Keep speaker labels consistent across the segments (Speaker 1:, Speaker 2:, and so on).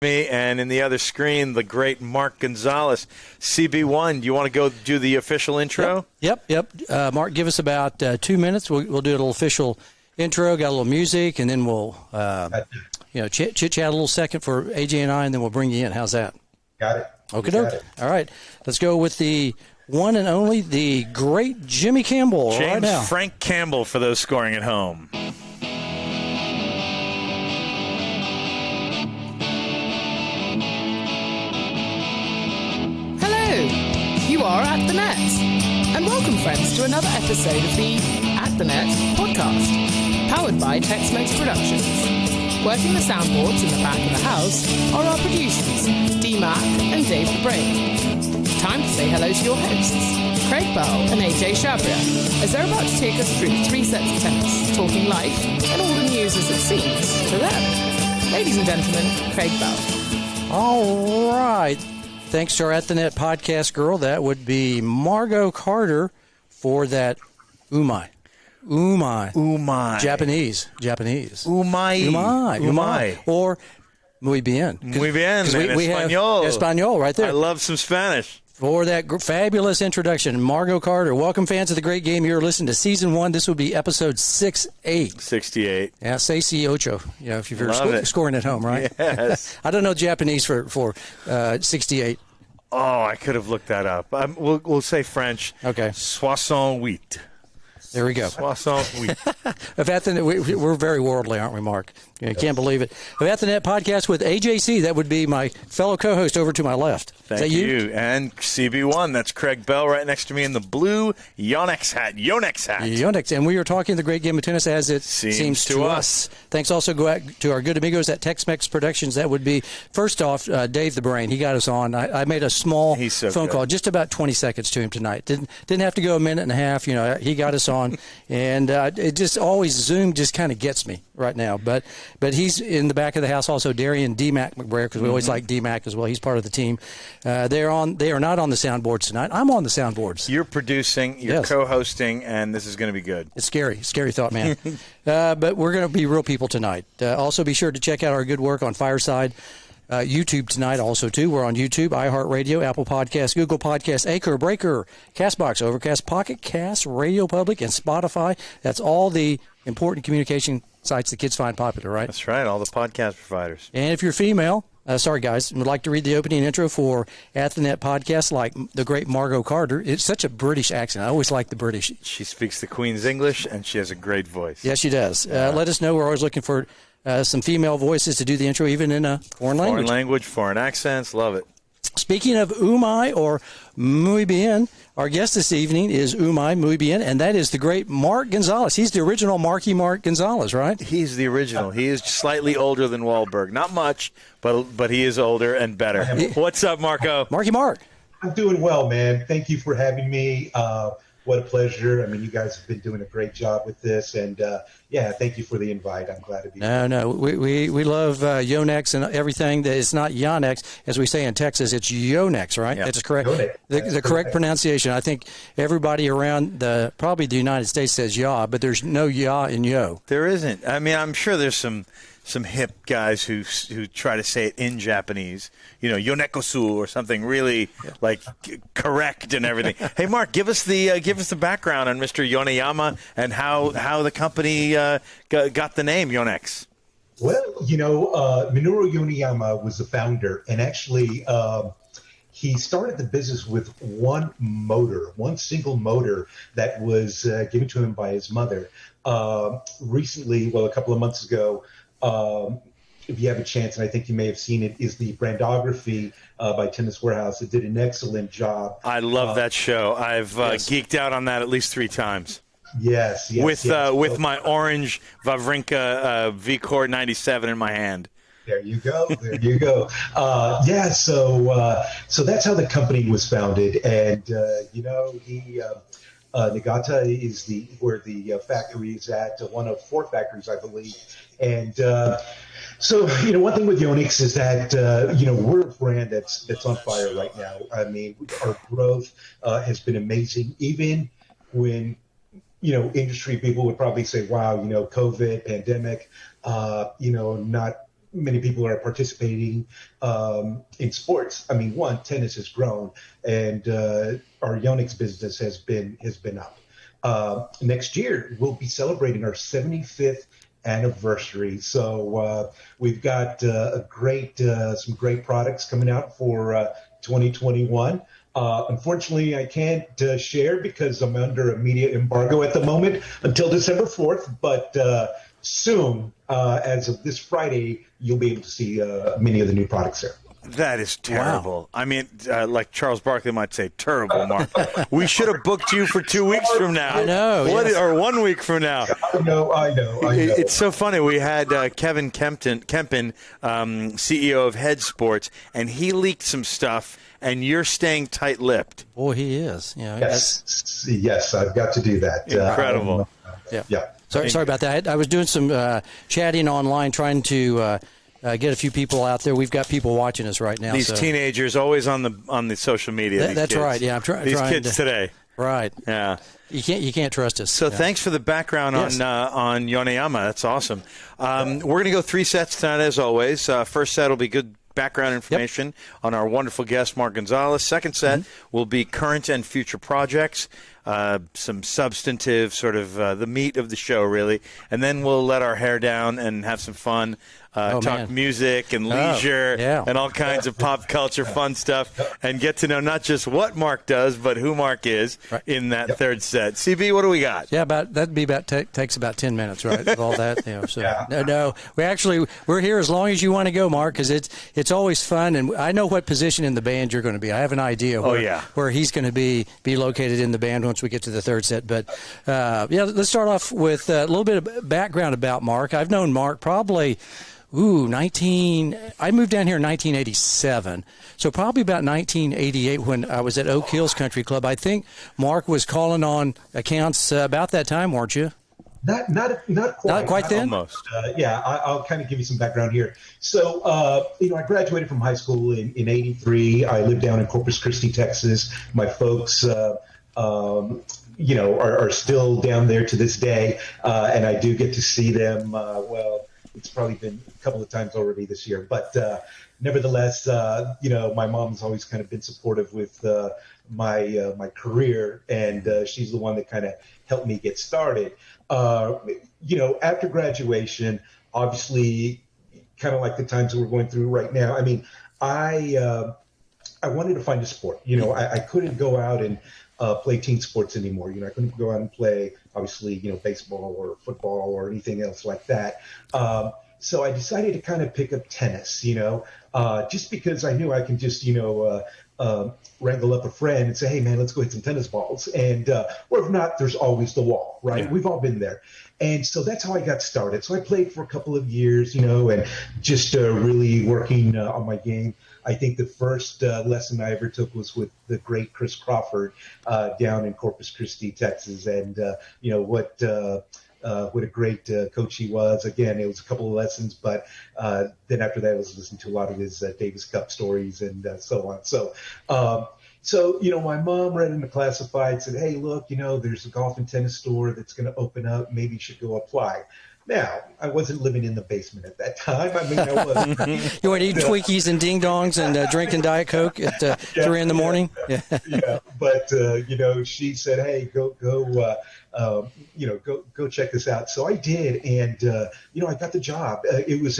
Speaker 1: Me and in the other screen, the great Mark Gonzalez. CB1, do you want to go do the official intro?
Speaker 2: Yep. Mark, give us about 2 minutes. We'll do a little official intro, got a little music, and then we'll chit-chat a little second for AJ and I, and then we'll bring you in. How's that?
Speaker 3: Got it.
Speaker 2: Okay. All right. Let's go with the one and only, the great Jimmy Campbell.
Speaker 1: James
Speaker 2: right now.
Speaker 1: Frank Campbell for those scoring at home.
Speaker 4: You are at the net. And welcome, friends, to another episode of the At the Net podcast, powered by Tex-Mex Productions. Working the soundboards in the back of the house are our producers, D-Mac and Dave the Brain. Time to say hello to your hosts, Craig Bell and AJ Shabria, as they're about to take us through 3 sets of tennis, talking life and all the news as it seems to them. Ladies and gentlemen, Craig Bell.
Speaker 2: All right. Thanks to our At the Net podcast girl. That would be Margot Carter for that umai. Japanese. Umai. Or muy bien.
Speaker 1: Muy bien.
Speaker 2: We have Espanol right there.
Speaker 1: I love some Spanish.
Speaker 2: For that fabulous introduction, Margot Carter. Welcome, fans of the great game. You're listening to Season 1. This will be episode 68.
Speaker 1: 68.
Speaker 2: Yeah, seis ocho. You know, if you're scoring at home, right?
Speaker 1: Yes.
Speaker 2: I don't know Japanese for 68.
Speaker 1: Oh, I could have looked that up. We'll say French.
Speaker 2: Okay.
Speaker 1: 68.
Speaker 2: There we go.
Speaker 1: 68.
Speaker 2: We're very worldly, aren't we, Mark? You can't believe it. At the Net podcast with AJC. That would be my fellow co-host over to my left.
Speaker 1: Thank you. And CB1, that's Craig Bell right next to me in the blue Yonex hat.
Speaker 2: Yonex. And we are talking the great game of tennis as it seems to us. Thanks also go out to our good amigos at Tex-Mex Productions. That would be, first off, Dave the Brain. He got us on. I made a small phone call, just about 20 seconds to him tonight. Didn't have to go a minute and a half. You know, he got us on. And it just always, Zoom just kind of gets me right now. But he's in the back of the house also, Darian D-Mac McBrayer, because we always like D-Mac as well. He's part of the team. They are not on the soundboards tonight. I'm on the soundboards.
Speaker 1: You're producing, you're co-hosting, and this is going to be good.
Speaker 2: It's scary thought, man. But we're going to be real people tonight. Also, be sure to check out our good work on Fireside. YouTube tonight also, too. We're on YouTube, iHeartRadio, Apple Podcasts, Google Podcasts, Anchor, Breaker, CastBox, Overcast, Pocket Cast, Radio Public, and Spotify. That's all the important communication sites the kids find popular, right?
Speaker 1: That's right, all the podcast providers.
Speaker 2: And if you're female, sorry guys, would like to read the opening intro for At the Net podcast like the great Margot Carter. It's such a British accent. I always like the British.
Speaker 1: She speaks the Queen's English, and she has a great voice.
Speaker 2: Yes, she does. Let us know. We're always looking for some female voices to do the intro, even in a foreign language.
Speaker 1: Foreign accents, love it.
Speaker 2: Speaking of umai or muy bien, our guest this evening is umai muy bien, and that is the great Mark Gonzalez. He's the original Mark Gonzalez, right?
Speaker 1: He's the original. He is slightly older than Wahlberg. Not much, but he is older and better. What's up, Marco?
Speaker 2: Mark.
Speaker 3: I'm doing well, man. Thank you for having me. What a pleasure. I mean, you guys have been doing a great job with this. And, thank you for the invite. I'm glad to be here.
Speaker 2: No. We love Yonex and everything. It's not Yonex. As we say in Texas, it's Yonex, right? Yep. That's correct. The correct pronunciation. I think everybody around probably the United States says ya, but there's no ya in yo.
Speaker 1: There isn't. I mean, I'm sure there's some hip guys who try to say it in Japanese, yonekosu or something really like correct and everything. Hey, Mark, give us the background on Mr. Yoneyama and how the company got the name Yonex.
Speaker 3: Well, Minoru Yoneyama was the founder, and actually he started the business with one single motor that was given to him by his mother. Recently, a couple of months ago, if you have a chance, and I think you may have seen it, is the brandography by Tennis Warehouse. It did an excellent job.
Speaker 1: I love that show. I've geeked out on that at least 3 times.
Speaker 3: Yes.
Speaker 1: With my orange Wawrinka V-Core 97 in my hand.
Speaker 3: There you go. So that's how the company was founded, and Nagata is where the factory is at, one of 4 factories, I believe. And so, one thing with Yonex is that, we're a brand that's on fire right now. I mean, our growth has been amazing, even when, industry people would probably say, wow, COVID, pandemic, not many people are participating in sports. I mean, one, tennis has grown, and our Yonex business has been up. Next year, we'll be celebrating our 75th anniversary. So we've got some great products coming out for 2021. Unfortunately, I can't share because I'm under a media embargo at the moment until December 4th. But soon, as of this Friday, you'll be able to see many of the new products there.
Speaker 1: That is terrible. Wow. I mean, like Charles Barkley might say, terrible, Mark. We should have booked you for 2 weeks from now.
Speaker 2: I know.
Speaker 1: Or 1 week from now.
Speaker 3: I know.
Speaker 1: It's so funny. We had Kevin Kempin, CEO of Head Sports, and he leaked some stuff, and you're staying tight-lipped.
Speaker 2: Boy, he is.
Speaker 3: Yes, I've got to do that.
Speaker 1: Incredible.
Speaker 3: Yeah.
Speaker 2: Sorry about that. I was doing some chatting online, trying to get a few people out there. We've got people watching us right now.
Speaker 1: These teenagers always on the social media.
Speaker 2: That's
Speaker 1: kids.
Speaker 2: right. Yeah, I'm trying.
Speaker 1: These kids today.
Speaker 2: Right.
Speaker 1: Yeah.
Speaker 2: You can't trust us.
Speaker 1: So thanks for the background on Yoneyama. That's awesome. We're going to go 3 sets tonight as always. First set will be good background information on our wonderful guest, Mark Gonzalez. Second set will be current and future projects, some substantive sort of the meat of the show, really. And then we'll let our hair down and have some fun, talk music and leisure and all kinds of pop culture fun stuff and get to know not just what Mark does, but who Mark is in that third set. CB, what do we got?
Speaker 2: Yeah, takes about 10 minutes, right? With all that, No, we're here as long as you want to go, Mark, because it's always fun, and I know what position in the band you're going to be. I have an idea where he's going to be located in the band once we get to the third set. But let's start off with a little bit of background about Mark. I've known Mark probably. I moved down here in 1987, so probably about 1988 when I was at Oak Hills Country Club. I think Mark was calling on accounts about that time, weren't you?
Speaker 3: Not quite.
Speaker 2: Not quite then?
Speaker 1: Almost.
Speaker 3: I'll kind of give you some background here. So, I graduated from high school in 83. I lived down in Corpus Christi, Texas. My folks, are still down there to this day, and I do get to see them, it's probably been a couple of times already this year, but nevertheless, my mom's always kind of been supportive with my career, and she's the one that kind of helped me get started. After graduation, obviously, kind of like the times that we're going through right now. I mean, I wanted to find a sport. I couldn't go out and play team sports anymore. I couldn't go out and play, obviously, baseball or football or anything else like that. So I decided to kind of pick up tennis, just because I knew I can just, wrangle up a friend and say, hey, man, let's go hit some tennis balls. And, or if not, there's always the wall, right? Yeah. We've all been there. And so that's how I got started. So I played for a couple of years, and just really working on my game. I think the first lesson I ever took was with the great Chris Crawford down in Corpus Christi, Texas. And, what a great coach he was. Again, it was a couple of lessons, but then after that I was listening to a lot of his Davis Cup stories and so on. So, my mom read in the classified, said, hey, look, there's a golf and tennis store that's going to open up. Maybe you should go apply. Now, I wasn't living in the basement at that time. I mean, I wasn't.
Speaker 2: You were eating Twinkies and Ding Dongs and drinking Diet Coke at 3 in the morning?
Speaker 3: Yeah. But, she said, hey, go check this out. So I did. And, I got the job. It was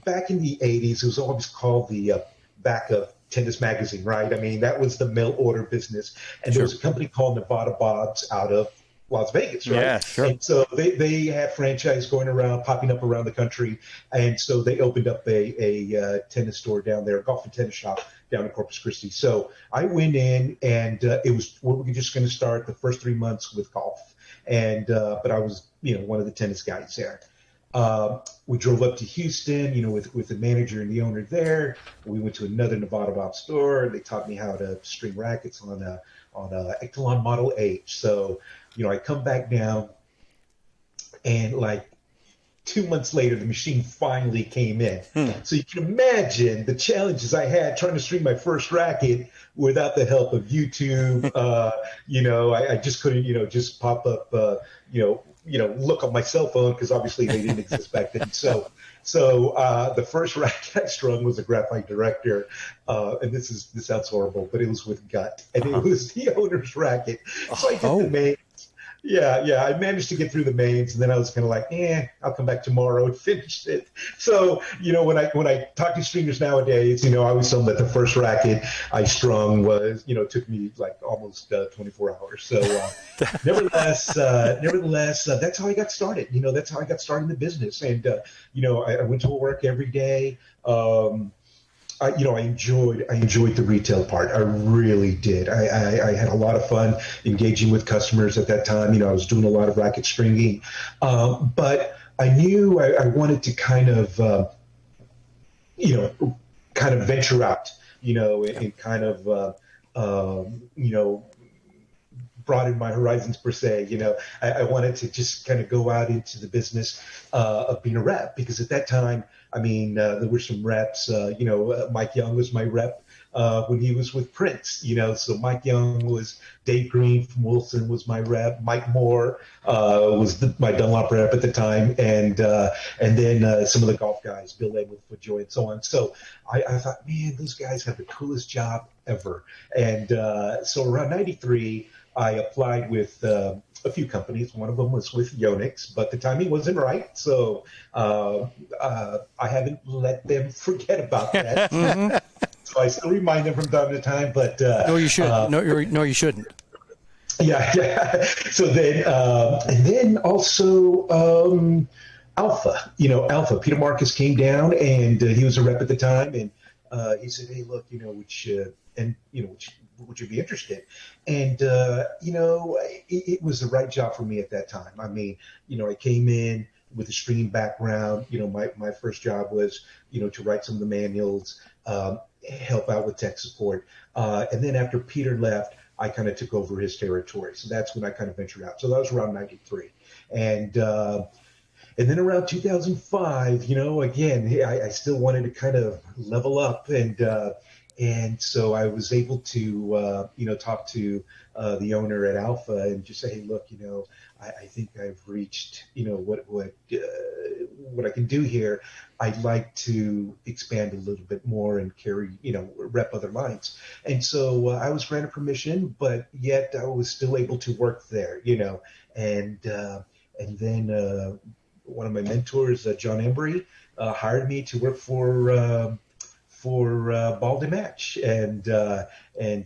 Speaker 3: back in the 80s, it was always called the back of Tennis Magazine, right? I mean, that was the mail order business. And there was a company called Nevada Bob's out of Las Vegas, right?
Speaker 1: Yeah, sure.
Speaker 3: And so they had franchise popping up around the country. And so they opened up a tennis store down there, a golf and tennis shop down in Corpus Christi. So I went in, and we were just going to start the first 3 months with golf. And but I was, one of the tennis guys there. We drove up to Houston, with the manager and the owner there. We went to another Nevada Bob store. They taught me how to string rackets on a Echelon Model H. So, I come back down, and like 2 months later, the machine finally came in. So you can imagine the challenges I had trying to string my first racket without the help of YouTube. I just couldn't, just pop up, look on my cell phone, because obviously they didn't exist back then. So So the first racket I strung was a Graphite Director, and this sounds horrible, but it was with gut, and it was the owner's racket. So I did the mains. Yeah, I managed to get through the mains, and then I was kind of like, I'll come back tomorrow and finish it. So, when I talk to stringers nowadays, I always tell them that the first racket I strung was, took me like almost 24 hours. So, nevertheless, that's how I got started. That's how I got started in the business. And, I went to work every day. I enjoyed the retail part. I really did. I had a lot of fun engaging with customers at that time. I was doing a lot of racket stringing, but I knew I wanted to kind of venture out, and kind of, broaden my horizons per se. I wanted to just kind of go out into the business of being a rep, because at that time, there were some reps. Mike Young was my rep when he was with Prince. So Mike Young was Dave Green from Wilson was my rep. Mike Moore was my Dunlop rep at the time, and then some of the golf guys, Bill Lane with FootJoy and so on. So I thought, man, those guys have the coolest job ever. And so around '93, I applied with a few companies. One of them was with Yonex, but the timing wasn't right. So I haven't let them forget about that. So I still remind them from time to time. But
Speaker 2: no, you shouldn't. No, you shouldn't.
Speaker 3: Yeah. So then, and then also Alpha. Alpha. Peter Marcus came down, and he was a rep at the time, and he said, "Hey, look, would you be interested?" And it was the right job for me at that time. I came in with a stringing background. My first job was to write some of the manuals, help out with tech support, and then after Peter left, I kind of took over his territory. So that's when I kind of ventured out. So that was around '93, and then around 2005, again, I still wanted to kind of level up, and so I was able to, talk to the owner at Alpha and just say, hey, look, I think I've reached, what I can do here. I'd like to expand a little bit more and carry, rep other lines. And so I was granted permission, but yet I was still able to work there, and then one of my mentors, John Embry, hired me to work for Ball to Match, and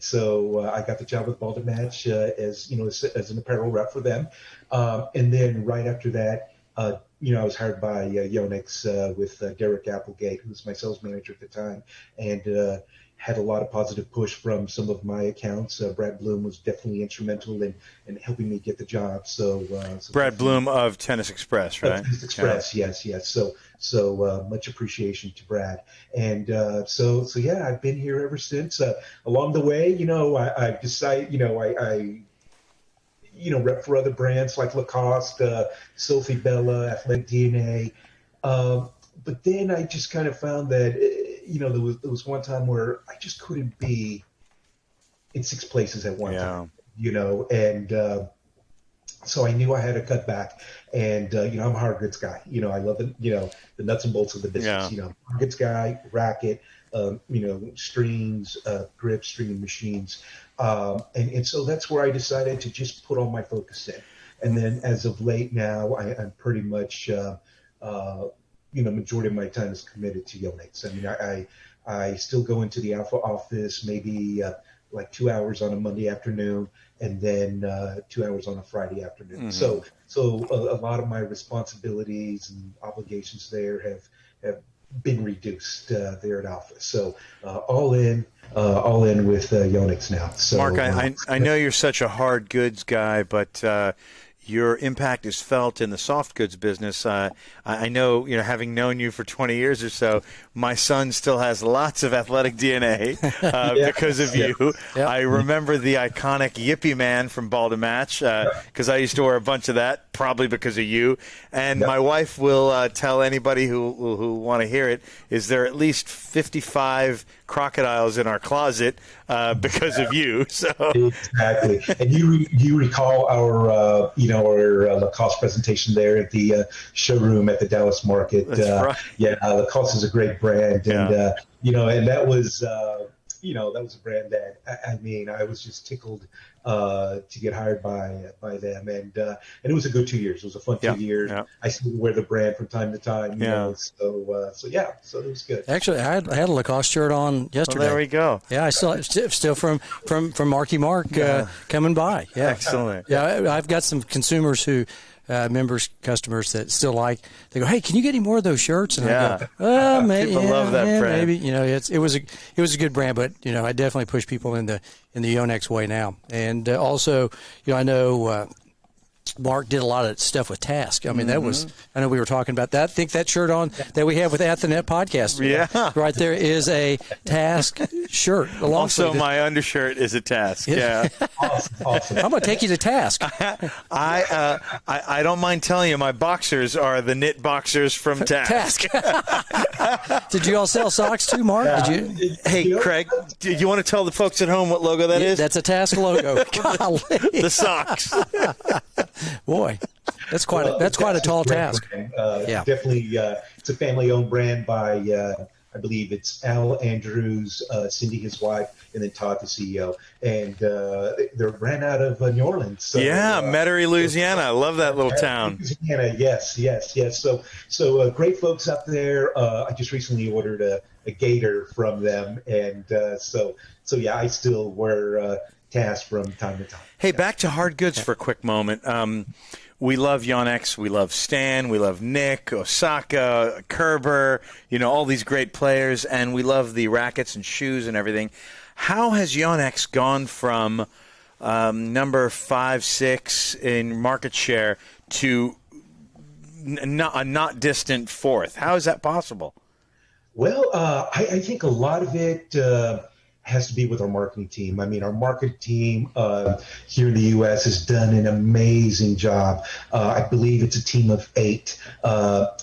Speaker 3: so I got the job with Ball to Match as an apparel rep for them, and then right after that, I was hired by Yonex with Derek Applegate, who was my sales manager at the time, and had a lot of positive push from some of my accounts. Brad Bloom was definitely instrumental in helping me get the job. So
Speaker 1: Brad Bloom of Tennis Express, right?
Speaker 3: Tennis Express, yeah. yes. So much appreciation to Brad. And so yeah, I've been here ever since. Along the way, I decided, I rep for other brands like Lacoste, Sophie Bella, Athletic DNA. But then I just kind of found that, there was one time where I just couldn't be in 6 places at one time, and so I knew I had to cut back. And, I'm a hard goods guy. I love the nuts and bolts of the business. Hard goods guy, racket, strings, grips, stringing machines. And so that's where I decided to just put all my focus in. And then as of late now, I'm pretty much, majority of my time is committed to Yonex. I still go into the Alpha office maybe like 2 hours on a Monday afternoon, and then 2 hours on a Friday afternoon. Mm-hmm. So a lot of my responsibilities and obligations there have been reduced there at Alpha. So all in with Yonex now. So,
Speaker 1: Mark, I know you're such a hard goods guy, but your impact is felt in the soft goods business. I know, having known you for 20 years or so, my son still has lots of athletic DNA because of you. Yeah. I remember the iconic Yippee Man from Ball to Match because I used to wear a bunch of that, probably because of you. And my wife will tell anybody who want to hear it, is there at least 55 crocodiles in our closet because of you. So
Speaker 3: exactly. And you recall our our Lacoste presentation there at the showroom at the Dallas market.
Speaker 1: That's right.
Speaker 3: Yeah, Lacoste is a great brand, and and that was that was a brand that I was just tickled to get hired by them, and it was a good 2 years. It was a fun 2 years. Yeah. I still wear the brand from time to time. So it was good.
Speaker 2: Actually, I had a Lacoste shirt on yesterday.
Speaker 1: Well, there we go.
Speaker 2: Yeah, I still from Marky Mark coming by. Yeah,
Speaker 1: excellent.
Speaker 2: Yeah, I've got some consumers who. Customers that still they go, hey, can you get any more of those shirts? And I go, oh, maybe.
Speaker 1: People love that brand.
Speaker 2: Maybe, it was a good brand, but I definitely push people in the Yonex way now. And also, I know Mark did a lot of stuff with Task. I mean, that was, I know we were talking about that. I think that shirt on that we have with At the Net podcast.
Speaker 1: Yeah.
Speaker 2: Right there is a Task shirt.
Speaker 1: Also, my undershirt is a Task. Yeah.
Speaker 3: Awesome.
Speaker 2: I'm going to take you to Task.
Speaker 1: I don't mind telling you, my boxers are the knit boxers from Task.
Speaker 2: Did you all sell socks too, Mark? Did you?
Speaker 1: Hey, Craig, do you want to tell the folks at home what logo that is?
Speaker 2: That's a Task logo. Golly.
Speaker 1: The socks.
Speaker 2: Boy, that's quite a tall task.
Speaker 3: Definitely, it's a family-owned brand by I believe it's Al Andrews, Cindy, his wife, and then Todd, the CEO. And they're ran out of New Orleans. So,
Speaker 1: Metairie, Louisiana. I love that little town.
Speaker 3: Louisiana, yes. So great folks up there. I just recently ordered a gator from them, and so I still wear Task from time to time.
Speaker 1: Hey, back to hard goods for a quick moment. We love Yonex. We love Stan. We love Nick, Osaka, Kerber, all these great players. And we love the rackets and shoes and everything. How has Yonex gone from number 5, 6 in market share to a not distant 4th? How is that possible?
Speaker 3: Well, I think a lot of it has to be with our marketing team. I mean, our marketing team here in the U.S. has done an amazing job. I believe it's a team of 8,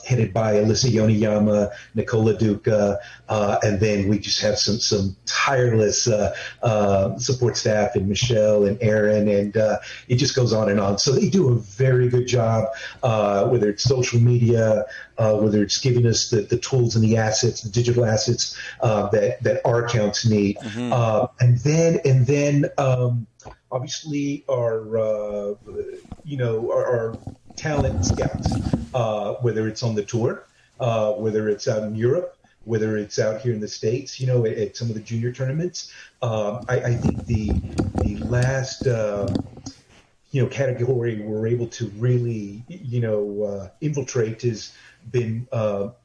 Speaker 3: headed by Alyssa Yoneyama, Nicola Duca, and then we just have some tireless support staff, and Michelle and Aaron, and it just goes on and on. So they do a very good job, whether it's social media, whether it's giving us the tools and the assets, the digital assets that our accounts need. And then obviously our talent scouts, whether it's on the tour, whether it's out in Europe, whether it's out here in the States, at some of the junior tournaments. I think the last category we're able to really infiltrate is been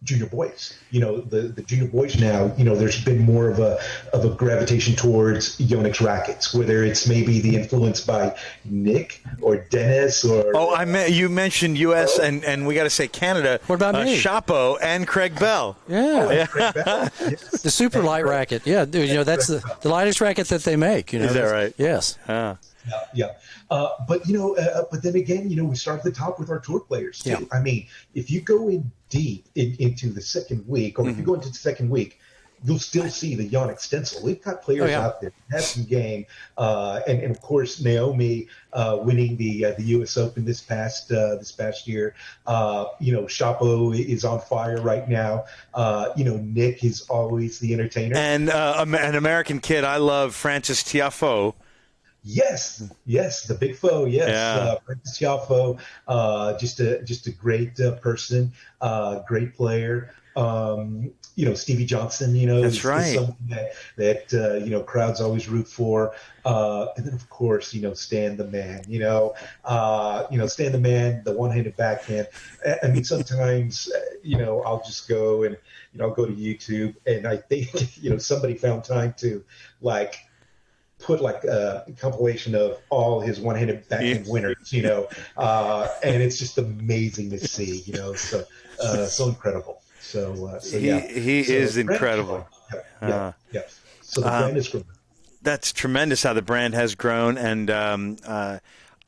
Speaker 3: junior boys. The junior boys now, there's been more of a gravitation towards Yonex rackets, whether it's maybe the influence by Nick or Dennis or
Speaker 1: you mentioned US and we got to say Canada.
Speaker 2: What about me?
Speaker 1: Chapo and Craig Bell.
Speaker 3: Craig Bell. Yes.
Speaker 2: The super light racket. Yeah, that's the lightest racket that they make.
Speaker 1: Is that right?
Speaker 2: Yes.
Speaker 3: Yeah. But then again, we start at the top with our tour players too. Yeah. I mean, if you go in deep into the second week, or if you go into the second week, you'll still see the Yonex stencil. We've got players out there that have some game, and of course Naomi winning the U.S. Open this past year. Chapo is on fire right now. Nick is always the entertainer, and
Speaker 1: an American kid I love, Francis Tiafoe.
Speaker 3: Yes, the big foe. Yes, Francis Tiafoe, just a great person, great player. Stevie Johnson,
Speaker 1: that's right.
Speaker 3: Is someone that crowds always root for. And then of course, Stan the man. Stan the man, the one-handed backhand. I mean, sometimes I'll just go and I'll go to YouTube, and I think somebody found time to put a compilation of all his one-handed backhand winners, and it's just amazing to see, so incredible.
Speaker 1: He is incredible.
Speaker 3: Yeah. So the brand is growing.
Speaker 1: That's tremendous how the brand has grown, and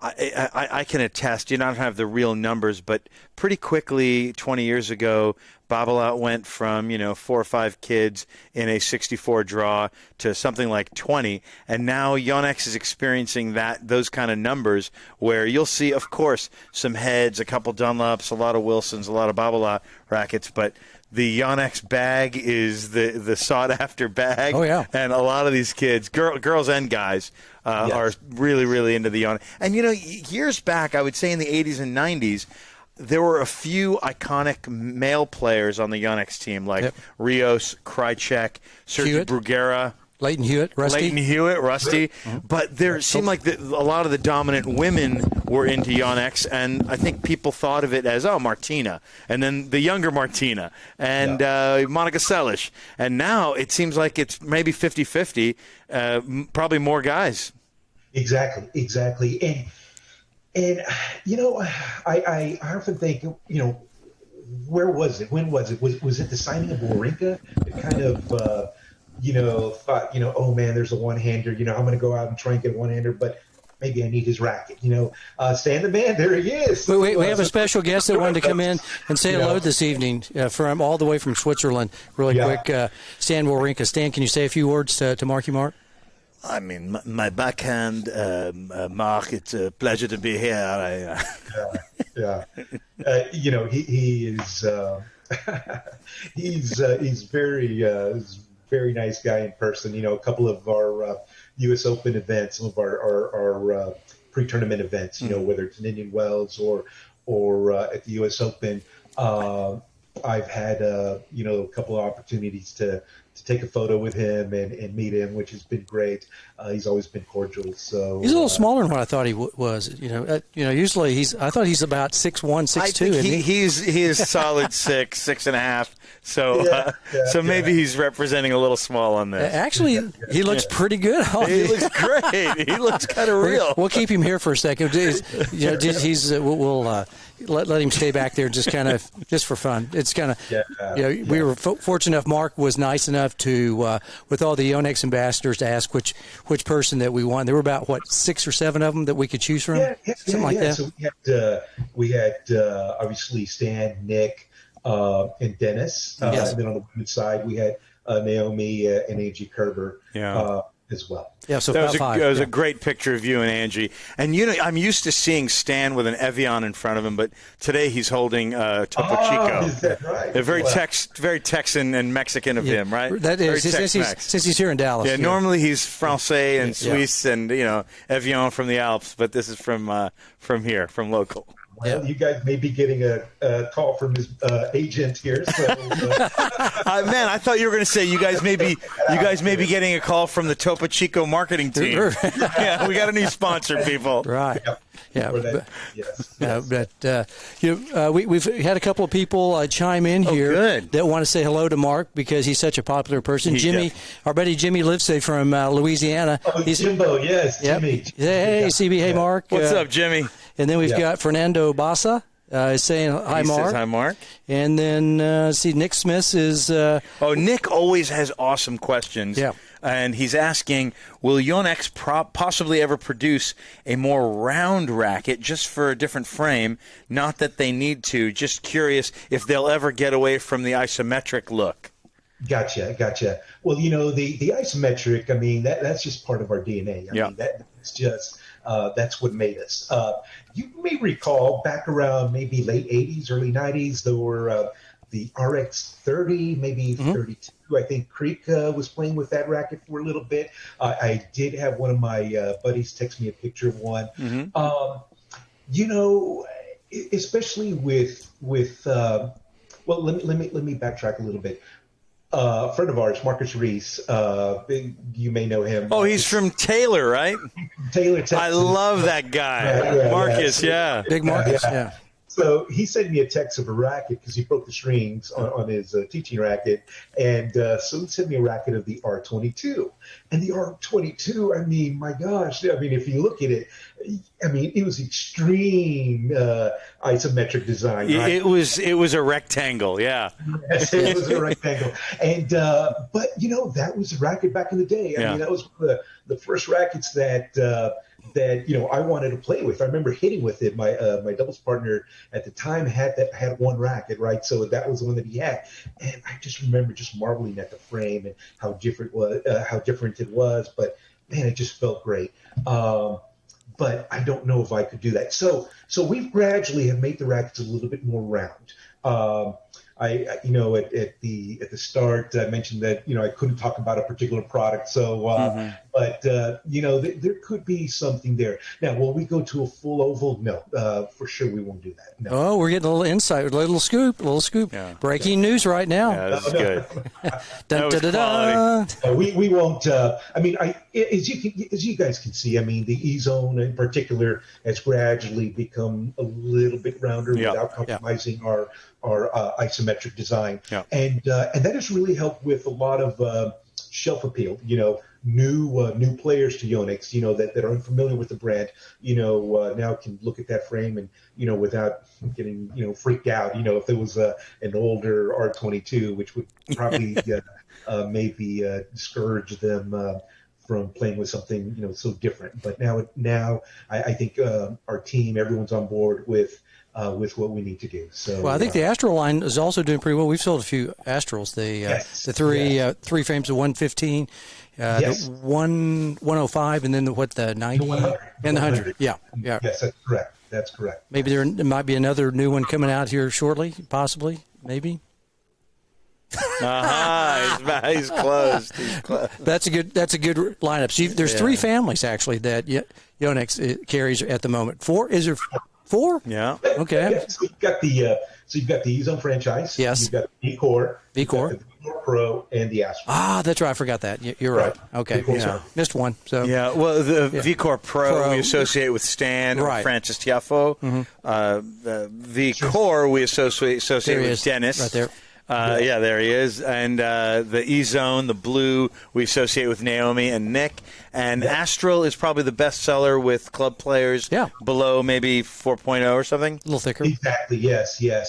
Speaker 1: I can attest. You don't have the real numbers, but pretty quickly, 20 years ago, Babolat went from 4 or 5 kids in a 64 draw to something like 20, and now Yonex is experiencing those kind of numbers where you'll see, of course, some heads, a couple Dunlops, a lot of Wilsons, a lot of Babolat rackets, but the Yonex bag is the sought-after bag.
Speaker 2: Oh, yeah.
Speaker 1: And a lot of these kids, girls and guys, are really, really into the Yonex. And, years back, I would say in the 80s and 90s, there were a few iconic male players on the Yonex team, like Rios, Krychek, Sergio Bruguera.
Speaker 2: Leighton Hewitt, Rusty.
Speaker 1: But there seemed like a lot of the dominant women were into Yonex, and I think people thought of it as, Martina, and then the younger Martina, and Monica Seles. And now it seems like it's maybe 50-50, probably more guys.
Speaker 3: Exactly. And I often think, where was it? When was it? Was it the signing of Wawrinka? It kind of, thought, oh man, there's a one-hander. I'm going to go out and try and get a one-hander, but maybe I need his racket. Stan the man, there he is.
Speaker 2: We have a special guest that wanted to come in and say hello this evening from all the way from Switzerland. Really quick, Stan Wawrinka. Stan, can you say a few words to Marky Mark?
Speaker 5: I mean, my backhand, Mark, it's a pleasure to be here.
Speaker 3: He is he's very nice guy in person. A couple of our U.S. Open events, some of our pre-tournament events, whether it's in Indian Wells or at the U.S. Open, I've had a couple of opportunities to take a photo with him and meet him, which has been great. He's always been cordial. So
Speaker 2: he's a little smaller than what I thought he was. Usually I thought he's about 6'1", 6'2".
Speaker 1: He is solid 6'6.5". So maybe he's representing a little small on this.
Speaker 2: Actually, he looks pretty good.
Speaker 1: He looks great. He looks kind of real.
Speaker 2: We'll keep him here for a second. We'll let him stay back there just for fun. It's kind of we were fortunate enough. Mark was nice enough to with all the Yonex ambassadors to ask which person that we want. There were about 6 or 7 of them that we could choose from. Something like that.
Speaker 3: So we had obviously Stan, Nick, and Dennis. And then on the women's side, we had Naomi and Angie Kerber as well.
Speaker 2: Yeah, so
Speaker 1: that was a great picture of you and Angie. And I'm used to seeing Stan with an Evian in front of him, but today he's holding Topo Chico.
Speaker 3: Is that right?
Speaker 1: Very Texan and Mexican of him, right?
Speaker 2: That is since he's here in Dallas.
Speaker 1: Yeah, normally he's Francais and Swiss and Evian from the Alps, but this is from here, from local.
Speaker 3: Well, you guys may be getting a call from his agent here. So,
Speaker 1: man, I thought you were going to say you guys may be getting a call from the Topo Chico marketing team. Yeah, we got a new sponsor, people.
Speaker 2: Right.
Speaker 3: Yep.
Speaker 2: We've had a couple of people chime in here that want to say hello to Mark because he's such a popular person. Our buddy Jimmy Livesey from Louisiana.
Speaker 3: He's Jimbo, yes, Jimmy.
Speaker 2: Hey, CB, hey, Mark.
Speaker 1: What's up, Jimmy?
Speaker 2: And then we've got Fernando Bassa saying hi, Mark.
Speaker 1: Says hi, Mark.
Speaker 2: And then Nick Smith is.
Speaker 1: Nick always has awesome questions. Yeah. And he's asking, will Yonex possibly ever produce a more round racket just for a different frame? Not that they need to. Just curious if they'll ever get away from the isometric look.
Speaker 3: Gotcha. Well, the isometric, I mean, that's just part of our DNA. I mean, that's just that's what made us. You may recall back around maybe late 80s, early 90s, there were the RX-30, maybe 32. I think Creek was playing with that racket for a little bit. I did have one of my buddies text me a picture of one. Especially with well, let me backtrack a little bit. A friend of ours, Marcus Reese, you may know him.
Speaker 1: Oh, he's from Taylor, right?
Speaker 3: Taylor, Texas.
Speaker 1: I love that guy. Marcus,
Speaker 2: Big Marcus, yeah.
Speaker 3: So he sent me a text of a racket because he broke the strings on his teaching racket. And so he sent me a racket of the R22. And the R22, I mean, my gosh, I mean, if you look at it, I mean, it was extreme isometric design. Right?
Speaker 1: It was a rectangle, yeah.
Speaker 3: Yes, it was a rectangle. And but that was a racket back in the day. I mean, that was one of the first rackets that that I wanted to play with. I remember hitting with it. My doubles partner at the time had one racket, right? So that was the one that he had, and I just remember just marveling at the frame and how different it was. But man, it just felt great. But I don't know if I could do that. So we gradually have made the rackets a little bit more round. At the start, I mentioned that I couldn't talk about a particular product. So, but there could be something there. Now, will we go to a full oval? No, for sure we won't do that. No.
Speaker 2: Oh, we're getting a little insight, a little scoop.
Speaker 1: Yeah.
Speaker 2: Breaking news right now.
Speaker 1: Yeah, that's good.
Speaker 2: Dun,
Speaker 1: That was
Speaker 2: quality.
Speaker 3: We won't. As you guys can see, the E-zone in particular has gradually become a little bit rounder without compromising our isometric design, and that has really helped with a lot of shelf appeal. New players to Yonex, that are unfamiliar with the brand, now can look at that frame and without getting freaked out. If there was an older R22, which would probably maybe discourage them from playing with something so different. But now I think our team, everyone's on board with what we need to do. So,
Speaker 2: well, I think the Astral line is also doing pretty well. We've sold a few Astrals. The three frames of 115, the 105, and then the 90
Speaker 3: the 100.
Speaker 2: And the 100. Yeah.
Speaker 3: Yes, that's correct.
Speaker 2: Maybe there might be another new one coming out here shortly, possibly, maybe.
Speaker 1: He's closed.
Speaker 2: That's a good lineup. So there's three families actually that Yonex carries at the moment. Four? Is there four?
Speaker 1: Yeah.
Speaker 2: Okay.
Speaker 3: Yeah, so you've got the E-zone franchise.
Speaker 2: Yes.
Speaker 3: You've got the V-Core.
Speaker 2: V-Core.
Speaker 3: The V-Core Pro and the Astro.
Speaker 2: That's right. I forgot that. You're right. Okay. Missed one. So
Speaker 1: well, the V-Core Pro we associate with Stan or Francis Tiafoe. The V-Core we associate with Dennis.
Speaker 2: Right there.
Speaker 1: There he is. And the E-Zone, the blue, we associate with Naomi and Nick. And Astral is probably the best seller with club players below maybe 4.0 or something.
Speaker 2: A little thicker.
Speaker 3: Exactly, yes. Even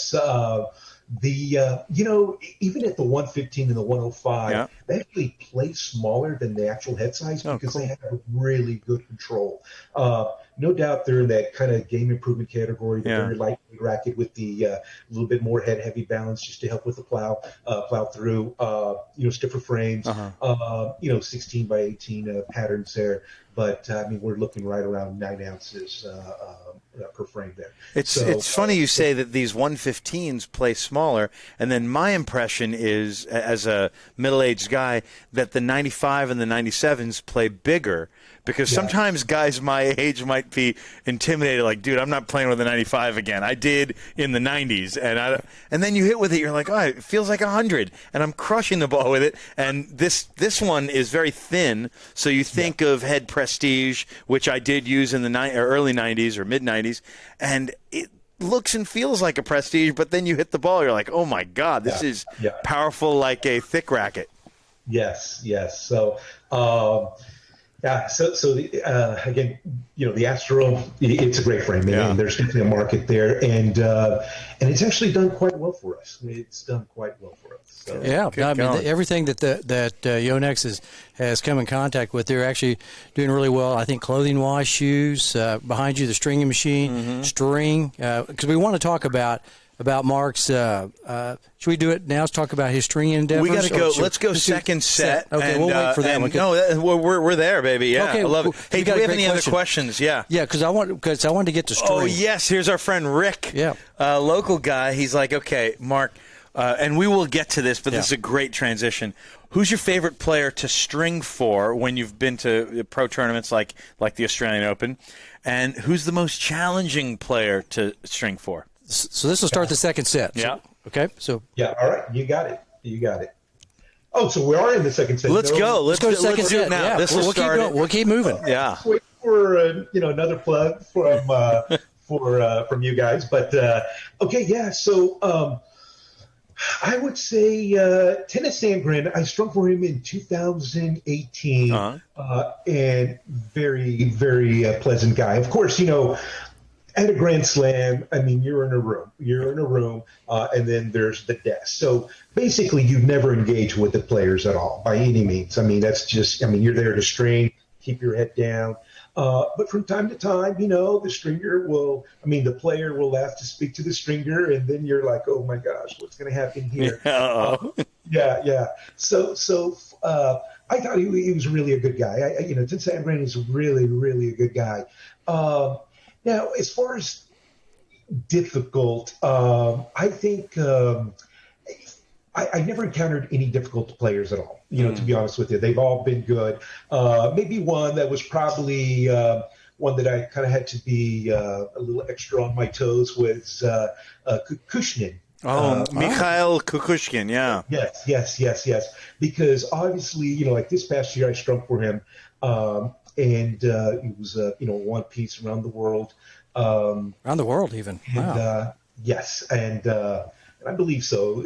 Speaker 3: at the 115 and the 105, they actually play smaller than the actual head size because they have a really good control. No doubt they're in that kind of game improvement category, the very lightweight racket with the little bit more heavy balance just to help with the plow through, stiffer frames, 16 by 18 patterns there. But, we're looking right around 9 ounces per frame there.
Speaker 1: It's funny you say that these 115s play smaller, and then my impression is, as a middle-aged guy, that the 95 and the 97s play bigger. Because sometimes guys my age might be intimidated, like, dude, I'm not playing with a 95 again. I did in the 90s, and then you hit with it, you're like, it feels like 100, and I'm crushing the ball with it. And this one is very thin, so you think of Head Prestige, which I did use in the early 90s or mid 90s, and it looks and feels like a Prestige, but then you hit the ball, you're like, oh my God, this is powerful like a thick racket.
Speaker 3: Yes. So. Again, the Astro, it's a great frame. There's definitely a market there, and it's actually done quite well for us. So.
Speaker 2: Everything that Yonex has come in contact with, they're actually doing really well. I think clothing-wise, shoes, behind you, the stringing machine, string, because we want to talk about Mark's. Should we do it now? Let's talk about his stringing endeavors.
Speaker 1: We got to go. Let's go second set.
Speaker 2: Okay, we'll wait for them.
Speaker 1: We're there, baby. Yeah,
Speaker 2: okay,
Speaker 1: I love it. Hey, do we have any other questions? Yeah.
Speaker 2: Yeah, because I wanted to get to string.
Speaker 1: Oh yes, here's our friend Rick.
Speaker 2: Yeah,
Speaker 1: local guy. He's like, okay, Mark, and we will get to this, but this is a great transition. Who's your favorite player to string for when you've been to pro tournaments like the Australian Open, and who's the most challenging player to string for?
Speaker 2: So this will start the second set.
Speaker 1: Yeah.
Speaker 2: Okay. So.
Speaker 3: Yeah. All right. You got it. Oh, so we are in the second set.
Speaker 1: Let's go.
Speaker 2: Let's go to second set
Speaker 1: now.
Speaker 2: Yeah.
Speaker 1: This will start.
Speaker 2: We'll keep moving.
Speaker 1: Yeah.
Speaker 3: Wait for another plug from you guys, but okay. Yeah. So I would say Tennis Sandgren. I strung for him in 2018, and very, very pleasant guy. Of course, at a Grand Slam, you're in a room, and then there's the desk. So basically, you never engage with the players at all by any means. That's just, you're there to string, keep your head down. But from time to time, the player will ask to speak to the stringer, and then you're like, oh my gosh, what's going to happen here? Yeah. So I thought he was really a good guy. Tim Sandgren is really, really a good guy. Now, as far as difficult, I think I never encountered any difficult players at all. To be honest with you, they've all been good. Maybe one that was probably one that I kind of had to be a little extra on my toes was Kukushkin.
Speaker 1: Mikhail Kukushkin, yeah.
Speaker 3: Yes. Because obviously, like this past year, I strung for him, and it was one piece around the world.
Speaker 2: Around the world, even. Wow.
Speaker 3: Yes, and I believe so.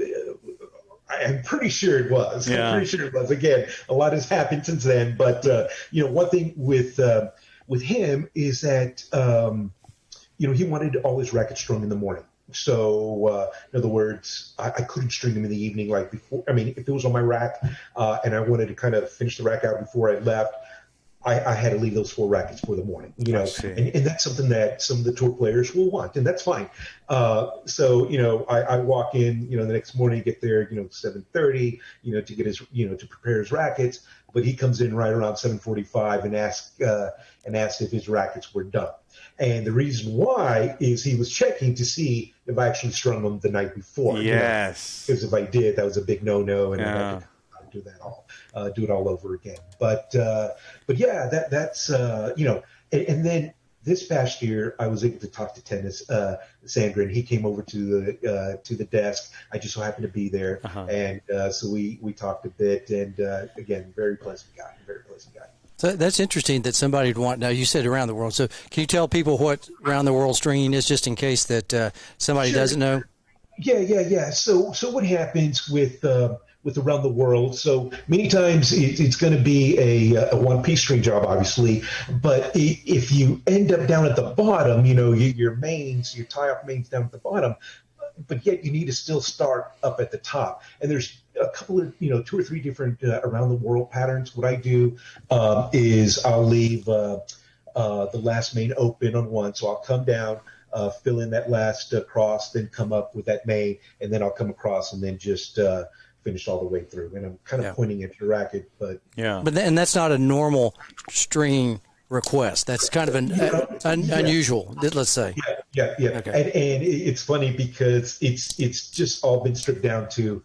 Speaker 3: I'm pretty sure it was.
Speaker 1: Yeah.
Speaker 3: I'm pretty sure it was. Again, a lot has happened since then, but one thing with him is that he wanted all his rackets strung in the morning. So, in other words, I couldn't string them in the evening like before. I mean, if it was on my rack and I wanted to kind of finish the rack out before I left, I had to leave those 4 rackets for the morning, and that's something that some of the tour players will want, and that's fine. So, I walk in, the next morning, get there, 7:30, to get his, to prepare his rackets, but he comes in right around 7:45 and asks if his rackets were done. And the reason why is he was checking to see if I actually strung them the night before.
Speaker 1: Yes.
Speaker 3: Because if I did, that was a big no-no, and I had to do it all over again. But yeah, that's and then this past year I was able to talk to Tennis Sandgren. He came over to the desk. I just so happened to be there, and so we talked a bit. And again, very pleasant guy.
Speaker 2: So that's interesting that somebody would want. Now you said around the world. So can you tell people what around the world stringing is, just in case that somebody doesn't know?
Speaker 3: Yeah. So what happens with around the world? So many times it's going to be a one-piece string job, obviously. But if you end up down at the bottom, your tie-off mains down at the bottom, but yet you need to still start up at the top. And there's a couple of, 2 or 3 different around the world patterns. What I do is I'll leave the last main open on one. So I'll come down, fill in that last cross, then come up with that main, and then I'll come across and then just finish all the way through. And I'm kind of pointing at your racket, but
Speaker 2: and that's not a normal stringing request. That's kind of an unusual, let's say.
Speaker 3: Yeah. Okay. And it's funny because it's just all been stripped down to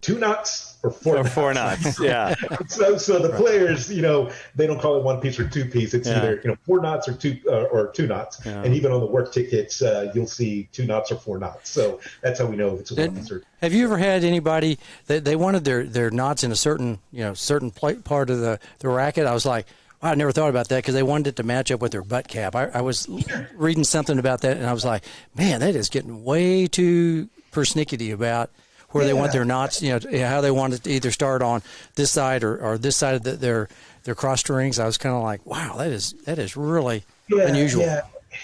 Speaker 3: 2 knots or 4 knots.
Speaker 1: 4 knots, yeah.
Speaker 3: So the players, they don't call it 1 piece or 2 piece. It's either 4 knots or 2 knots. Yeah. And even on the work tickets, you'll see 2 knots or 4 knots. So that's how we know if it's a 1 piece or.
Speaker 2: Have you ever had anybody that they wanted their knots in a certain part of the racket? I was like, wow, I never thought about that because they wanted it to match up with their butt cap. I was reading something about that, and I was like, man, that is getting way too persnickety about where they want their knots, how they want it to either start on this side or this side of their cross strings. I was kind of like, wow, that is really unusual.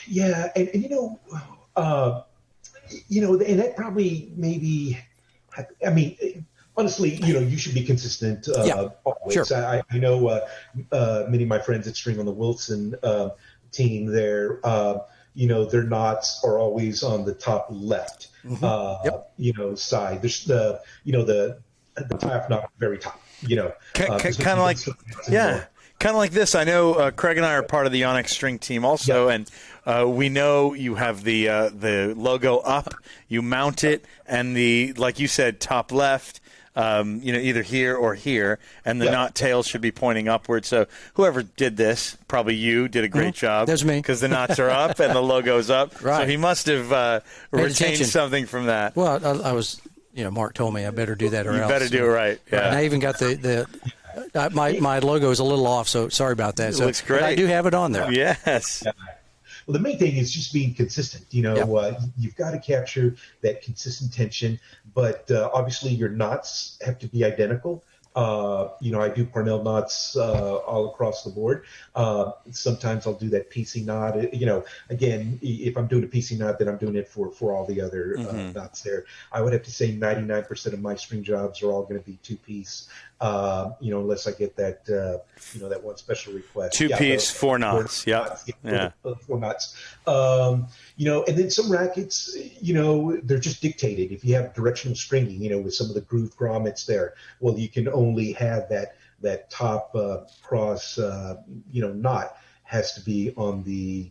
Speaker 3: Yeah. And and that probably maybe, I mean, honestly, you should be consistent always.
Speaker 2: Sure.
Speaker 3: I know many of my friends that string on the Wilson team there, their knots are always on the top left, side. There's the tie-off knot at the very top,
Speaker 1: kind of like, kind of like this. I know Craig and I are part of the Yonex string team also, and we know you have the logo up, you mount it, and like you said, top left. Either here or here, and the knot tail should be pointing upward. So whoever did this, probably you, did a great job.
Speaker 2: That's me.
Speaker 1: Because the knots are up and the logo's up.
Speaker 2: Right.
Speaker 1: So he must have retained something from that.
Speaker 2: Well, I was, Mark told me I better do that or else.
Speaker 1: You better do it right. Yeah.
Speaker 2: And I even got my logo is a little off, so sorry about that.
Speaker 1: It looks great.
Speaker 2: I do have it on there.
Speaker 1: Yes.
Speaker 3: Yeah. Well, the main thing is just being consistent. You've got to capture that consistent tension, but obviously your knots have to be identical. I do Parnell knots all across the board. Sometimes I'll do that PC knot. Again, if I'm doing a PC knot, then I'm doing it for all the other knots there. I would have to say 99% of my string jobs are all going to be two-piece, unless I get that, that one special request.
Speaker 1: Two-piece, four knots. Yep.
Speaker 3: Four knots. And then some rackets, they're just dictated. If you have directional stringing, with some of the grooved grommets there, well, you can only have that top cross, knot has to be on the,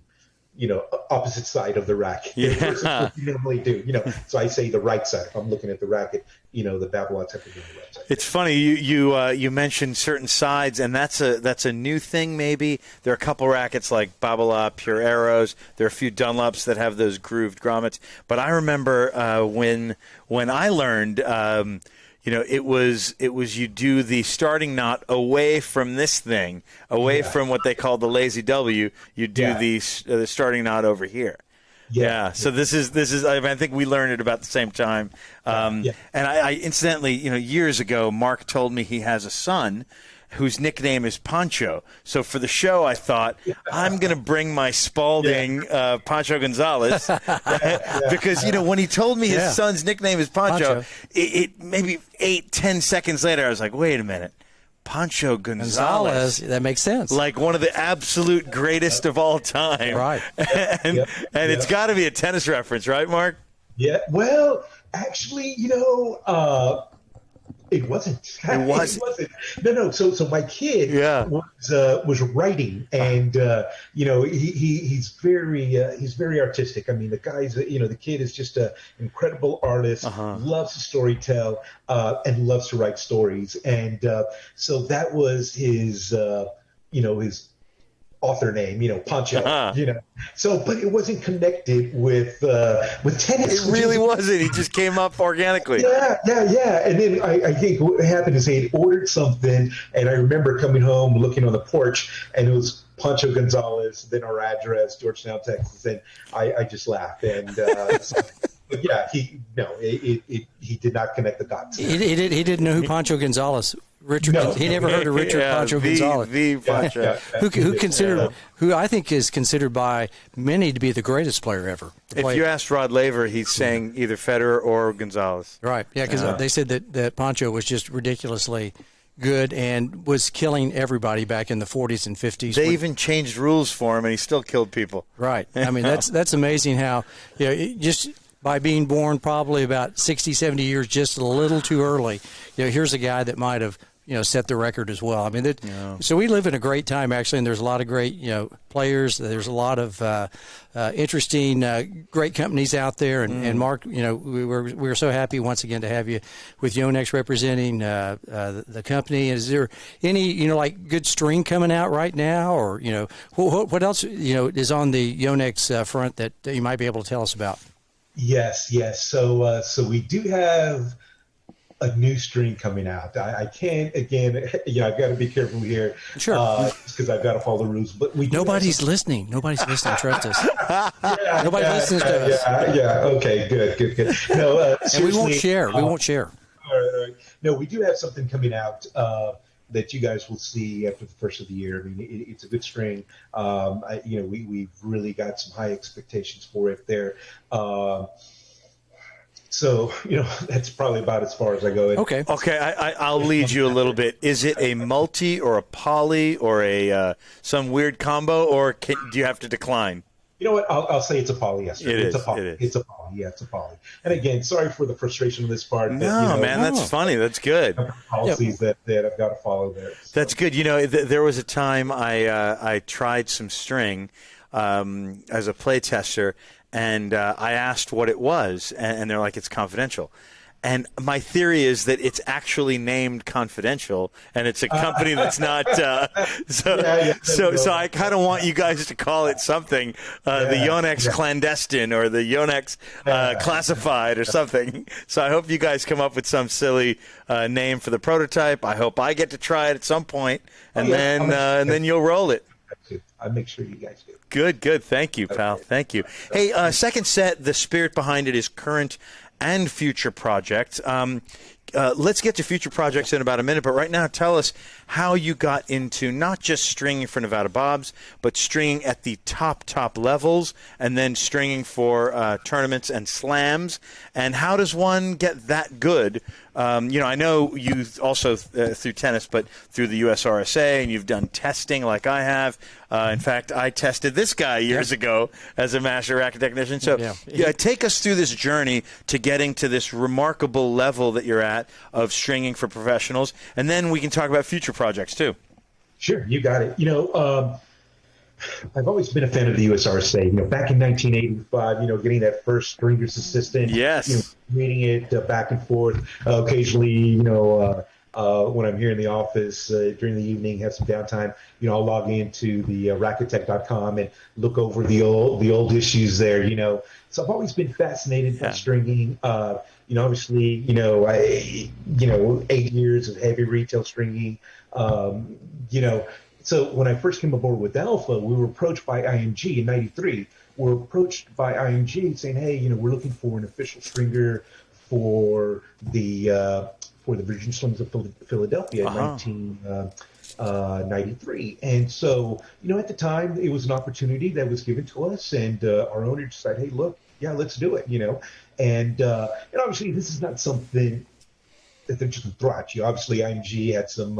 Speaker 3: opposite side of the racket.
Speaker 1: Yeah.
Speaker 3: You normally do, So I say the right side. If I'm looking at the racket, the Babylons have to be on the right side.
Speaker 1: It's funny you mentioned certain sides, and that's a new thing. Maybe there are a couple rackets like Babolat, Pure Arrows. There are a few Dunlops that have those grooved grommets. But I remember when I learned. It was you do the starting knot away from this thing, away from what they call the lazy W. You do the starting knot over here. Yeah. So this is. I think we learned it about the same time. And I incidentally, years ago, Mark told me he has a son whose nickname is Pancho. So for the show, I thought, I'm going to bring my Spalding Pancho Gonzalez. Because, when he told me his son's nickname is Pancho. It maybe 8-10 seconds later, I was like, wait a minute. Pancho Gonzalez.
Speaker 2: That makes sense.
Speaker 1: Like one of the absolute greatest of all time.
Speaker 2: Right.
Speaker 1: And it's got to be a tennis reference, right, Mark?
Speaker 3: Yeah. Well, actually, it wasn't.
Speaker 1: It wasn't.
Speaker 3: No. So my kid was writing, and he's very artistic. I mean, the guy's the kid is just an incredible artist. Loves to storytell and loves to write stories, and so that was his his author name, Pancho, So, but it wasn't connected with tennis.
Speaker 1: It really wasn't. He just came up organically.
Speaker 3: Yeah. And then I think what happened is they had ordered something, and I remember coming home, looking on the porch, and it was Pancho Gonzalez, then our address, Georgetown, Texas, and I just laughed. And but yeah, he did not connect the dots.
Speaker 2: He didn't know who Pancho Gonzalez. Richard, he never heard of Richard Pancho Gonzalez.
Speaker 1: The Pancho.
Speaker 2: Who I think is considered by many to be the greatest player ever.
Speaker 1: If you asked Rod Laver, he's saying either Federer or Gonzalez.
Speaker 2: Right, yeah, because they said that Pancho was just ridiculously good and was killing everybody back in the 40s and 50s.
Speaker 1: They even changed rules for him, and he still killed people.
Speaker 2: Right. I mean, that's amazing how just by being born probably about 60, 70 years just a little too early, here's a guy that might have set the record as well. I mean, so we live in a great time, actually, and there's a lot of great, players. There's a lot of interesting, great companies out there. And Mark, we're so happy once again to have you with Yonex representing the company. Is there any, like good string coming out right now, or what else, is on the Yonex front that you might be able to tell us about?
Speaker 3: Yes. So we do have a new string coming out. I can't, again, I've got to be careful here.
Speaker 2: Sure.
Speaker 3: Because I've got to follow the rules. But
Speaker 2: nobody's listening. Nobody's listening. Trust us. Nobody listens to us.
Speaker 3: Yeah. Okay. Good. No,
Speaker 2: and we won't share. All
Speaker 3: right. No, we do have something coming out that you guys will see after the first of the year. I mean, it's a good string. We've really got some high expectations for it there. So, that's probably about as far as I go.
Speaker 1: Okay. I'll lead you a little bit. Is it a multi or a poly or a some weird combo, or do you have to decline?
Speaker 3: You know what? I'll say it's a polyester. It's a poly. It's a poly. Yeah, it's a poly. And again, sorry for the frustration on this part.
Speaker 1: No, man, that's funny. That's good.
Speaker 3: Policies that I've got to follow there. So.
Speaker 1: That's good. There was a time I tried some string as a play tester. And I asked what it was, and they're like, it's confidential. And my theory is that it's actually named Confidential, and it's a company that's not. So I kind of want you guys to call it something, the Yonex Clandestine or the Yonex Classified or something. So I hope you guys come up with some silly name for the prototype. I hope I get to try it at some point, and then you'll roll it.
Speaker 3: I'll make sure you guys do.
Speaker 1: Good. Thank you, pal. Thank you. Hey, second set, the spirit behind it is current and future projects. let's get to future projects in about a minute, but right now tell us how you got into not just stringing for Nevada Bobs, but stringing at the top levels, and then stringing for tournaments and slams. And how does one get that good? I know you also through tennis, but through the USRSA, and you've done testing like I have. In fact, I tested this guy years ago as a master racket technician. So take us through this journey to getting to this remarkable level that you're at of stringing for professionals, and then we can talk about future projects too.
Speaker 3: Sure, you got it. I've always been a fan of the USRSA. Back in 1985, getting that first stringer's assistant.
Speaker 1: Yes.
Speaker 3: Reading it back and forth. Occasionally, when I'm here in the office during the evening, have some downtime, I'll log into the rackettech.com and look over the old issues there. So I've always been fascinated by stringing. Obviously, 8 years of heavy retail stringing. So when I first came aboard with Alpha, we were approached by IMG in '93. We're approached by IMG saying, "Hey, we're looking for an official stringer for the Virgin Slings of Philadelphia in 1993." And so, at the time, it was an opportunity that was given to us, and our owner decided, "Hey, look, let's do it." And obviously, this is not something that they're just throw at you. Obviously, IMG had some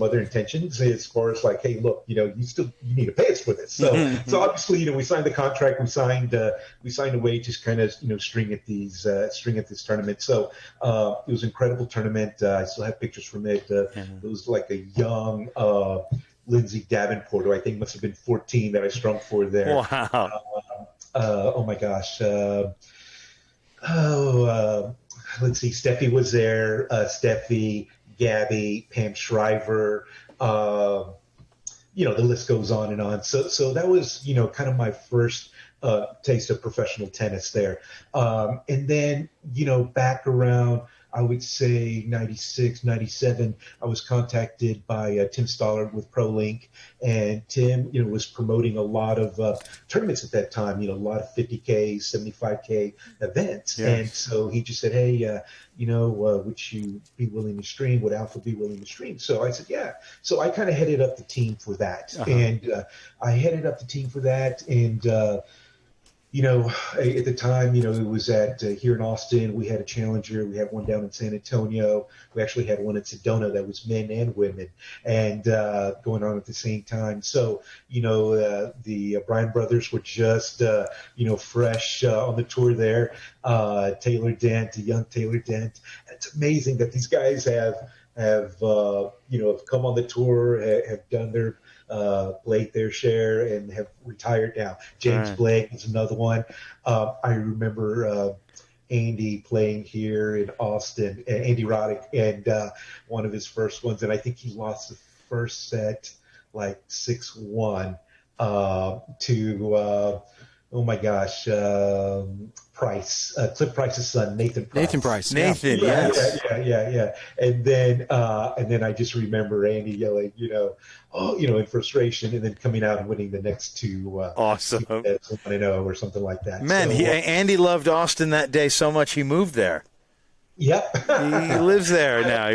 Speaker 3: other intentions as far as like, hey, look, you need to pay us for this. So obviously, we signed the contract, we signed away to kind of string at this tournament. So it was an incredible tournament. I still have pictures from it. It was like a young Lindsay Davenport, who I think must have been 14 that I strung for there.
Speaker 1: Wow.
Speaker 3: Oh my gosh. Let's see. Steffi was there. Steffi, Gabby, Pam Shriver, the list goes on and on. So that was, kind of my first taste of professional tennis there. And then, back around, I would say 96, 97, I was contacted by Tim Stollard with ProLink, and Tim, was promoting a lot of tournaments at that time, a lot of 50K, 75K events. Yes. And so he just said, hey, would you be willing to stream? Would Alpha be willing to stream? So I said, yeah. So I kind of headed up the team for that. And I headed up the team for that. And, at the time, it was at here in Austin. We had a challenger. We had one down in San Antonio. We actually had one in Sedona that was men and women, and going on at the same time. So, the Bryan brothers were just, fresh on the tour there. Taylor Dent, young Taylor Dent. It's amazing that these guys have come on the tour, have done their Blake their share, and have retired now. James Blake is another one. I remember Andy playing here in Austin, Andy Roddick, and one of his first ones, and I think he lost the first set like 6-1 to oh my gosh, Price, Cliff Price's son, Nathan Price.
Speaker 1: Nathan, yes.
Speaker 3: Yeah. And then I just remember Andy yelling, in frustration, and then coming out and winning the next two.
Speaker 1: Awesome.
Speaker 3: 1-0 or something like that.
Speaker 1: Man, so, Andy loved Austin that day so much he moved there.
Speaker 3: Yep.
Speaker 1: He lives there now.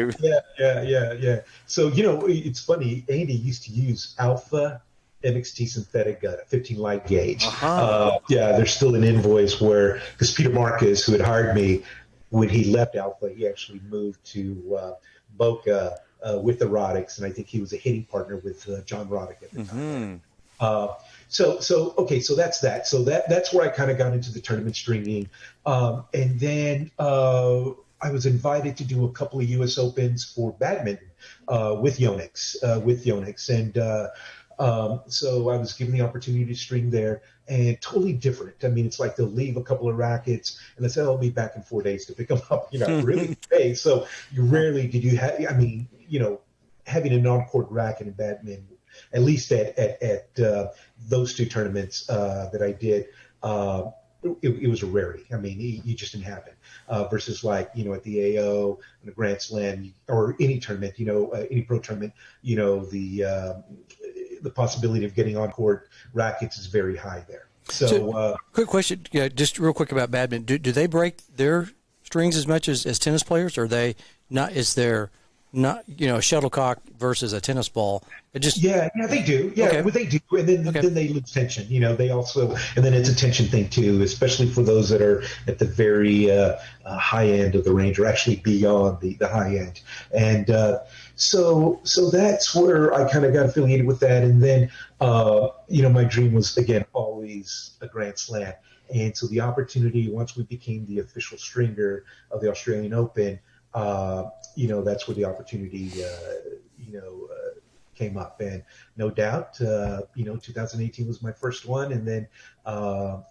Speaker 3: Yeah. So, it's funny. Andy used to use Alpha MXT synthetic gun, a 15 light gauge. There's still an invoice because Peter Marcus, who had hired me when he left Alpha, he actually moved to Boca with the Roddick's, and I think he was a hitting partner with John Roddick at the time. So that's that. So that's where I kind of got into the tournament stringing, and then I was invited to do a couple of U.S. Opens for badminton with Yonex, and so I was given the opportunity to string there, and totally different. I mean, it's like they'll leave a couple of rackets and they say, I'll be back in 4 days to pick them up, really. Hey, so you rarely did you have, having a non-court racket in badminton, at least at those two tournaments that I did, it was a rarity. I mean, you just didn't happen. Versus like, at the AO, in the Grand Slam, or any tournament, any pro tournament, the possibility of getting on court rackets is very high there. So
Speaker 2: quick question, just real quick about badminton. Do they break their strings as much as tennis players, or are they not a shuttlecock versus a tennis ball? It just
Speaker 3: they do. Yeah,
Speaker 2: okay.
Speaker 3: well, they do, and then they lose tension. They also, and then it's a tension thing too, especially for those that are at the very high end of the range, or actually beyond the high end. And so that's where I kind of got affiliated with that. And then my dream was again always a Grand Slam. And so the opportunity, once we became the official stringer of the Australian Open, that's where the opportunity, came up. And no doubt, 2018 was my first one, and then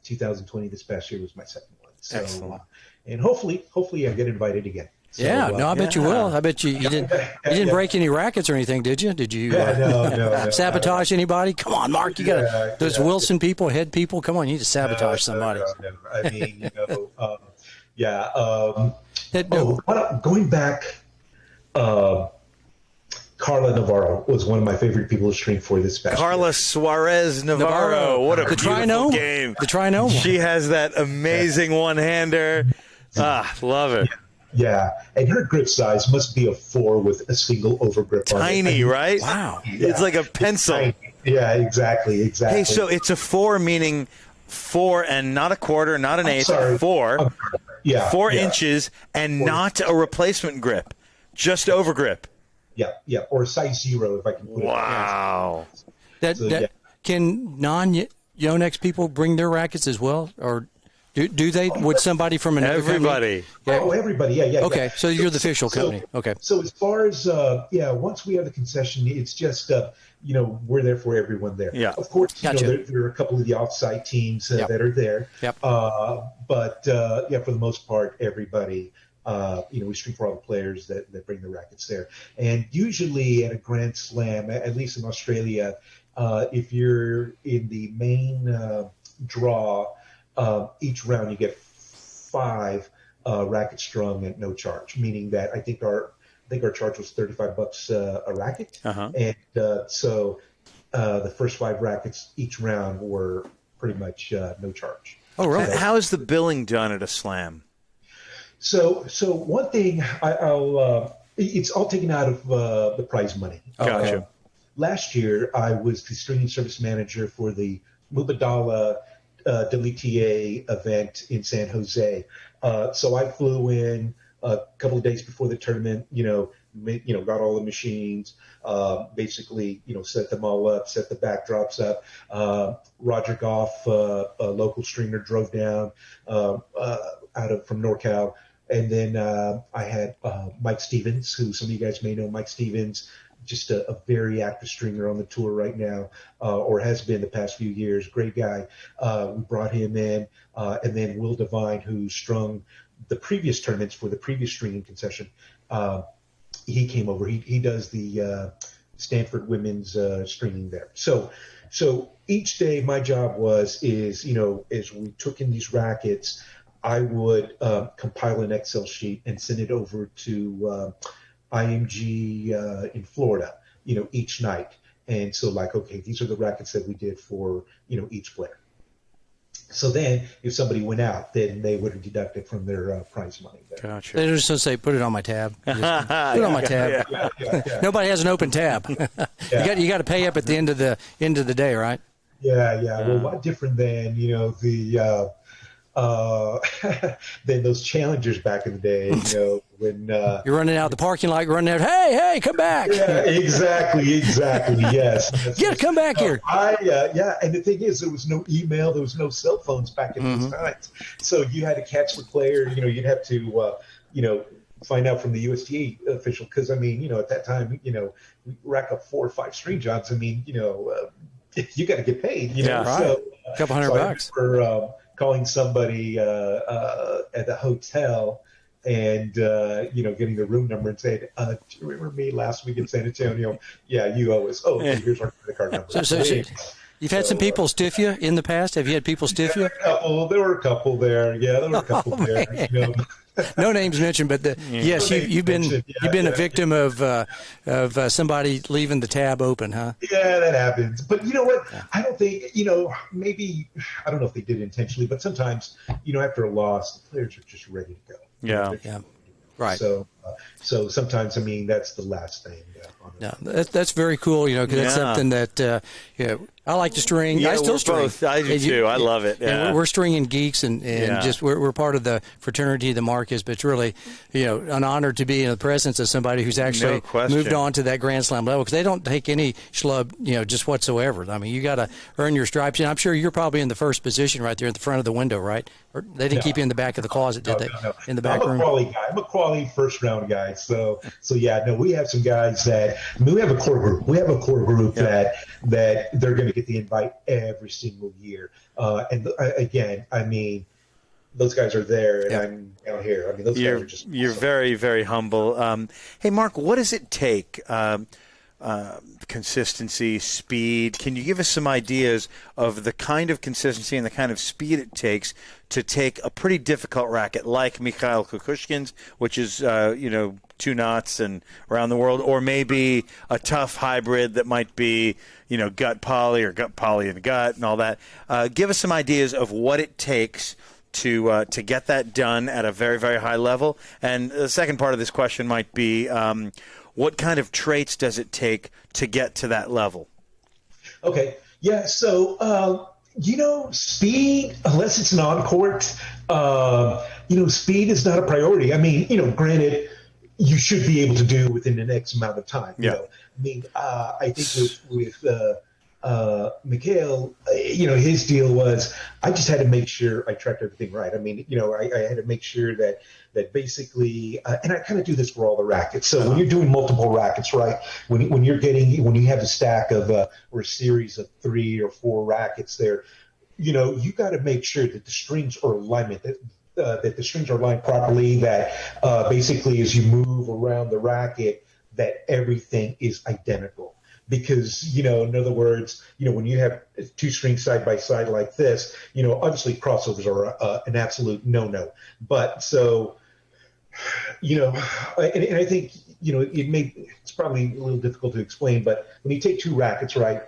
Speaker 3: 2020 this past year was my second one. So, excellent. And hopefully I get invited again. So,
Speaker 2: I bet you will. I bet you didn't break any rackets or anything, did you? Did you
Speaker 3: no,
Speaker 2: sabotage anybody? Come on, Mark. You got those Wilson people, head people. Come on, you need to sabotage somebody.
Speaker 3: No. I mean, going back, Carla Navarro was one of my favorite people to string for this past
Speaker 1: Carla
Speaker 3: year.
Speaker 1: Suarez Navarro. What a beautiful game.
Speaker 2: The Trinome.
Speaker 1: She has that amazing one-hander. Love it.
Speaker 3: Yeah, and her grip size must be a 4 with a single overgrip.
Speaker 1: Tiny, right?
Speaker 2: Wow.
Speaker 3: Yeah.
Speaker 1: It's like a pencil.
Speaker 3: Yeah, exactly.
Speaker 1: Hey, so it's a 4, meaning 4 and not a quarter, not an eighth, 4. 4 inches and not a replacement grip, just overgrip.
Speaker 3: Yeah, or size 0 if I can put it.
Speaker 1: Wow.
Speaker 2: Can non-Yonex people bring their rackets as well, or do they? Would somebody from another
Speaker 1: everybody?
Speaker 2: Company?
Speaker 3: Oh, everybody. Yeah.
Speaker 2: Okay, so you're the official company. Okay.
Speaker 3: So as far as once we have the concession, it's just we're there for everyone there.
Speaker 2: Yeah.
Speaker 3: Of course,
Speaker 2: gotcha.
Speaker 3: There are a couple of the off-site teams that are there.
Speaker 2: Yep.
Speaker 3: But for the most part, everybody. We stream for all the players that bring the rackets there. And usually at a Grand Slam, at least in Australia, if you're in the main draw, each round you get 5 rackets strung at no charge, meaning that I think our charge was $35 a racket.
Speaker 1: Uh-huh.
Speaker 3: And so the first 5 rackets each round were pretty much no charge.
Speaker 2: Oh, really?
Speaker 1: So how is the billing done at a slam?
Speaker 3: So one thing it's all taken out of the prize money.
Speaker 1: Gotcha.
Speaker 3: Last year, I was the stringing service manager for the Mubadala WTA event in San Jose. So I flew in a couple of days before the tournament. Got all the machines. Basically, set them all up, set the backdrops up. Roger Goff, a local stringer, drove down from NorCal. And then I had Mike Stevens, who some of you guys may know. Mike Stevens, just a very active stringer on the tour right now, or has been the past few years. Great guy. We brought him in. And then Will Devine, who strung the previous tournaments for the previous stringing concession. He came over. He does the Stanford women's stringing there. So each day my job is as we took in these rackets, I would compile an Excel sheet and send it over to IMG in Florida, each night. And so okay, these are the rackets that we did for, each player. So then if somebody went out, then they would deduct it from their prize money. There.
Speaker 2: Gotcha. They just say, put it on my tab. Put it on my tab.
Speaker 3: Yeah.
Speaker 2: Nobody has an open tab. You got to pay up at the end of the day, right?
Speaker 3: Yeah. Well, what different than, than those challengers back in the day, when
Speaker 2: you're running out of the parking lot, running out, hey, come back.
Speaker 3: Yeah, exactly, yes.
Speaker 2: Come back here.
Speaker 3: And the thing is, there was no email, there was no cell phones back in those times, so you had to catch the player. You'd have to, find out from the USTA official, because at that time, we rack up 4 or 5 string jobs. you got to get paid.
Speaker 2: Right.
Speaker 3: So
Speaker 2: a couple $100.
Speaker 3: I remember, calling somebody at the hotel and getting the room number and saying, do you remember me last week in San Antonio? Yeah, you owe us. Oh, here's our credit card number.
Speaker 2: So you've had some people stiff you in the past? Have you had people stiff you?
Speaker 3: There were a couple there. Yeah, there were a couple there.
Speaker 2: No names mentioned, but yes, you've been a victim of somebody leaving the tab open, huh?
Speaker 3: Yeah, that happens. But you know what? I don't think maybe I don't know if they did it intentionally, but sometimes after a loss, the players are just ready to go.
Speaker 1: Yeah.
Speaker 2: Right.
Speaker 3: So So sometimes, I mean, that's the last thing.
Speaker 2: No, that's very cool, because that's something that, I like to string.
Speaker 1: Yeah,
Speaker 2: I still string.
Speaker 1: Both. I do too. I love it. Yeah.
Speaker 2: And we're stringing geeks, and just we're part of the fraternity, the Marcus. But it's really, an honor to be in the presence of somebody who's actually moved on to that Grand Slam level, because they don't take any schlub, just whatsoever. I mean, you got to earn your stripes. And I'm sure you're probably in the first position right there at the front of the window, right? Or they didn't keep you in the back of the closet, did they?
Speaker 3: No.
Speaker 2: In the back room.
Speaker 3: I'm a quality guy. I'm a quality first round guy. So yeah, no, we have some guys that we have a core group. We have a core group that they're going to get the invite every single year. And again, I mean, those guys are there, and I'm down here. I mean, those guys are just.
Speaker 1: You're very, very humble. Hey, Mark, what does it take? Consistency, speed. Can you give us some ideas of the kind of consistency and the kind of speed it takes to take a pretty difficult racket like Mikhail Kukushkin's, which is 2 knots and around the world, or maybe a tough hybrid that might be gut poly or gut poly and gut and all that. Give us some ideas of what it takes to get that done at a very, very high level. And the second part of this question might be, what kind of traits does it take to get to that level?
Speaker 3: Okay. Yeah. So, speed, unless it's an on-court, speed is not a priority. I mean, granted, you should be able to do within an X amount of time. I mean, I think with Mikhail, his deal was, I just had to make sure I tracked everything right. I mean, I had to make sure that basically, and I kind of do this for all the rackets. So when you're doing multiple rackets, right, when you have a stack of or a series of 3 or 4 rackets there, you got to make sure that the strings are alignment, that the strings are aligned properly, that basically as you move around the racket, that everything is identical. Because, in other words, when you have 2 strings side by side like this, obviously crossovers are an absolute no-no. But so, and I think, it's probably a little difficult to explain, but when you take 2 rackets, right,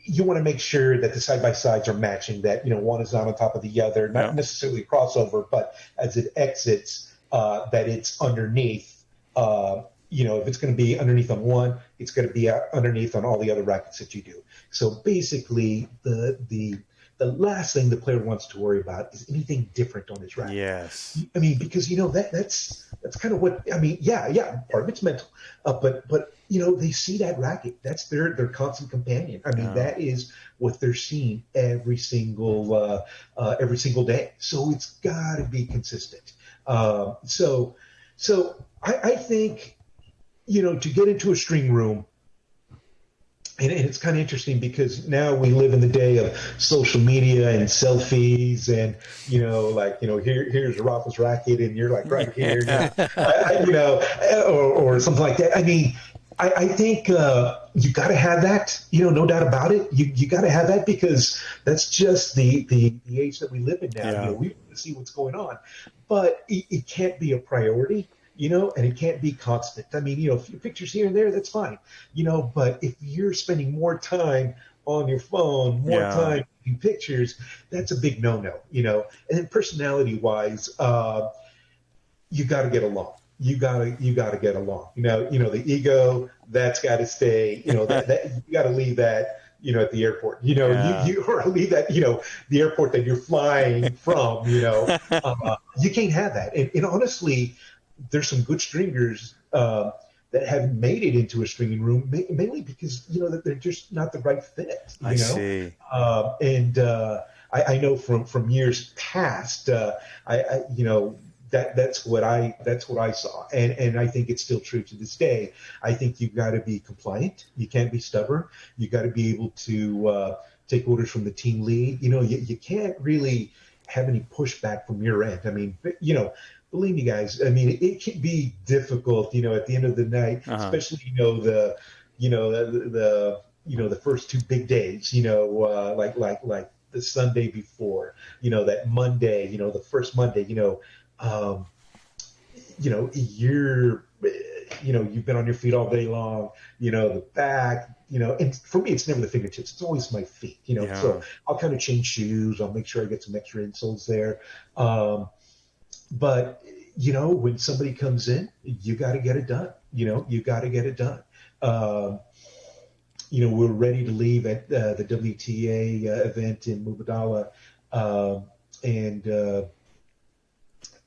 Speaker 3: you want to make sure that the side by sides are matching, that, one is not on top of the other, not necessarily a crossover, but as it exits, that it's underneath, if it's going to be underneath on one, it's going to be underneath on all the other rackets that you do. So basically, the last thing the player wants to worry about is anything different on his racket.
Speaker 1: Yes.
Speaker 3: I mean, because that's kind of what I mean. Yeah. Part of it's mental, but they see that racket. That's their constant companion. I mean, that is what they're seeing every single day. So it's got to be consistent. So I think. To get into a string room, and it's kind of interesting because now we live in the day of social media and selfies, and here's Rafa's racket, and you're like right here, or something like that. I mean, I think you got to have that, no doubt about it. You got to have that because that's just the age that we live in now.
Speaker 1: Yeah.
Speaker 3: We want to see what's going on, but it can't be a priority. And it can't be constant. I mean, a few pictures here and there, that's fine. But if you're spending more time on your phone, more time taking pictures, that's a big no-no, And then personality-wise, you got to get along. You got to get along. The ego, that's got to stay. That you got to leave that. At the airport, you or leave that, the airport that you're flying from. You can't have that. And honestly. There's some good stringers that have made it into a stringing room, mainly because that they're just not the right fit. I
Speaker 1: see.
Speaker 3: And I know from years past, that's what I saw, and I think it's still true to this day. I think you've got to be compliant. You can't be stubborn. You got to be able to take orders from the team lead. You can't really have any pushback from your end. I mean, believe me, guys. I mean, it can be difficult, at the end of the night, especially, the first 2 big days, like the Sunday before, that Monday, the first Monday, you've been on your feet all day long, the back, and for me, it's never the fingertips. It's always my feet, so I'll kind of change shoes. I'll make sure I get some extra insoles there. But, when somebody comes in, you got to get it done. You got to get it done. We're ready to leave at the WTA event in Mubadala, and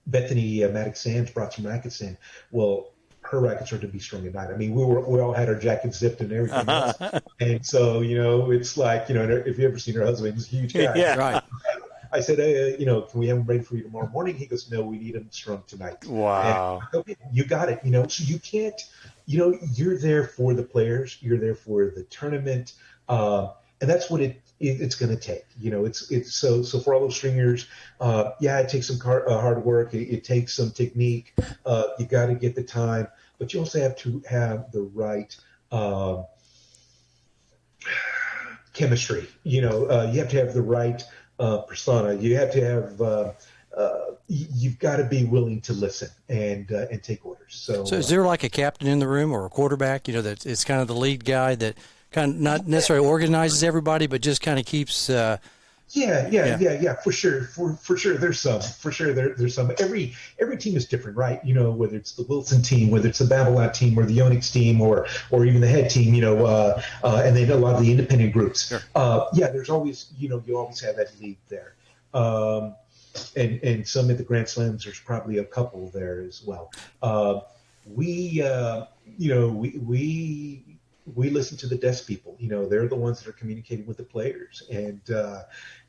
Speaker 3: Bethany Maddox Sands brought some rackets in. Well, her rackets are to be strung at night. I mean, we all had our jackets zipped and everything else. And so, it's like, if you ever seen her husband, he's a huge guy.
Speaker 1: Yeah.
Speaker 2: Right.
Speaker 3: I said, can we have them ready for you tomorrow morning? He goes, no, we need them strung tonight.
Speaker 1: Wow.
Speaker 3: And, okay, you got it. So you can't, you're there for the players. You're there for the tournament. And that's what it's going to take. It's so for all those stringers, it takes some hard work. It takes some technique. You got to get the time, but you also have to have the right chemistry. You have to have the right persona. You have to have. You've got to be willing to listen and take orders. So
Speaker 2: is there like a captain in the room or a quarterback? That it's kind of the lead guy that kind of not necessarily organizes everybody, but just kind of keeps. For sure. For sure, there's some. For sure, there's some. Every team is different, right? Whether it's the Wilson team, whether it's the Babylon team, or the Yonex team, or even the head team. And then a lot of the independent groups. Sure.
Speaker 3: There's always you always have that lead there. And some at the Grand Slams, there's probably a couple there as well. We listen to the desk people. They're the ones that are communicating with the players, and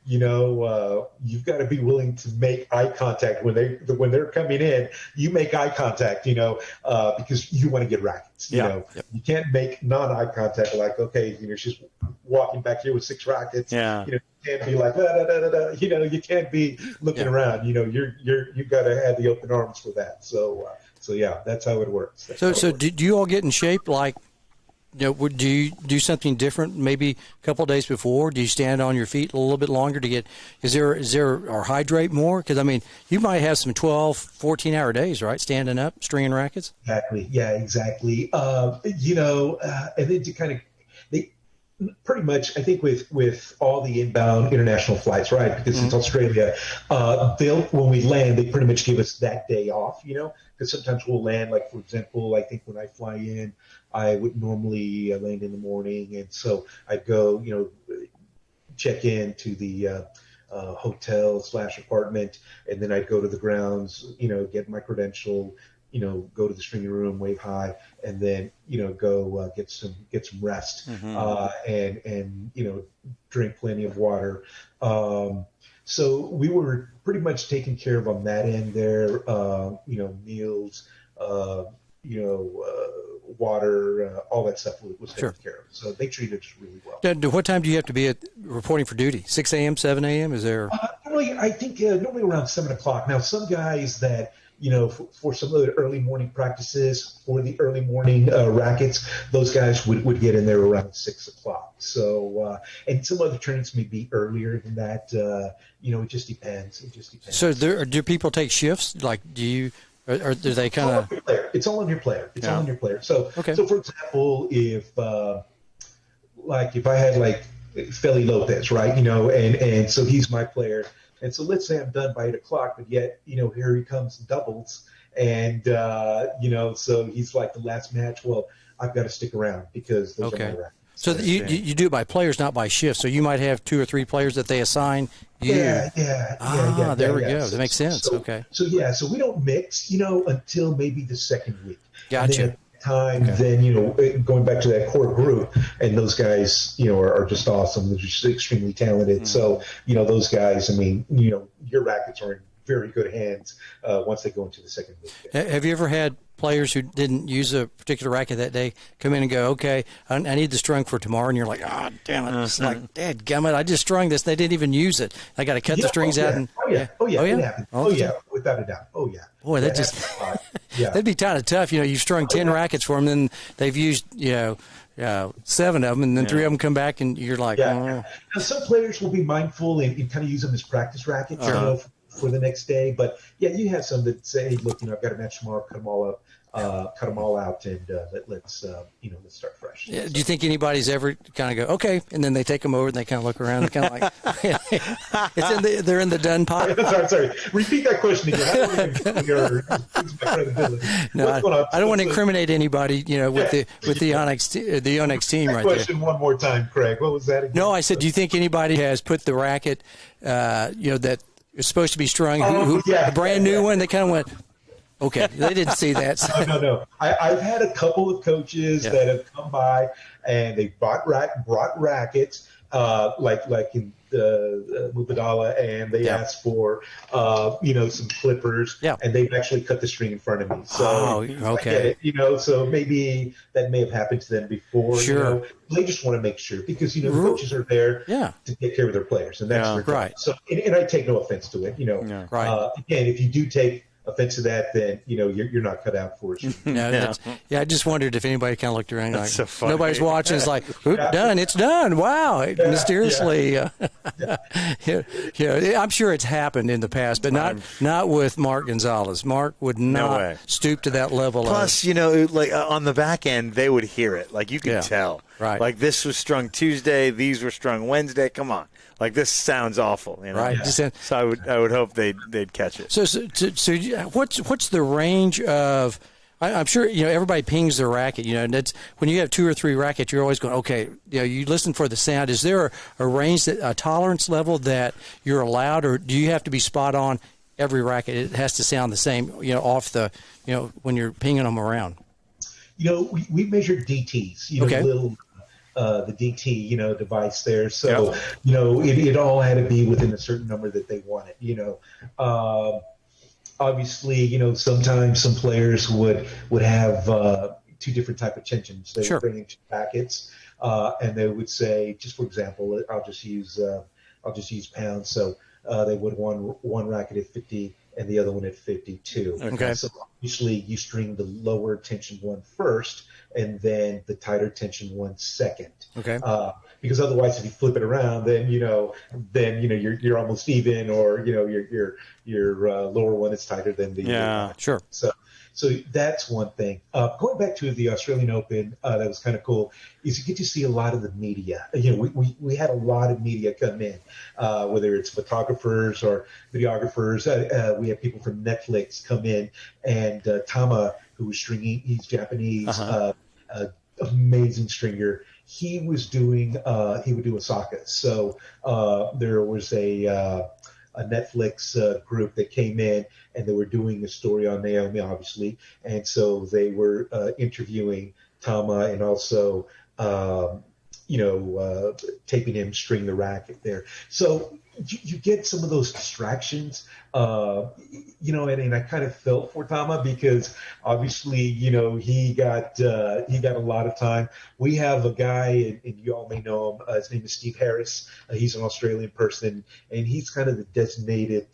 Speaker 3: you've got to be willing to make eye contact when they're coming in. You make eye contact, because you want to get rackets. You can't make non-eye contact like, okay, she's walking back here with 6 rackets.
Speaker 1: Yeah.
Speaker 3: You can't be like, you can't be looking around. You've got to have the open arms for that. So that's how it works.
Speaker 2: So do you all get in shape like? Do you do something different maybe a couple of days before? Do you stand on your feet a little bit longer to get – is there or hydrate more? Because, I mean, you might have some 12, 14-hour days, right, standing up, stringing rackets?
Speaker 3: Exactly. Yeah, exactly. And then to kind of – pretty much, I think with all the inbound international flights, right, because it's Australia, when we land, they pretty much give us that day off, because sometimes we'll land, like, for example, I think when I fly in, I would normally land in the morning, and so I'd go, check in to the hotel/apartment, and then I'd go to the grounds, get my credential, go to the stringing room, wave high, and then go get some rest, and drink plenty of water. So we were pretty much taken care of on that end there. Meals, water, all that stuff was taken care of. So they treated us really well.
Speaker 2: Now, what time do you have to be reporting for duty? 6 a.m., 7 a.m.? Is there?
Speaker 3: Normally, I think normally around 7 o'clock. Now, some guys that for some of the early morning practices, for the early morning rackets, those guys would get in there around 6 o'clock. So, and some other trainings may be earlier than that. It just depends.
Speaker 2: So do people take shifts? Like, or do they kind of?
Speaker 3: It's all on your player. It's all on your player. So, so for example, if I had like Feli Lopez, right, and so he's my player. And so let's say I'm done by 8 o'clock, but yet, here he comes doubles. And, so he's like the last match. Well, I've got to stick around because those are my rackets.
Speaker 2: So you do it by players, not by shifts. So you might have 2 or 3 players that they assign you.
Speaker 3: Yeah.
Speaker 2: There we go. That makes sense. So
Speaker 3: we don't mix, until maybe the second week.
Speaker 2: Gotcha.
Speaker 3: Then going back to that core group, and those guys are just awesome. They're just extremely talented. So those guys, I mean, your rackets are in very good hands once they go into the second week.
Speaker 2: Have you ever had players who didn't use a particular racket that day come in and go, okay, I need the strung for tomorrow, and you're like, oh, damn it, it's like, dadgummit, I just strung this, they didn't even use it, I got to cut the strings out. And
Speaker 3: it happens. Without a doubt.
Speaker 2: Boy, that just that'd be kind of tough. You've strung 10 rackets for them, and they've used 7 of them, and then 3 of them come back, and you're like, oh.
Speaker 3: Now, some players will be mindful and kind of use them as practice rackets, for the next day. But you have some that say, hey, look, I've got a match tomorrow, cut them all up. cut them all out and let's start fresh.
Speaker 2: Yeah, do you think anybody's ever kind of go, okay, and then they take them over and they kind of look around and kind of like, they're in the done pile?
Speaker 3: Sorry. Repeat that question again.
Speaker 2: No, I don't want to incriminate anybody, with the Yonex team right there.
Speaker 3: Question one more time, Craig. What was that again?
Speaker 2: No, I said, do you think anybody has put the racket, that is supposed to be strung, the brand new one? They kind of went, okay, they didn't see that.
Speaker 3: No. I've had a couple of coaches that have come by and they brought rackets, like in Mubadala, and they asked for, some clippers, and they've actually cut the string in front of me. So,
Speaker 2: okay.
Speaker 3: I get it, so maybe that may have happened to them before.
Speaker 2: Sure.
Speaker 3: They just want to make sure because, the coaches are there to take care of their players, and that's their job.
Speaker 2: Right.
Speaker 3: So, and I take no offense to it,
Speaker 2: Right.
Speaker 3: Again, if you do take offense to that, then you're not cut out for it.
Speaker 2: I just wondered if anybody kind of looked around like,
Speaker 1: so funny.
Speaker 2: Nobody's watching. It's like, done. It's done. Wow. Mysteriously. I'm sure it's happened in the past, but not with Mark Gonzalez. Mark would not stoop to that level.
Speaker 1: Plus, like on the back end, they would hear it. Like you could tell.
Speaker 2: Right.
Speaker 1: Like this was strung Tuesday. These were strung Wednesday. Come on. Like this sounds awful.
Speaker 2: Right.
Speaker 1: So I would hope they'd catch it.
Speaker 2: So what's the range of? I'm sure everybody pings their racket. And that's when you have 2 or 3 rackets, you're always going, okay. You listen for the sound. Is there a range, a tolerance level that you're allowed, or do you have to be spot on every racket? It has to sound the same. Off the when you're pinging them around.
Speaker 3: We measured DTs.
Speaker 2: Okay.
Speaker 3: The DT, device there. So, it all had to be within a certain number that they wanted, obviously, sometimes some players would have 2 different type of tensions. They would bring in 2 packets, and they would say, just for example, I'll just use pounds. So they would one racket at 50 and the other one at 52.
Speaker 2: Okay.
Speaker 3: So usually you string the lower tension one first, and then the tighter tension one second.
Speaker 2: Okay.
Speaker 3: Because otherwise, if you flip it around, then you're almost even, or your lower one is tighter than the
Speaker 2: sure.
Speaker 3: So that's one thing. Going back to the Australian Open, that was kind of cool, is you get to see a lot of the media. We had a lot of media come in, whether it's photographers or videographers. We had people from Netflix come in, and Tama, who was stringing, he's Japanese, amazing stringer. He was doing, he would do Osaka. So there was a Netflix group that came in, and they were doing a story on Naomi, obviously. And so they were interviewing Tama and also, taping him string the racket there. So you get some of those distractions, and I kind of felt for Tama because obviously, he got a lot of time. We have a guy, and you all may know him. His name is Steve Harris. He's an Australian person, and he's kind of the designated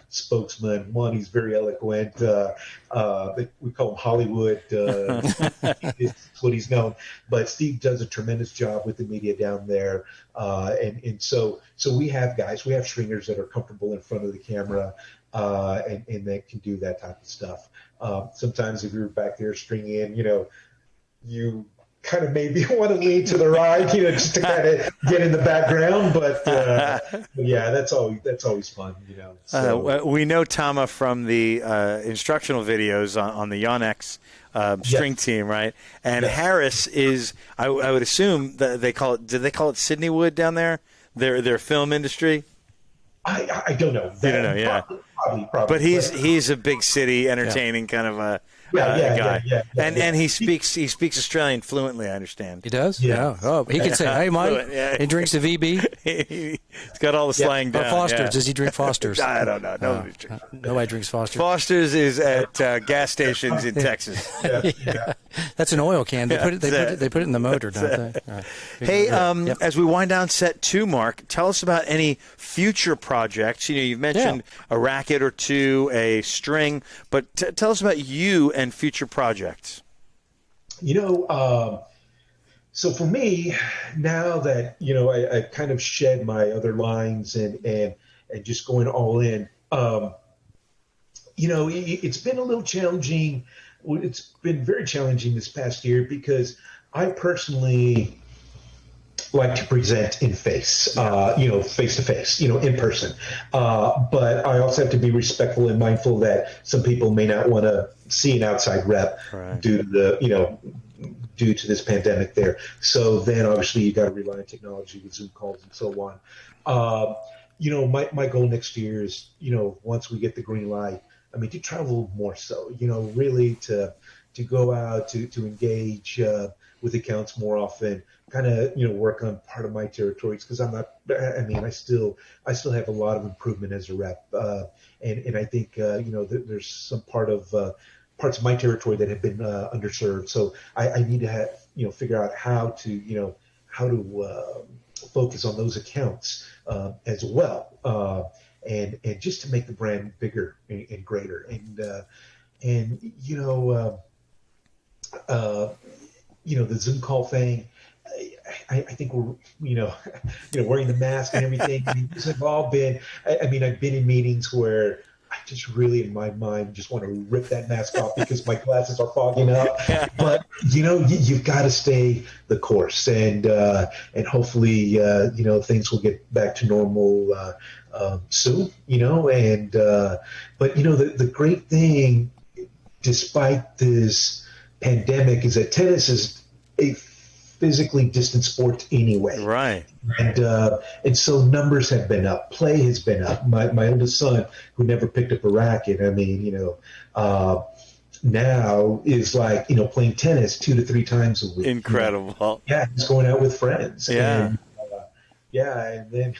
Speaker 3: spokesman. One, he's very eloquent. We call him Hollywood. That's what he's known. But Steve does a tremendous job with the media down there, and so we have guys. We have stringers that are comfortable in front of the camera, and that can do that type of stuff. Sometimes if you're back there stringing, you kind of maybe want to lean to the right, just to kind of get in the background. But that's always fun, So.
Speaker 1: We know Tama from the instructional videos on the Yonex string team, right? And Harris is, I would assume that they call it. Did they call it Sydney Wood down there? Their film industry.
Speaker 3: I don't know.
Speaker 1: You don't know, yeah.
Speaker 3: Probably.
Speaker 1: But he's a big city entertaining kind of a guy. And he speaks Australian fluently, I understand.
Speaker 2: He does? Yeah. Oh, he can say, "Hey, Mike." He drinks a VB.
Speaker 1: He's got all the slang down.
Speaker 2: Foster's. Does he drink Foster's?
Speaker 1: I don't know.
Speaker 2: Nobody drinks Foster's.
Speaker 1: Foster's is at gas stations in Texas.
Speaker 2: That's an oil can. They put it in the motor, don't they? Right.
Speaker 1: Hey, as we wind down set 2, Mark, tell us about any future projects. You've mentioned a racket or 2, a string, but tell us about you and future projects.
Speaker 3: So for me, now that I kind of shed my other lines and just going all in, it's been a little challenging it's been very challenging this past year because I personally like to present in face, face to face, in person. But I also have to be respectful and mindful that some people may not want to see an outside rep due to due to this pandemic there. So then obviously you got to rely on technology with Zoom calls and so on. My goal next year is, once we get the green light, to travel more so, really to go out, to engage with accounts more often, kind of, work on part of my territories because I still have a lot of improvement as a rep. And I think, there's some parts of my territory that have been underserved. So I need to figure out how to focus on those accounts as well. And just to make the brand bigger and greater. The Zoom call thing, I think we're, wearing the mask and everything. These have all been, I've been in meetings where I just really, in my mind, just want to rip that mask off because my glasses are fogging up. But, you've got to stay the course and hopefully, things will get back to normal soon, but, the great thing, despite this pandemic, is that tennis is a physically distant sport anyway.
Speaker 1: Right.
Speaker 3: And so numbers have been up. Play has been up. My oldest son, who never picked up a racket, now is like, playing tennis 2 to 3 times a week.
Speaker 1: Incredible.
Speaker 3: Yeah, he's going out with friends.
Speaker 1: Yeah.
Speaker 3: And then,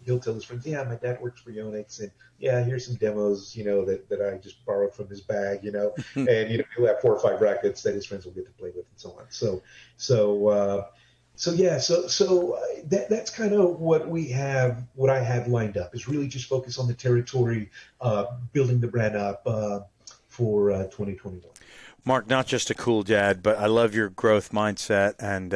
Speaker 3: he'll tell his friends, my dad works for Yonex, and here's some demos, that I just borrowed from his bag, and he'll have 4 or 5 rackets that his friends will get to play with and so on. So that's kind of what I have lined up is really just focus on the territory, building the brand up for 2021.
Speaker 1: Mark, not just a cool dad, but I love your growth mindset, and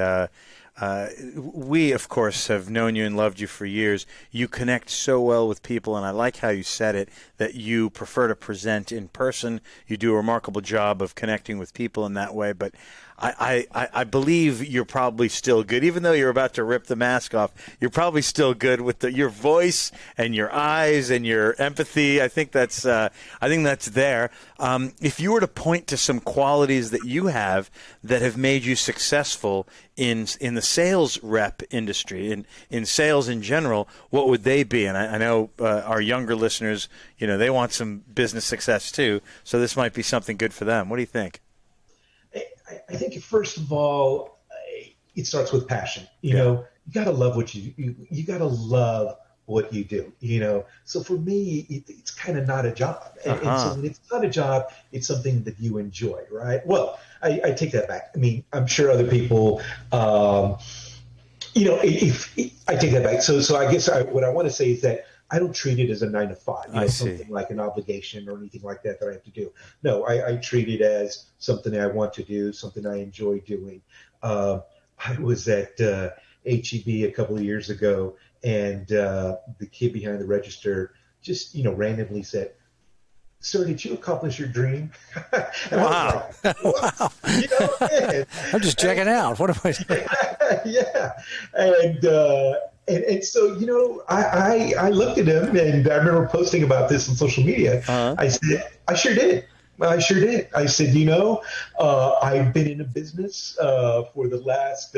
Speaker 1: we, of course, have known you and loved you for years. You connect so well with people, and I like how you said it, that you prefer to present in person. You do a remarkable job of connecting with people in that way, but I believe you're probably still good. Even though you're about to rip the mask off, you're probably still good with your voice and your eyes and your empathy. I think that's there. If you were to point to some qualities that you have that have made you successful in the sales rep industry, in sales in general, what would they be? And I know our younger listeners, they want some business success too, so this might be something good for them. What do you think?
Speaker 3: I think first of all, it starts with passion. You got to love what you got to love what you do. So for me, it's kind of not a job, and so when it's not a job, it's something that you enjoy, right? Well, I take that back. I'm sure other people, if I take that back. So I guess what I want to say is that I don't treat it as a 9 to 5, something like an obligation or anything like that I have to do. No, I treat it as something I want to do, something I enjoy doing. I was at HEB a couple of years ago, and the kid behind the register just, randomly said, "Sir, did you accomplish your dream?" And
Speaker 1: wow.
Speaker 3: I was like, wow.
Speaker 2: I'm just checking out. What am I doing?
Speaker 3: Yeah. And so, I looked at him, and I remember posting about this on social media. I said, I sure did. I said, I've been in a business for the last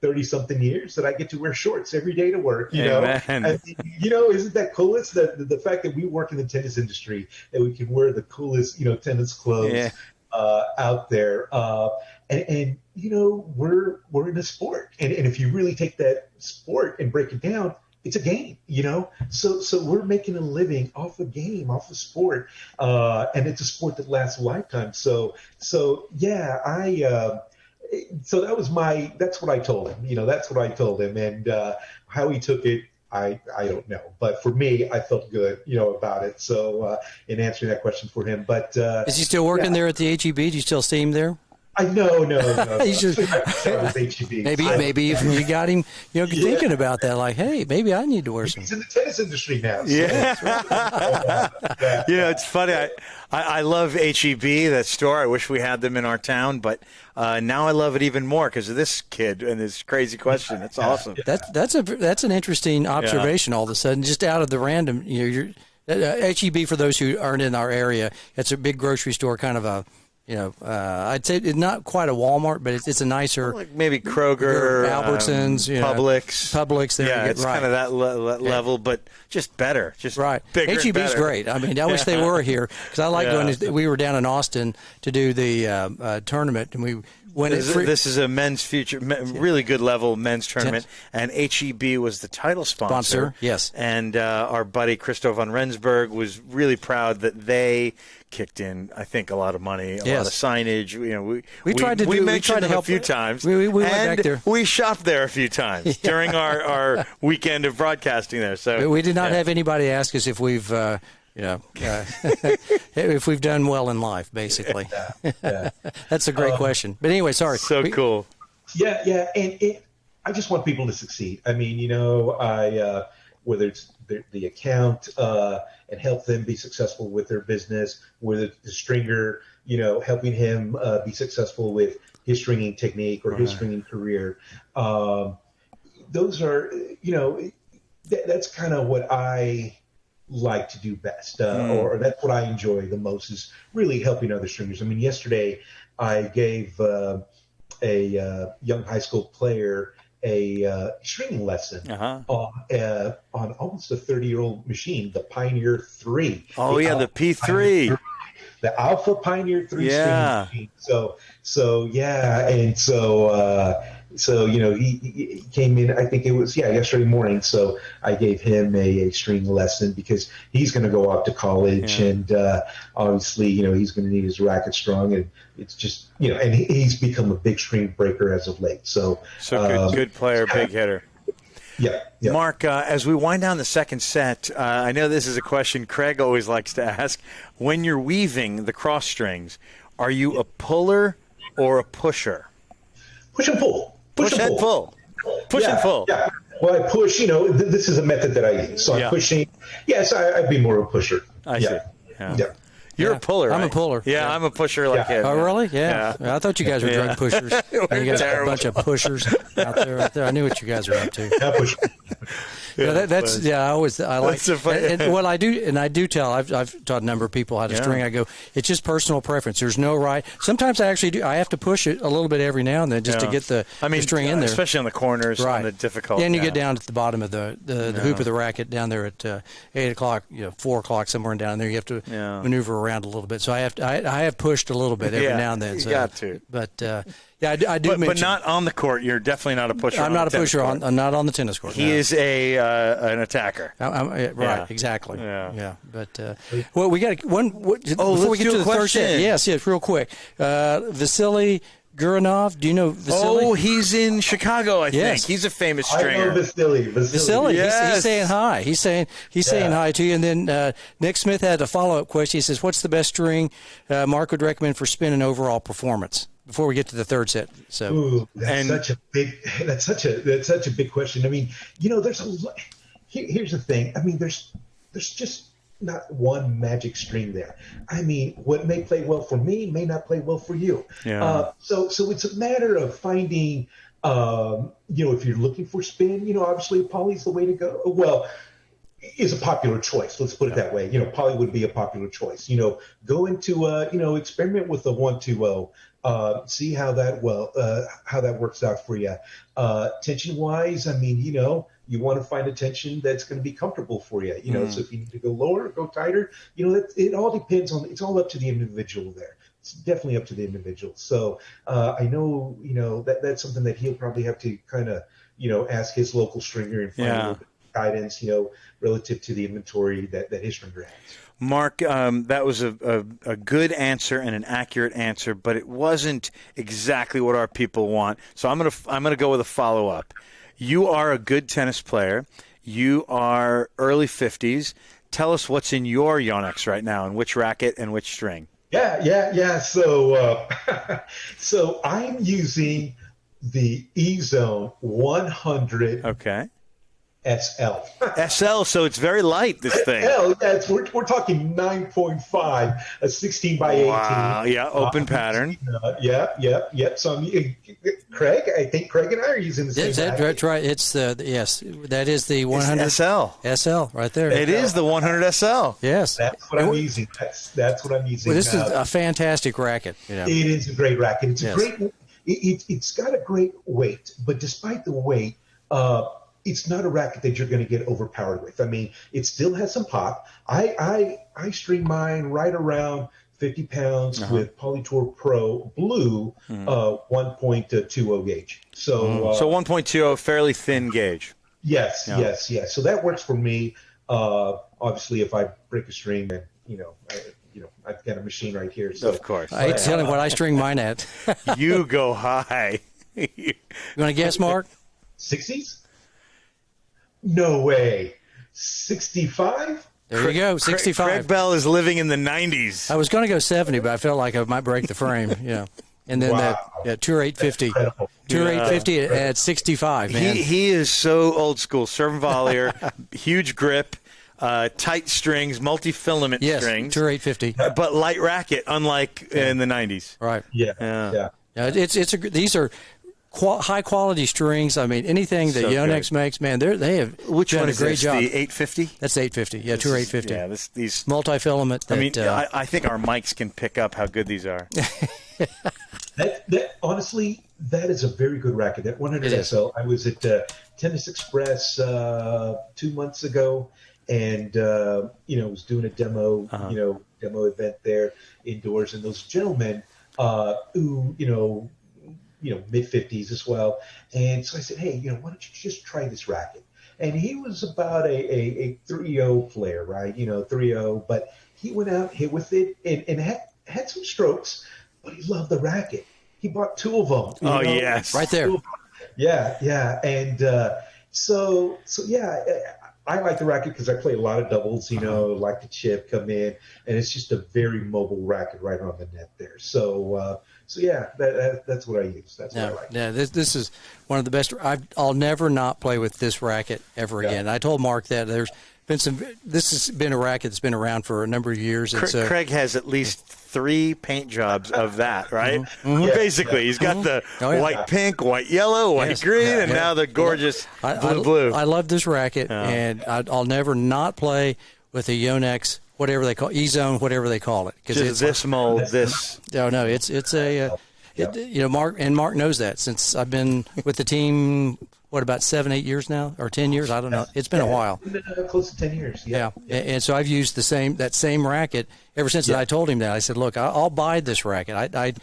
Speaker 3: 30-something years that I get to wear shorts every day to work,
Speaker 1: Amen.
Speaker 3: Isn't that cool? It's the fact that we work in the tennis industry, that we can wear the coolest, tennis clothes out there. And we're in a sport. And if you really take that sport and break it down, it's a game, So we're making a living off a game, off a sport. And it's a sport that lasts a lifetime. So that's what I told him. That's what I told him. And how he took it, I don't know. But for me, I felt good, about it. So in answering that question for him. But
Speaker 2: is he still working there at the HEB? Do you still see him there?
Speaker 3: No.
Speaker 2: He's just maybe if you got him, thinking about that, like, hey, maybe I need to wear some.
Speaker 3: He's in the tennis industry now. So.
Speaker 1: Yeah. It's funny. I love HEB, that store. I wish we had them in our town, but now I love it even more because of this kid and his crazy question. It's awesome.
Speaker 2: That's an interesting observation. All of a sudden, just out of the random, you're HEB, for those who aren't in our area, it's a big grocery store, kind of a. I'd say it's not quite a Walmart, but it's a nicer,
Speaker 1: like maybe Kroger,
Speaker 2: Albertsons,
Speaker 1: Publix.
Speaker 2: There,
Speaker 1: it's kind of that level, but just better, just bigger.
Speaker 2: HEB's great. I mean, I wish they were here because I like going. We were down in Austin to do the tournament, and we went.
Speaker 1: This is a really good level men's tournament, and HEB was the title sponsor.
Speaker 2: Yes,
Speaker 1: and our buddy Christoph von Rensburg was really proud that they kicked in, I think, a lot of money, a lot of signage. We tried to help
Speaker 2: a
Speaker 1: few times.
Speaker 2: We went back there.
Speaker 1: We shopped there a few times during our weekend of broadcasting there. So
Speaker 2: we did not have anybody ask us if we've if we've done well in life, basically. That's a great question. But anyway, sorry.
Speaker 1: Cool.
Speaker 3: Yeah, and I just want people to succeed. I mean, whether it's the account and help them be successful with their business, whether the stringer, helping him be successful with his stringing technique or his stringing career. Those are, that's kind of what I like to do best, or that's what I enjoy the most, is really helping other stringers. I mean, yesterday I gave a young high school player a stringing lesson on almost a 30-year-old machine, the Pioneer 3.
Speaker 1: Oh, the P3.
Speaker 3: The Alpha Pioneer 3 stringing machine. So he came in, I think it was, yesterday morning. So I gave him a string lesson because he's going to go off to college and obviously, he's going to need his racket strong, and it's just, and he's become a big string breaker as of late. So
Speaker 1: good player, big hitter.
Speaker 3: Yeah.
Speaker 1: Mark, as we wind down the second set, I know this is a question Craig always likes to ask. When you're weaving the cross strings, are you a puller or a pusher?
Speaker 3: Push and pull.
Speaker 1: Push and pull.
Speaker 3: Yeah. Well, I push, this is a method that I use. So I'm pushing. Yes, I'd be more of a pusher.
Speaker 1: I see. Yeah. You're a puller.
Speaker 2: I'm
Speaker 1: right?
Speaker 2: a puller.
Speaker 1: Yeah, I'm a pusher like him.
Speaker 2: Oh, really? Yeah. I thought you guys were drug pushers. You guys are a bunch of pushers out there. I knew what you guys were up to.
Speaker 3: Yeah, push.
Speaker 2: I like it. And what I do, and I do tell, I've taught a number of people how to string. I go, it's just personal preference. There's no right. Sometimes I actually do. I have to push it a little bit every now and then just to get the string in there,
Speaker 1: especially on the corners, on the difficult.
Speaker 2: Yeah, and you get down at the bottom of the hoop of the racket down there at 8 o'clock, 4 o'clock, somewhere down there. You have to maneuver around a little bit. So I have pushed a little bit every now and then. So,
Speaker 1: you got to.
Speaker 2: But I do mention.
Speaker 1: But not on the court. You're definitely not a pusher.
Speaker 2: I'm not a pusher. I'm not on the tennis court.
Speaker 1: He is an attacker.
Speaker 2: Right, exactly. Yeah. But well, we got one. Before we get to the third set, yes, real quick. Vasily Guranov, do you know Vasily?
Speaker 1: Oh, he's in Chicago, I think. He's a famous stringer.
Speaker 3: I know Vasily.
Speaker 2: Yes. He's saying hi. He's saying hi to you. And then Nick Smith had a follow-up question. He says, "What's the best string Mark would recommend for spin and overall performance?" Before we get to the third set. So
Speaker 3: that's such a big question. I mean, there's a lot. Here's the thing. I mean, there's just not one magic string there. I mean, what may play well for me may not play well for you.
Speaker 1: Yeah.
Speaker 3: So it's a matter of finding, if you're looking for spin, obviously poly's the way to go. Well, is a popular choice. Let's put it that way. Poly would be a popular choice. Go into, experiment with the 1-2-0. See how that works out for you. Tension wise, I mean, you want to find a tension that's going to be comfortable for you. So if you need to go lower, go tighter, it all depends on, it's all up to the individual there. It's definitely up to the individual. So I know, that's something that he'll probably have to kind of, ask his local stringer and find a little bit of guidance, relative to the inventory that his stringer has.
Speaker 1: Mark, that was a good answer and an accurate answer, but it wasn't exactly what our people want. So I'm gonna go with a follow-up. You are a good tennis player. You are early 50s. Tell us what's in your Yonex right now, and which racket and which string.
Speaker 3: Yeah. So, so I'm using the E-Zone 100
Speaker 1: Okay.
Speaker 3: SL.
Speaker 1: SL, so it's very light, this thing.
Speaker 3: SL, yeah, we're talking 9.5, a 16 by 18.
Speaker 1: Wow, yeah, open pattern.
Speaker 3: Yep. So Craig, I think Craig and I are using the same.
Speaker 2: That's right. It's yes, that is the 100
Speaker 1: It's SL
Speaker 2: right there.
Speaker 1: It is the 100 SL.
Speaker 2: Yes,
Speaker 3: that's what I'm using. That's what I'm using.
Speaker 2: Well, this is a fantastic racket.
Speaker 3: It is a great racket. It's a great. It's got a great weight, but despite the weight, it's not a racket that you're going to get overpowered with. I mean, it still has some pop. I string mine right around 50 pounds with Polytour Pro Blue 1.20 gauge. So
Speaker 1: 1.20, fairly thin gauge.
Speaker 3: Yes. So that works for me. Obviously, if I break a string, then I've got a machine right here. So
Speaker 1: of course,
Speaker 2: I tell you what I string mine at.
Speaker 1: You go high.
Speaker 2: You want to guess, Mark?
Speaker 3: 60s? No way. 65?
Speaker 2: There you go, 65.
Speaker 1: Craig Bell is living in the 90s.
Speaker 2: I was going to go 70, but I felt like I might break the frame. And then that Tour 850.
Speaker 3: Incredible.
Speaker 2: Tour 850 at 65, man.
Speaker 1: He is so old school. Serve and volleyer, huge grip, tight strings, multi-filament strings.
Speaker 2: Tour 850.
Speaker 1: But light racket, unlike in the 90s.
Speaker 2: Right.
Speaker 3: Yeah.
Speaker 2: These are high quality strings. I mean, anything that Yonex makes, man, they have
Speaker 1: Which
Speaker 2: done
Speaker 1: one
Speaker 2: a
Speaker 1: is
Speaker 2: great
Speaker 1: this,
Speaker 2: job.
Speaker 1: the 850?
Speaker 2: That's 850. Yeah, Tour 850.
Speaker 1: Yeah, these
Speaker 2: multi-filament.
Speaker 1: I mean, I think our mics can pick up how good these are.
Speaker 3: Honestly, that is a very good racket. That 100 SL. I was at Tennis Express 2 months ago, and was doing a demo, demo event there indoors, and those gentlemen who mid-50s as well. And so I said, hey, why don't you just try this racket? And he was about a 3-0 player, right? 3-0, but he went out, hit with it, and had some strokes, but he loved the racket. He bought 2 of them.
Speaker 1: Yes.
Speaker 2: Right there.
Speaker 3: Yeah. And so I like the racket because I play a lot of doubles, like the chip, come in, and it's just a very mobile racket right on the net there. So that's what I use. That's what I like.
Speaker 2: Yeah, this is one of the best. I'll never not play with this racket ever again. I told Mark that there's been this has been a racket that's been around for a number of years.
Speaker 1: Craig has at least 3 paint jobs of that, right? Basically, he's got the white pink, white yellow, white green, and now the gorgeous blue.
Speaker 2: I love this racket, and I'll never not play with a Yonex, whatever they call E-Zone, whatever they call it.
Speaker 1: Just it's this mold, this.
Speaker 2: No, it's a. Mark knows that since I've been with the team. What, about 7-8 years now, or 10 years? I don't know. It's been a while.
Speaker 3: Close to 10 years.
Speaker 2: Yeah. And so I've used that same racket ever since. I told him that. I said, look, I'll buy this racket. I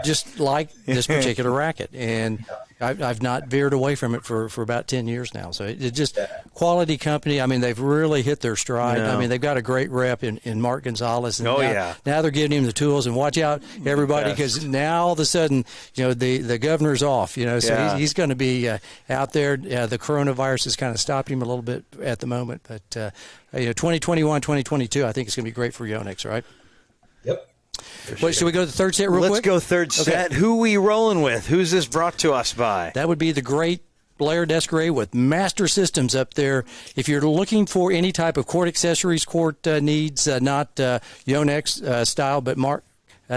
Speaker 2: just like this particular racket, and I've not veered away from it for about 10 years now. So it's just quality company. I mean, they've really hit their stride. I mean, they've got a great rep in Mark Gonzalez. And now they're giving him the tools. And watch out, everybody, because now all of a sudden, the governor's off. So he's going to be out there. The coronavirus has kind of stopped him a little bit at the moment. But 2021, 2022, I think it's going to be great for Yonex, right?
Speaker 3: Yep.
Speaker 2: Wait, should we go to the third set real quick?
Speaker 1: Let's go third set. Who we rolling with? Who's this brought to us by?
Speaker 2: That would be the great Blair Descaret with Master Systems up there. If you're looking for any type of court accessories, court needs, not Yonex style, but Mark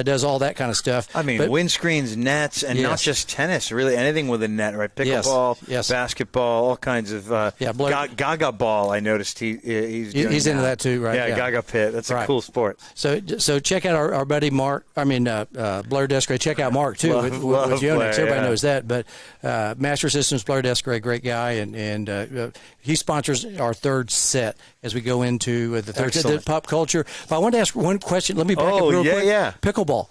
Speaker 2: does all that kind of stuff.
Speaker 1: I mean, windscreens, nets, and not just tennis, really anything with a net, right? Pickleball, basketball, all kinds of Gaga ball. I noticed he's
Speaker 2: into that too, right?
Speaker 1: Yeah, Gaga pit. That's a cool sport.
Speaker 2: So check out our buddy Mark. I mean, Blair Descaret. Check out Mark too with Yonex. Everybody knows that. But Master Systems, Blair Descaret, great guy, and he sponsors our third set as we go into the third set, the pop culture. But I wanted to ask one question. Let me back up real quick. Pickleball.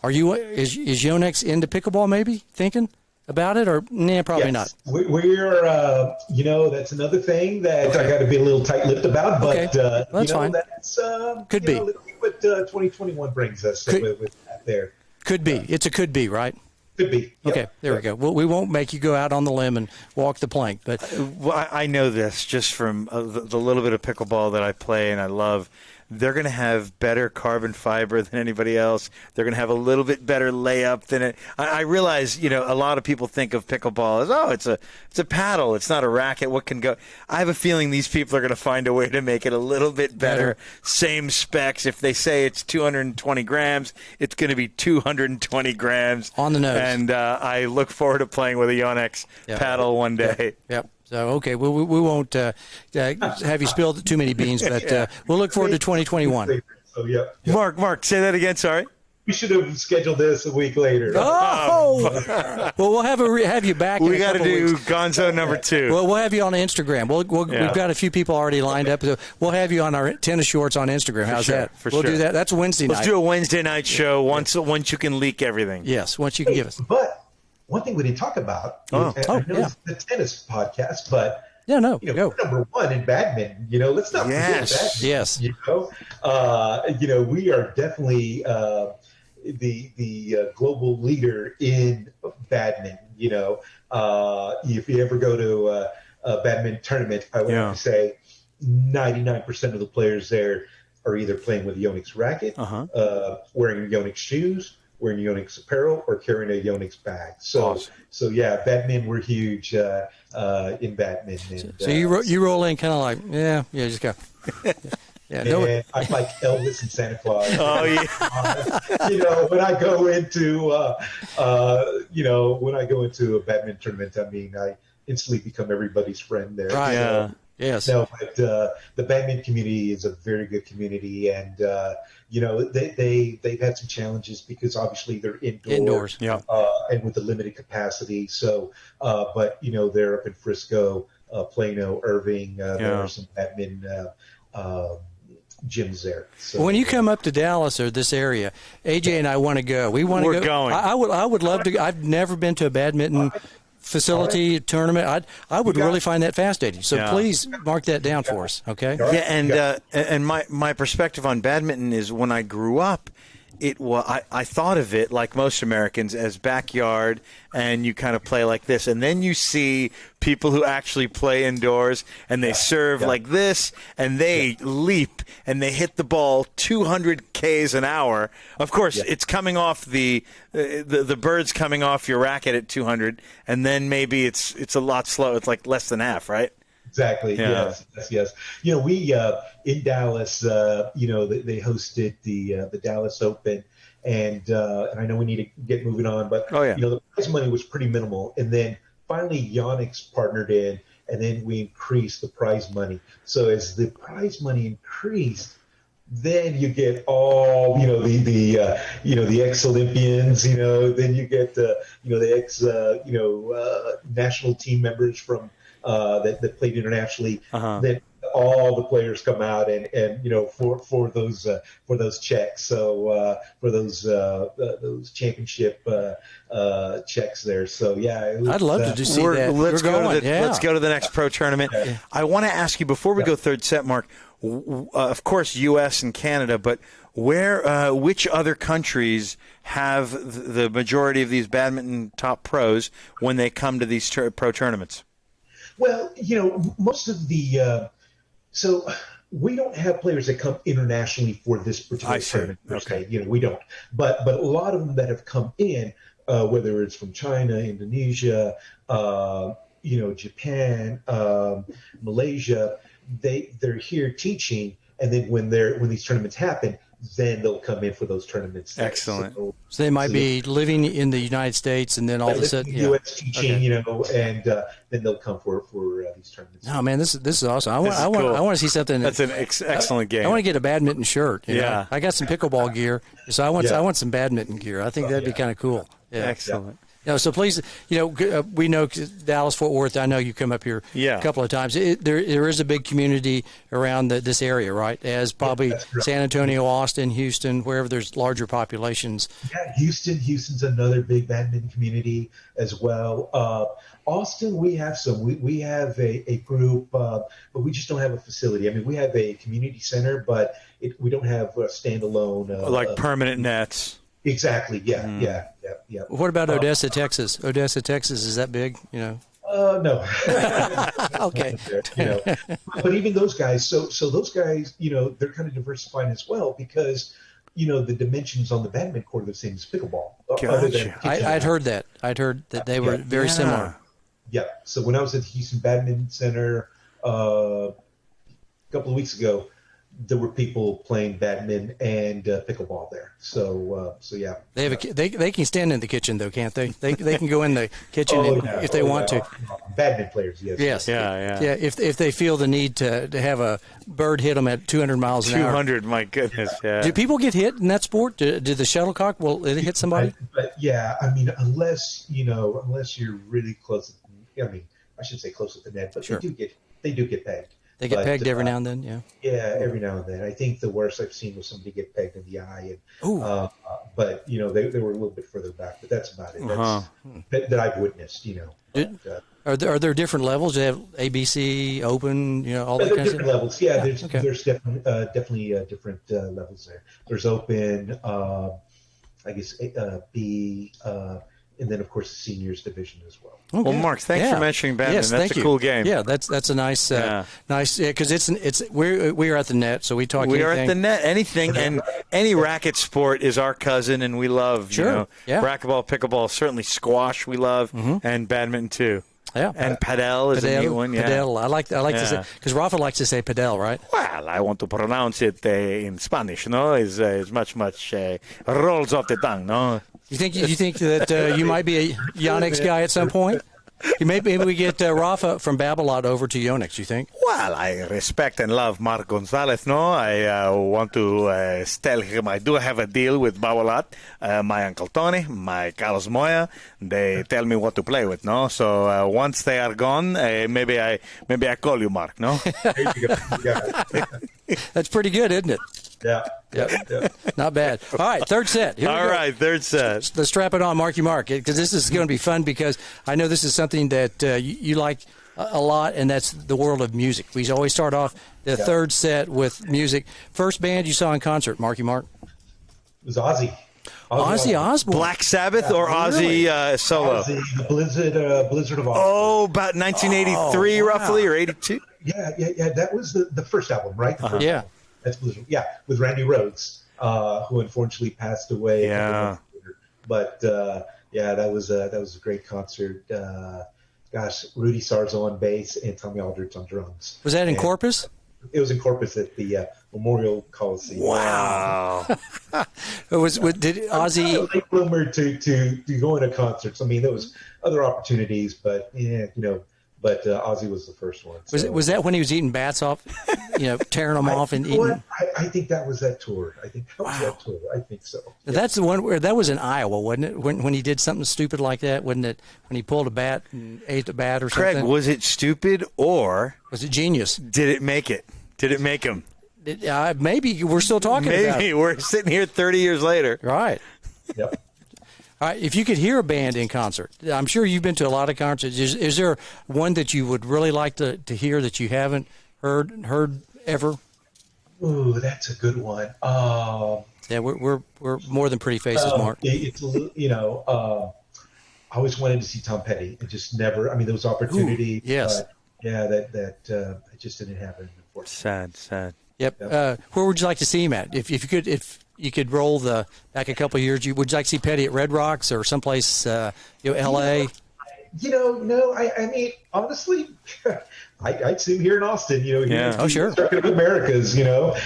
Speaker 2: Is Yonex into pickleball? Maybe thinking about it, or probably not.
Speaker 3: We're that's another thing that I got to be a little tight-lipped about. But
Speaker 2: that's fine.
Speaker 3: That's
Speaker 2: could be
Speaker 3: what 2021 brings us with that there.
Speaker 2: Could be. It's a could be, right?
Speaker 3: Could be. Yep.
Speaker 2: Okay, there we go. Well, we won't make you go out on the limb and walk the plank, but
Speaker 1: I know this just from the little bit of pickleball that I play and I love. they're going to have better carbon fiber than anybody else. They're going to have a little bit better layup than it. I realize, a lot of people think of pickleball as, it's a paddle. It's not a racket. What can go? I have a feeling these people are going to find a way to make it a little bit better. Same specs. If they say it's 220 grams, it's going to be 220 grams.
Speaker 2: On the nose.
Speaker 1: And I look forward to playing with a Yonex paddle one day.
Speaker 2: Yep. So, okay, we won't have you spill too many beans, but we'll look forward to 2021.
Speaker 3: So, yeah.
Speaker 1: Mark, say that again. Sorry.
Speaker 3: We should have scheduled this a week later.
Speaker 2: Oh! Well, we'll have you back.
Speaker 1: We got to do
Speaker 2: weeks.
Speaker 1: Gonzo number 2.
Speaker 2: Well, we'll have you on Instagram. We've got a few people already lined up. We'll have you on our tennis shorts on Instagram. How's that? We'll do that. That's Wednesday night.
Speaker 1: Let's do a Wednesday night show once you can leak everything.
Speaker 2: Yes, once you can give us.
Speaker 3: But one thing we didn't talk about, I know it's the tennis podcast, but
Speaker 2: we're
Speaker 3: number 1 in badminton. Let's not forget that.
Speaker 2: Yes.
Speaker 3: We are definitely the global leader in badminton. If you ever go to a badminton tournament, I would have to say 99% of the players there are either playing with a Yonex racket, wearing Yonex shoes, wearing Yonex apparel, or carrying a Yonex bag. So badminton, we're huge in badminton.
Speaker 2: So you roll in kind of like, just go.
Speaker 3: Yeah, I'm like Elvis and Santa Claus.
Speaker 1: Oh yeah.
Speaker 3: When I go into a badminton tournament, I instantly become everybody's friend there.
Speaker 2: Right.
Speaker 1: Yeah.
Speaker 2: Yes.
Speaker 3: No, but the badminton community is a very good community, and they've had some challenges because obviously they're indoors. And with the limited capacity. So, but they're up in Frisco, Plano, Irving. There are some badminton gyms there. So,
Speaker 2: when you come up to Dallas or this area, AJ and I want to go. We're
Speaker 1: going.
Speaker 2: I would love to. I've never been to a badminton facility tournament. I would really find that fascinating. So please mark that down for us, okay?
Speaker 1: Yeah, and my perspective on badminton is when I grew up, I thought of it like most Americans as backyard, and you kind of play like this, and then you see people who actually play indoors, and they serve like this, and they leap, and they hit the ball 200 Ks an hour. Of course, it's coming off the bird's coming off your racket at 200, and then maybe it's a lot slow. It's like less than half, right?
Speaker 3: Exactly. Yeah. Yes. We in Dallas, they hosted the Dallas Open, and I know we need to get moving on, but the prize money was pretty minimal, and then finally Yonex partnered in, and then we increased the prize money. So as the prize money increased, then you get all the ex-Olympians, then you get the ex national team members from that played internationally. Then all the players come out and for those checks. So for those championship checks there. So
Speaker 2: I'd love to just see that.
Speaker 1: Let's go to the next pro tournament. Yeah. I want to ask you before we go third set, Mark. Of course, U.S. and Canada, but which other countries have the majority of these badminton top pros when they come to these pro tournaments?
Speaker 3: Well, most of the so we don't have players that come internationally for this particular tournament. Okay. We don't. But a lot of them that have come in, whether it's from China, Indonesia, Japan, Malaysia, they're here teaching, and then when these tournaments happen, then they'll come in for those tournaments.
Speaker 1: Excellent.
Speaker 2: So they might be living in the United States, and then all of a sudden,
Speaker 3: U.S. teaching, and then they'll come for these tournaments.
Speaker 2: Oh man, this is awesome. I want to see something.
Speaker 1: That's an excellent game.
Speaker 2: I want to get a badminton shirt. I got some pickleball gear, so I want some badminton gear. I think that'd be kind of cool. Yeah.
Speaker 1: Excellent.
Speaker 2: So please, we know Dallas, Fort Worth. I know you come up here a couple of times. There is a big community around this area, right? As probably San Antonio, Austin, Houston, wherever there's larger populations.
Speaker 3: Yeah, Houston's another big badminton community as well. Austin, we have some. We have a group, but we just don't have a facility. I mean, we have a community center, but we don't have a standalone
Speaker 1: permanent nets.
Speaker 3: Exactly. Yeah.
Speaker 2: What about Odessa, Texas? Odessa, Texas, is that big?
Speaker 3: No.
Speaker 2: Okay.
Speaker 3: But even those guys, so those guys, they're kind of diversifying as well because, the dimensions on the badminton court are the same as pickleball.
Speaker 1: Gotcha.
Speaker 2: I'd heard that. I'd heard that they were very similar.
Speaker 3: Yeah. So when I was at the Houston Badminton Center a couple of weeks ago, there were people playing badminton and pickleball there. So yeah.
Speaker 2: They have they can stand in the kitchen though, can't they? They can go in the kitchen if they want to.
Speaker 3: Badminton players, yes.
Speaker 2: Yes.
Speaker 1: Yeah.
Speaker 2: If they feel the need to have a bird hit them at 200 miles an hour.
Speaker 1: 200, my goodness. Yeah.
Speaker 2: Do people get hit in that sport? Do the shuttlecock will it hit somebody?
Speaker 3: But yeah, I mean, unless you're really close. I should say close to the net, but
Speaker 2: sure.
Speaker 3: they do get pegged.
Speaker 2: They get pegged every now and then, yeah.
Speaker 3: Yeah, every now and then. I think the worst I've seen was somebody get pegged in the eye, but they were a little bit further back. But that's about it. That I've witnessed.
Speaker 2: Are there different levels? Do they have ABC, Open, all that kind of
Speaker 3: different
Speaker 2: stuff?
Speaker 3: levels. Yeah, there's definitely different levels there. There's Open, I guess B, and then of course the seniors division as well.
Speaker 2: Okay.
Speaker 1: Well, Mark, thanks for mentioning badminton.
Speaker 2: Yes,
Speaker 1: that's a cool game.
Speaker 2: Yeah, that's a nice, because we are at the net, so we talk.
Speaker 1: We are at the net. Anything and any racket sport is our cousin, and we love racquetball, pickleball, certainly squash. We love and badminton too.
Speaker 2: Yeah,
Speaker 1: and padel is a neat one. Yeah,
Speaker 2: padel. I like to say because Rafa likes to say padel, right?
Speaker 1: Well, I want to pronounce it in Spanish. No, is much rolls off the tongue. No.
Speaker 2: You think that you might be a Yonex guy at some point? Maybe we get Rafa from Babolat over to Yonex, you think?
Speaker 1: Well, I respect and love Mark Gonzalez, no? I want to tell him I do have a deal with Babolat. My Uncle Tony, my Carlos Moya, they tell me what to play with, no? So once they are gone, maybe I call you, Mark, no?
Speaker 3: There you go. You got it.
Speaker 2: That's pretty good, isn't it?
Speaker 3: Yeah.
Speaker 2: Not bad. All right, third set. Here we go.
Speaker 1: Third set.
Speaker 2: Let's strap it on, Marky Mark, because this is going to be fun because I know this is something that you like a lot, and that's the world of music. We always start off the third set with music. First band you saw in concert, Marky Mark?
Speaker 3: It was Ozzy.
Speaker 2: Ozzy Osbourne.
Speaker 1: Black Sabbath or Ozzy solo?
Speaker 3: Ozzy, the Blizzard of Ozzy.
Speaker 1: Oh, about 1983 roughly, or 82?
Speaker 3: Yeah. That was the first album, right? The first album. That's Blizzard. Yeah, with Randy Rhoads, who unfortunately passed away.
Speaker 1: Yeah.
Speaker 3: But that was a great concert. Rudy Sarzo on bass and Tommy Aldridge on drums.
Speaker 2: Was that in Corpus?
Speaker 3: It was in Corpus at the Memorial Coliseum.
Speaker 1: Wow.
Speaker 2: Did Ozzy?
Speaker 3: I was a late bloomer to go into concerts. I mean, there was other opportunities, but But Ozzy was the first one. So.
Speaker 2: Was that when he was eating bats off, tearing them off and eating?
Speaker 3: I think that was that tour. I think so.
Speaker 2: That's the one where that was in Iowa, wasn't it? When he did something stupid like that, wasn't it? When he pulled a bat and ate the bat or something.
Speaker 1: Craig, was it stupid or
Speaker 2: was it genius?
Speaker 1: Did it make it? Did it make him?
Speaker 2: Maybe we're still talking about it.
Speaker 1: Maybe we're sitting here 30 years later.
Speaker 2: Right.
Speaker 3: Yep.
Speaker 2: All right, if you could hear a band in concert, I'm sure you've been to a lot of concerts. Is there one that you would really like to hear that you haven't heard ever?
Speaker 3: Ooh, that's a good one.
Speaker 2: Yeah, we're more than pretty faces, Mark.
Speaker 3: It's I always wanted to see Tom Petty. It just never. I mean, there was opportunity.
Speaker 2: Yes.
Speaker 3: But that it just didn't happen. Unfortunately.
Speaker 1: Sad.
Speaker 2: Yep. Where would you like to see him at? If you could roll back a couple of years, would you like to see Petty at Red Rocks or someplace, L.A.?
Speaker 3: No. I mean, honestly, I'd see him here in Austin.
Speaker 2: Oh, sure.
Speaker 3: Circuit of Americas. That's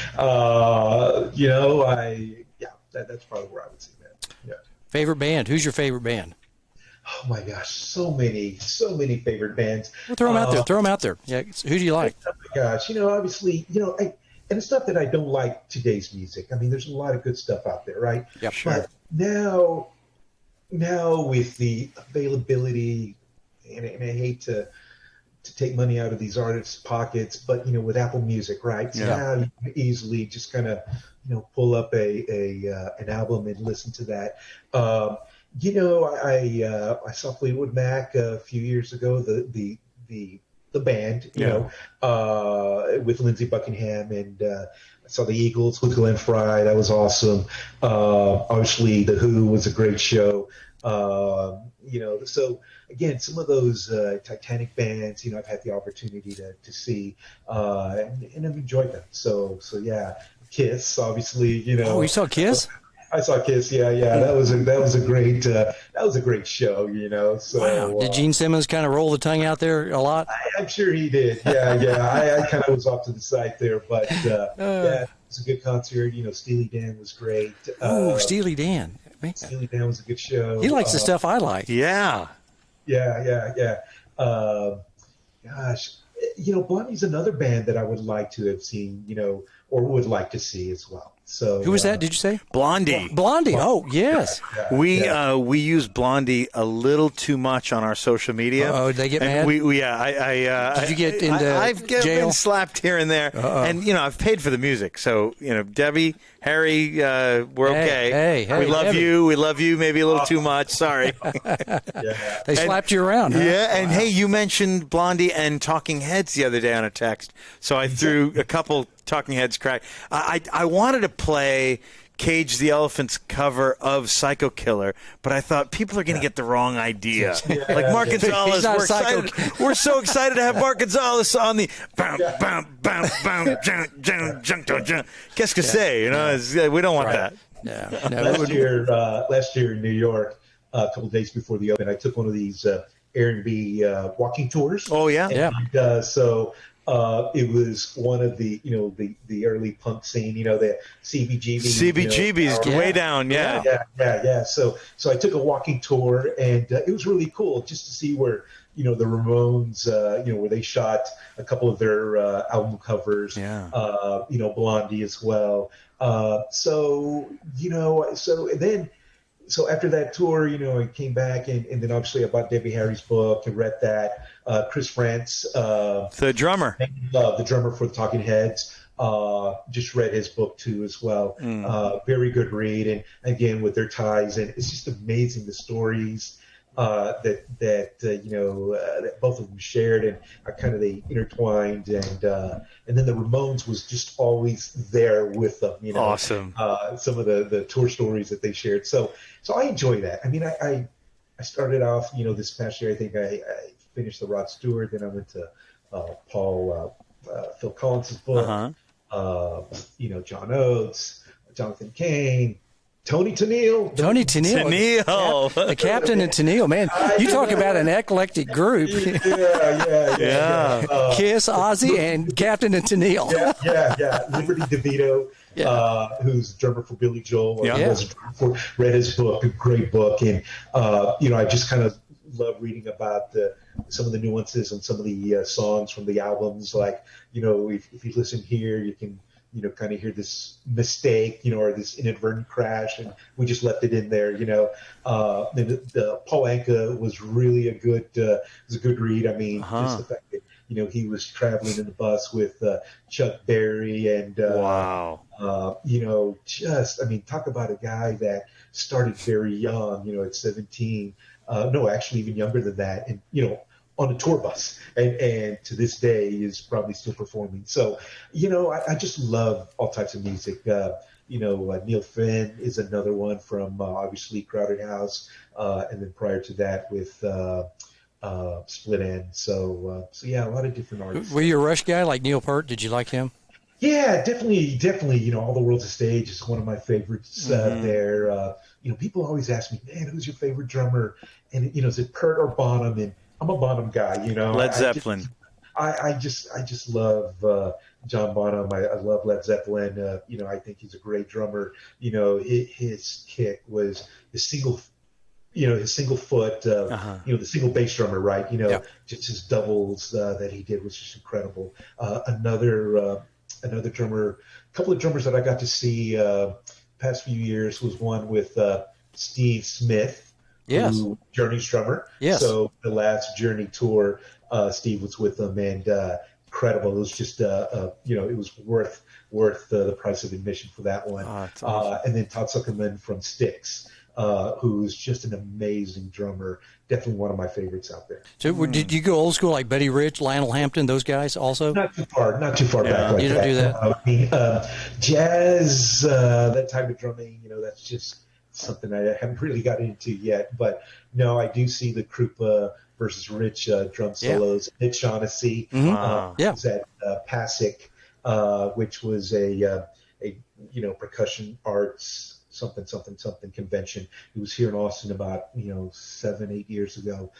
Speaker 3: probably where I would see that. Yeah.
Speaker 2: Favorite band? Who's your favorite band?
Speaker 3: Oh my gosh, so many favorite bands.
Speaker 2: Well, throw them out there. Yeah. Who do you like?
Speaker 3: Oh my gosh, obviously, and it's not that I don't like today's music. I mean, there's a lot of good stuff out there, right?
Speaker 2: Yeah, sure.
Speaker 3: But now with the availability, and I hate to take money out of these artists' pockets, but with Apple Music, right? So now you can easily just kind of pull up an album and listen to that. I saw Fleetwood Mac a few years ago. The band, with Lindsey Buckingham, and I saw the Eagles with Glenn Frey. That was awesome. Obviously, The Who was a great show. So again, some of those Titanic bands, I've had the opportunity to see, and I've enjoyed them. So yeah, Kiss, obviously,
Speaker 2: Oh, you saw Kiss?
Speaker 3: I saw Kiss. Yeah. That was a great show. So
Speaker 2: wow. Did Gene Simmons kind of roll the tongue out there a lot?
Speaker 3: I'm sure he did. Yeah. I kind of was off to the side there, but yeah, it was a good concert. Steely Dan was great.
Speaker 2: Steely Dan. Man.
Speaker 3: Steely Dan was a good show.
Speaker 2: He likes the stuff I like.
Speaker 1: Yeah.
Speaker 3: Yeah. Gosh, Blondie's another band that I would like to have seen, or would like to see as well. So
Speaker 2: who was that? Did you say
Speaker 1: Blondie?
Speaker 2: Blondie. Oh, yes.
Speaker 1: We use Blondie a little too much on our social media.
Speaker 2: Oh, they get
Speaker 1: and
Speaker 2: mad.
Speaker 1: Did
Speaker 2: you get into
Speaker 1: I've
Speaker 2: jail?
Speaker 1: been slapped here and there, and I've paid for the music. So Debbie, Harry, we're okay.
Speaker 2: Hey,
Speaker 1: we love
Speaker 2: Debbie.
Speaker 1: you. We love you. Maybe a little too much. Sorry.
Speaker 2: They slapped you around. Huh?
Speaker 1: Yeah, and hey, you mentioned Blondie and Talking Heads the other day on a text, so I threw a couple Talking Heads crack. I wanted to play Cage the Elephant's cover of Psycho Killer, but I thought people are going to get the wrong idea. Like Mark Gonzalez, we're so excited to have Mark Gonzalez on the bam, bam, bam, bam, qu'est-ce que c'est? We don't want that.
Speaker 3: Last year in New York, a couple of days before the open, I took one of these Airbnb walking tours.
Speaker 1: Oh yeah,
Speaker 3: it was one of the the early punk scene, the CBGBs.
Speaker 1: CBGB's way down,
Speaker 3: yeah. So I took a walking tour, and it was really cool just to see where the Ramones, where they shot a couple of their album covers. Blondie as well. So after that tour, I came back and then obviously I bought Debbie Harry's book and read that. Chris France,
Speaker 1: the drummer
Speaker 3: for the Talking Heads, just read his book too as well. Very good read, and again with their ties, and it's just amazing the stories that both of them shared, and kind of they intertwined, and then the Ramones was just always there with them.
Speaker 1: Awesome.
Speaker 3: Some of the tour stories that they shared. So I enjoy that. I mean, I started off, this past year. I think I finished the Rod Stewart, then I went to Phil Collins' book. John Oates, Jonathan Cain. Tony Tennille.
Speaker 2: The captain and Tennille, man. You talk about an eclectic group.
Speaker 3: Yeah.
Speaker 2: Kiss, Ozzy, and Captain and Tennille.
Speaker 3: Yeah. Liberty DeVito, who's drummer for Billy Joel. Read his book, a great book. And, I just kind of love reading about some of the nuances on some of the songs from the albums. Like, if you listen here, you can kind of hear this mistake, or this inadvertent crash, and we just left it in there, the Paul Anka was really a good read. I mean, just the fact that, he was traveling in the bus with Chuck Berry and, talk about a guy that started very young, at 17, no, actually even younger than that. And, on a tour bus, and to this day is probably still performing. So, I just love all types of music. Neil Finn is another one from obviously Crowded House, and then prior to that with Split Enz. So yeah, a lot of different artists.
Speaker 2: Were you a Rush guy like Neil Peart? Did you like him?
Speaker 3: Yeah, definitely. All the World's a Stage is one of my favorites there. People always ask me, man, who's your favorite drummer? And is it Peart or Bonham? And I'm a Bonham guy,
Speaker 1: Led Zeppelin.
Speaker 3: I just love John Bonham. I love Led Zeppelin. I think he's a great drummer. His kick was his single foot. The single bass drummer, right? Just his doubles that he did was just incredible. Another drummer, a couple of drummers that I got to see past few years was one with Steve Smith.
Speaker 2: Yes.
Speaker 3: Journey's drummer.
Speaker 2: Yes.
Speaker 3: So the last Journey tour, Steve was with them, and incredible. It was just, it was worth the price of admission for that one.
Speaker 1: Oh, that's awesome.
Speaker 3: And then Todd Zuckerman from Styx, who's just an amazing drummer. Definitely one of my favorites out there.
Speaker 2: So did you go old school like Buddy Rich, Lionel Hampton, those guys also?
Speaker 3: Not too far back like
Speaker 2: you don't
Speaker 3: that.
Speaker 2: do that?
Speaker 3: Jazz, that type of drumming, that's just something I haven't really got into yet. But no, I do see the Krupa versus Rich drum solos. Nick Shaughnessy was at PASIC, which was a percussion arts something convention. It was here in Austin about 7-8 years ago.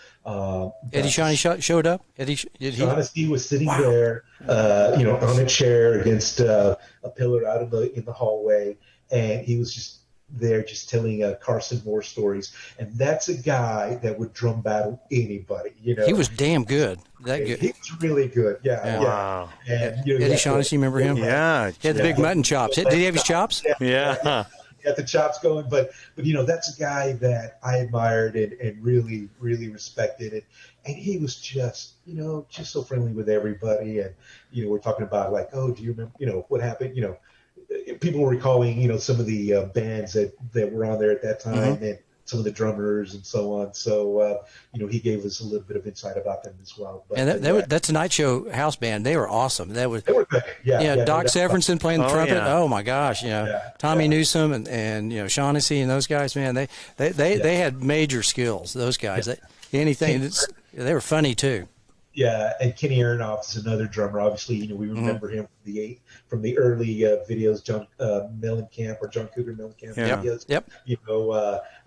Speaker 2: Eddie Shaughnessy showed up.
Speaker 3: Shaughnessy was sitting there, on a chair against a pillar out in the hallway, and he was just there, just telling Carson Moore stories. And that's a guy that would drum battle anybody.
Speaker 2: He was damn good. That good.
Speaker 3: He was really good. Yeah.
Speaker 1: Wow.
Speaker 3: And,
Speaker 2: Eddie Shaughnessy, remember him?
Speaker 1: Yeah.
Speaker 2: He had the big mutton chops. Did he have his chops?
Speaker 1: Yeah.
Speaker 3: Got the chops going, but that's a guy that I admired and really, really respected. And he was just so friendly with everybody. And, we're talking about like, oh, do you remember, what happened? People were recalling, some of the bands that were on there at that time and some of the drummers and so on. So, he gave us a little bit of insight about them as well. But,
Speaker 2: and that's a night show house band. They were awesome. They were
Speaker 3: good. Yeah.
Speaker 2: Doc Severinsen playing the trumpet.
Speaker 1: Yeah.
Speaker 2: Oh my gosh. Tommy Newsom and Shaughnessy and those guys, man, they had major skills. Those guys, they were funny too.
Speaker 3: Yeah, and Kenny Aronoff is another drummer. Obviously, we remember him from the early videos, John Mellencamp or John Cougar Mellencamp videos.
Speaker 2: Yep.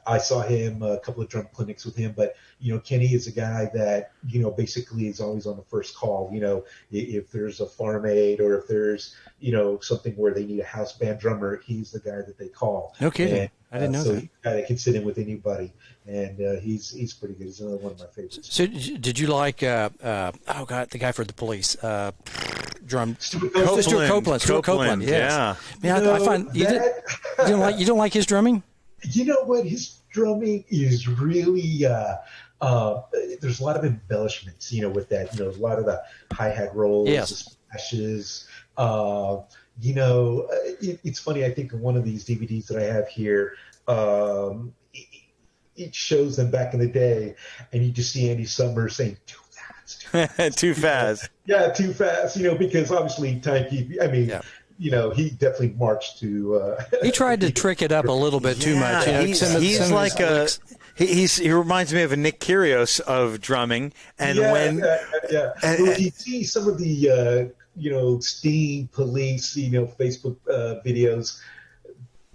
Speaker 3: I saw him a couple of drum clinics with him, but Kenny is a guy that basically is always on the first call. If there's a farm aid or if there's something where they need a house band drummer, he's the guy that they call.
Speaker 2: No kidding.
Speaker 3: And,
Speaker 2: I didn't know
Speaker 3: so
Speaker 2: that.
Speaker 3: he's a guy that can sit in with anybody, and he's pretty good. He's another one of my favorites.
Speaker 2: So did you like the guy for the Police drum?
Speaker 3: Stuart
Speaker 2: Copeland. Yes.
Speaker 1: Yeah.
Speaker 2: Man, I find you don't like his drumming.
Speaker 3: You know what? His drumming is really there's a lot of embellishments, with that. A lot of the hi-hat rolls, the splashes. It's funny. I think in one of these DVDs that I have here, it shows them back in the day, and you just see Andy Summers saying, "Too fast,
Speaker 1: too fast."
Speaker 3: Yeah, too fast. Because obviously Timekeep. I mean. He definitely marched to.
Speaker 2: He tried to trick it up a little bit too much.
Speaker 1: He's like he reminds me of a Nick Kyrgios of drumming, and
Speaker 3: when you see some of the Sting, Police, Facebook videos,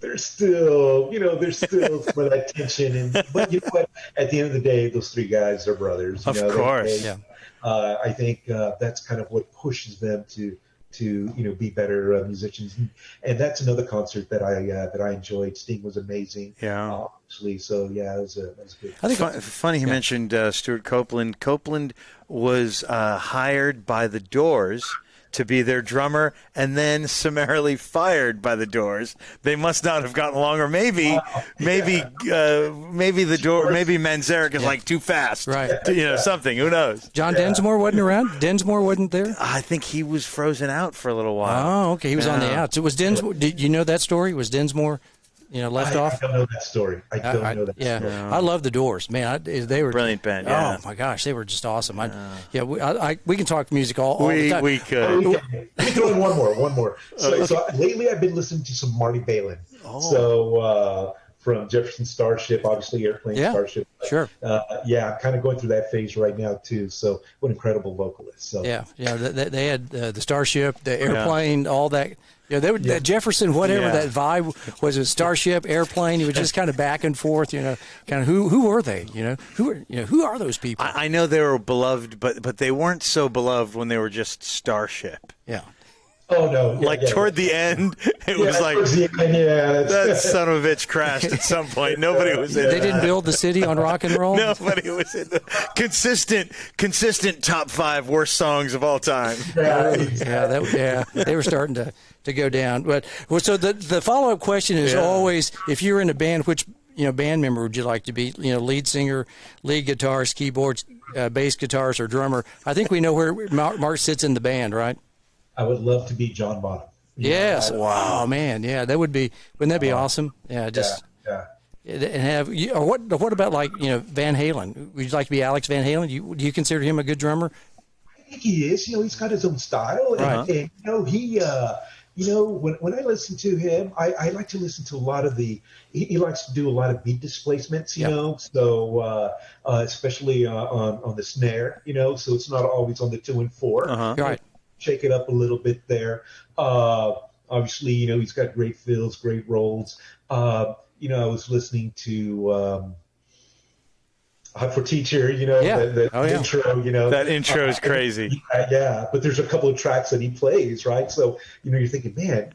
Speaker 3: there's still some of that tension. But you know what? At the end of the day, those three guys are brothers.
Speaker 1: Of course.
Speaker 3: I think that's kind of what pushes them to be better musicians, and that's another concert that I enjoyed. Sting was amazing, obviously. So it was good.
Speaker 1: I think funny he mentioned Stuart Copeland. Copeland was hired by the Doors to be their drummer, and then summarily fired by the Doors. They must not have gotten along, or maybe the Door, maybe Manzarek is like too fast,
Speaker 2: right?
Speaker 1: Something. Who knows?
Speaker 2: John Densmore wasn't around. Densmore wasn't there.
Speaker 1: I think he was frozen out for a little while.
Speaker 2: Oh, okay. He was on the outs. It was Densmore. Did you know that story? Was Densmore? Left off?
Speaker 3: I don't know that story. I don't know that story.
Speaker 2: I love the Doors, man. They were
Speaker 1: brilliant band. Yeah.
Speaker 2: Oh my gosh, they were just awesome. We can talk music all the time.
Speaker 1: We could.
Speaker 3: Let me throw in one more. So lately, I've been listening to some Marty Balin. So from Jefferson Starship, obviously Airplane Starship.
Speaker 2: Sure.
Speaker 3: I'm kind of going through that phase right now too. So what an incredible vocalist. So
Speaker 2: they had the Starship, the Airplane, all that. They were Jefferson, whatever that vibe was. A Starship, Airplane. He was just kind of back and forth. Kind of who were they? Who are those people?
Speaker 1: I know they were beloved, but they weren't so beloved when they were just Starship.
Speaker 2: Yeah.
Speaker 3: Oh no!
Speaker 1: Toward the end, it was like that son of a bitch crashed at some point. Nobody was in.
Speaker 2: They didn't build the city on rock and roll.
Speaker 1: Nobody was in the consistent top 5 worst songs of all time.
Speaker 2: They were starting to go down. But so the follow up question is always, if you're in a band, which band member would you like to be? Lead singer, lead guitarist, keyboards, bass guitarist, or drummer. I think we know where Mark sits in the band, right?
Speaker 3: I would love to be John Bonham.
Speaker 2: Yes. Wow, man. Yeah, that would be. Wouldn't that be awesome? Yeah. And have you? Or what about Van Halen? Would you like to be Alex Van Halen? Do you consider him a good drummer?
Speaker 3: I think he is. He's got his own style, and he when I listen to him, I like to listen to a lot of he likes to do a lot of beat displacements, so especially on the snare, so it's not always on the 2 and 4.
Speaker 2: Right.
Speaker 3: Shake it up a little bit there. Obviously, he's got great fills, great rolls. I was listening to Hot for Teacher, the intro,
Speaker 1: that intro is crazy.
Speaker 3: Yeah, but there's a couple of tracks that he plays, right? So, you're thinking, man,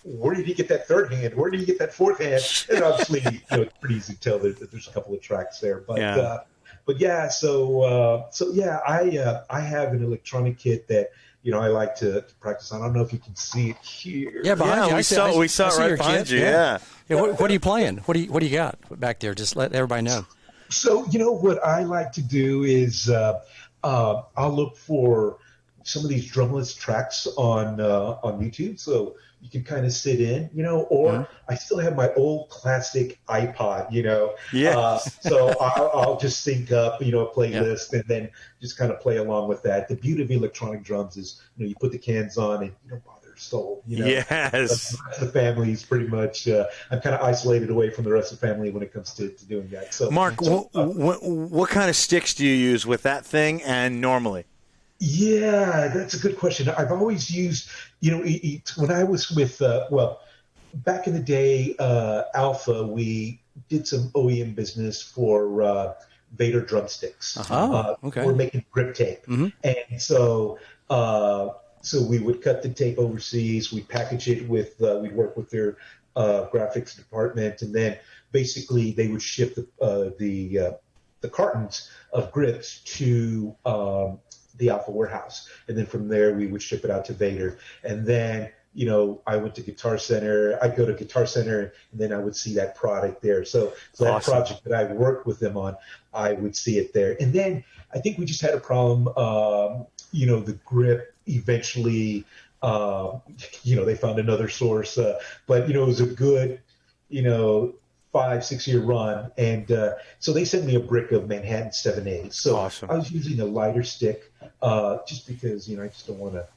Speaker 3: where did he get that third hand? Where did he get that fourth hand? And obviously, it's pretty easy to tell that there's a couple of tracks there. But I have an electronic kit that I like to practice on. I don't know if you can see it here.
Speaker 2: Yeah, behind you.
Speaker 1: We saw it right behind you. Yeah.
Speaker 2: What are you playing? What do you got back there? Just let everybody know.
Speaker 3: So, what I like to do is I'll look for some of these drumless tracks on YouTube. So you can kind of sit in, or I still have my old classic iPod, so I'll just sync up, a playlist and then just kind of play along with that. The beauty of electronic drums is, you put the cans on and you don't bother a soul.
Speaker 1: Yes.
Speaker 3: The family is pretty much, I'm kind of isolated away from the rest of the family when it comes to doing that. So,
Speaker 1: Mark, what kind of sticks do you use with that thing and normally?
Speaker 3: Yeah, that's a good question. I've always used, when I was with, back in the day, Alpha, we did some OEM business for Vader drumsticks.
Speaker 2: Okay.
Speaker 3: We're making grip tape. And so we would cut the tape overseas. We'd package it we'd work with their graphics department. And then basically they would ship the cartons of grips to the Alpha warehouse. And then from there, we would ship it out to Vader. And then, I went to Guitar Center. I'd go to Guitar Center, and then I would see that product there. So that
Speaker 1: awesome.
Speaker 3: Project that I worked with them on, I would see it there. And then I think we just had a problem, the grip eventually, they found another source. But, it was a good, 5-6 year run, and so they sent me a brick of Manhattan 7A. So
Speaker 1: awesome.
Speaker 3: I was using a lighter stick, just because I just don't want to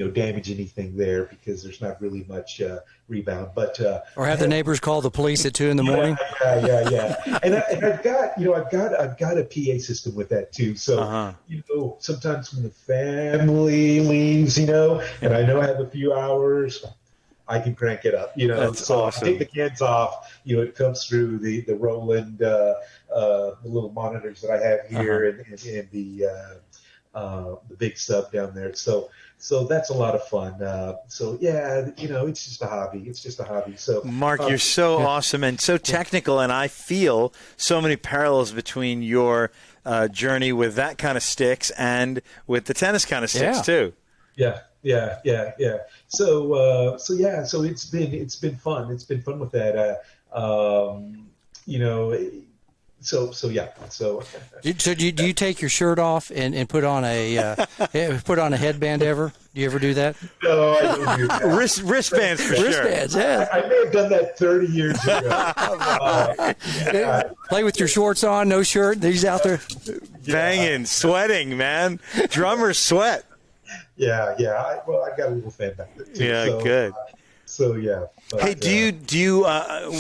Speaker 3: damage anything there because there's not really much rebound. But
Speaker 2: or have the neighbors call the police at 2 a.m.
Speaker 3: Yeah. And I've got a PA system with that too. So sometimes when the family leaves, and I know I have a few hours, I can crank it up,
Speaker 1: That's
Speaker 3: so
Speaker 1: awesome.
Speaker 3: I take the cans off, it comes through the Roland, the little monitors that I have here and the big sub down there. So that's a lot of fun. It's just a hobby. So
Speaker 1: Mark, you're so awesome and so technical, and I feel so many parallels between your journey with that kind of sticks and with the tennis kind of sticks too.
Speaker 3: Yeah. So it's been fun. It's been fun with that. So
Speaker 2: do you take your shirt off and put on a headband ever? Do you ever do that?
Speaker 3: No, I don't do that.
Speaker 1: Wristbands for sure.
Speaker 2: Wristbands, yeah.
Speaker 3: I may have done that 30 years ago.
Speaker 2: Play with your shorts on, no shirt. He's out there
Speaker 1: banging, sweating, man. Drummers sweat.
Speaker 3: Yeah. I got a little fan back there too.
Speaker 1: Yeah, good.
Speaker 3: But,
Speaker 1: hey, do you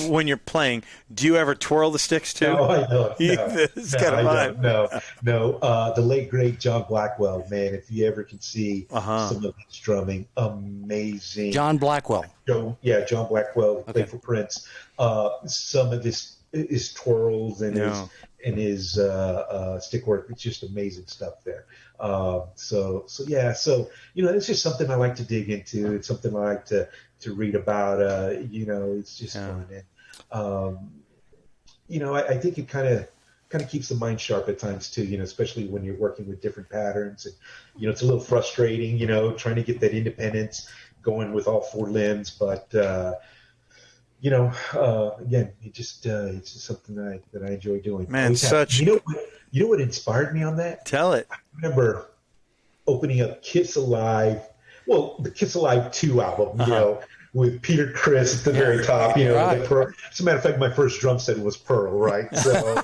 Speaker 1: when you're playing, do you ever twirl the sticks too?
Speaker 3: No, I don't.
Speaker 1: It's kind of fun.
Speaker 3: No. The late great John Blackwell, man. If you ever can see some of his drumming, amazing.
Speaker 2: John Blackwell.
Speaker 3: John Blackwell played for Prince. Some of his twirls and his stick work, it's just amazing stuff there. It's just something I like to dig into. It's something I like to read about. It's just fun. And I think it kind of keeps the mind sharp at times too. Especially when you're working with different patterns, and it's a little frustrating. Trying to get that independence going with all four limbs, but. Again, it's just something that I enjoy doing.
Speaker 1: Man,
Speaker 3: You know what inspired me on that?
Speaker 1: Tell it.
Speaker 3: I remember opening up Kiss Alive, the Kiss Alive 2 album, with Peter Criss at the very top,
Speaker 2: right.
Speaker 3: As a matter of fact, my first drum set was Pearl, right? So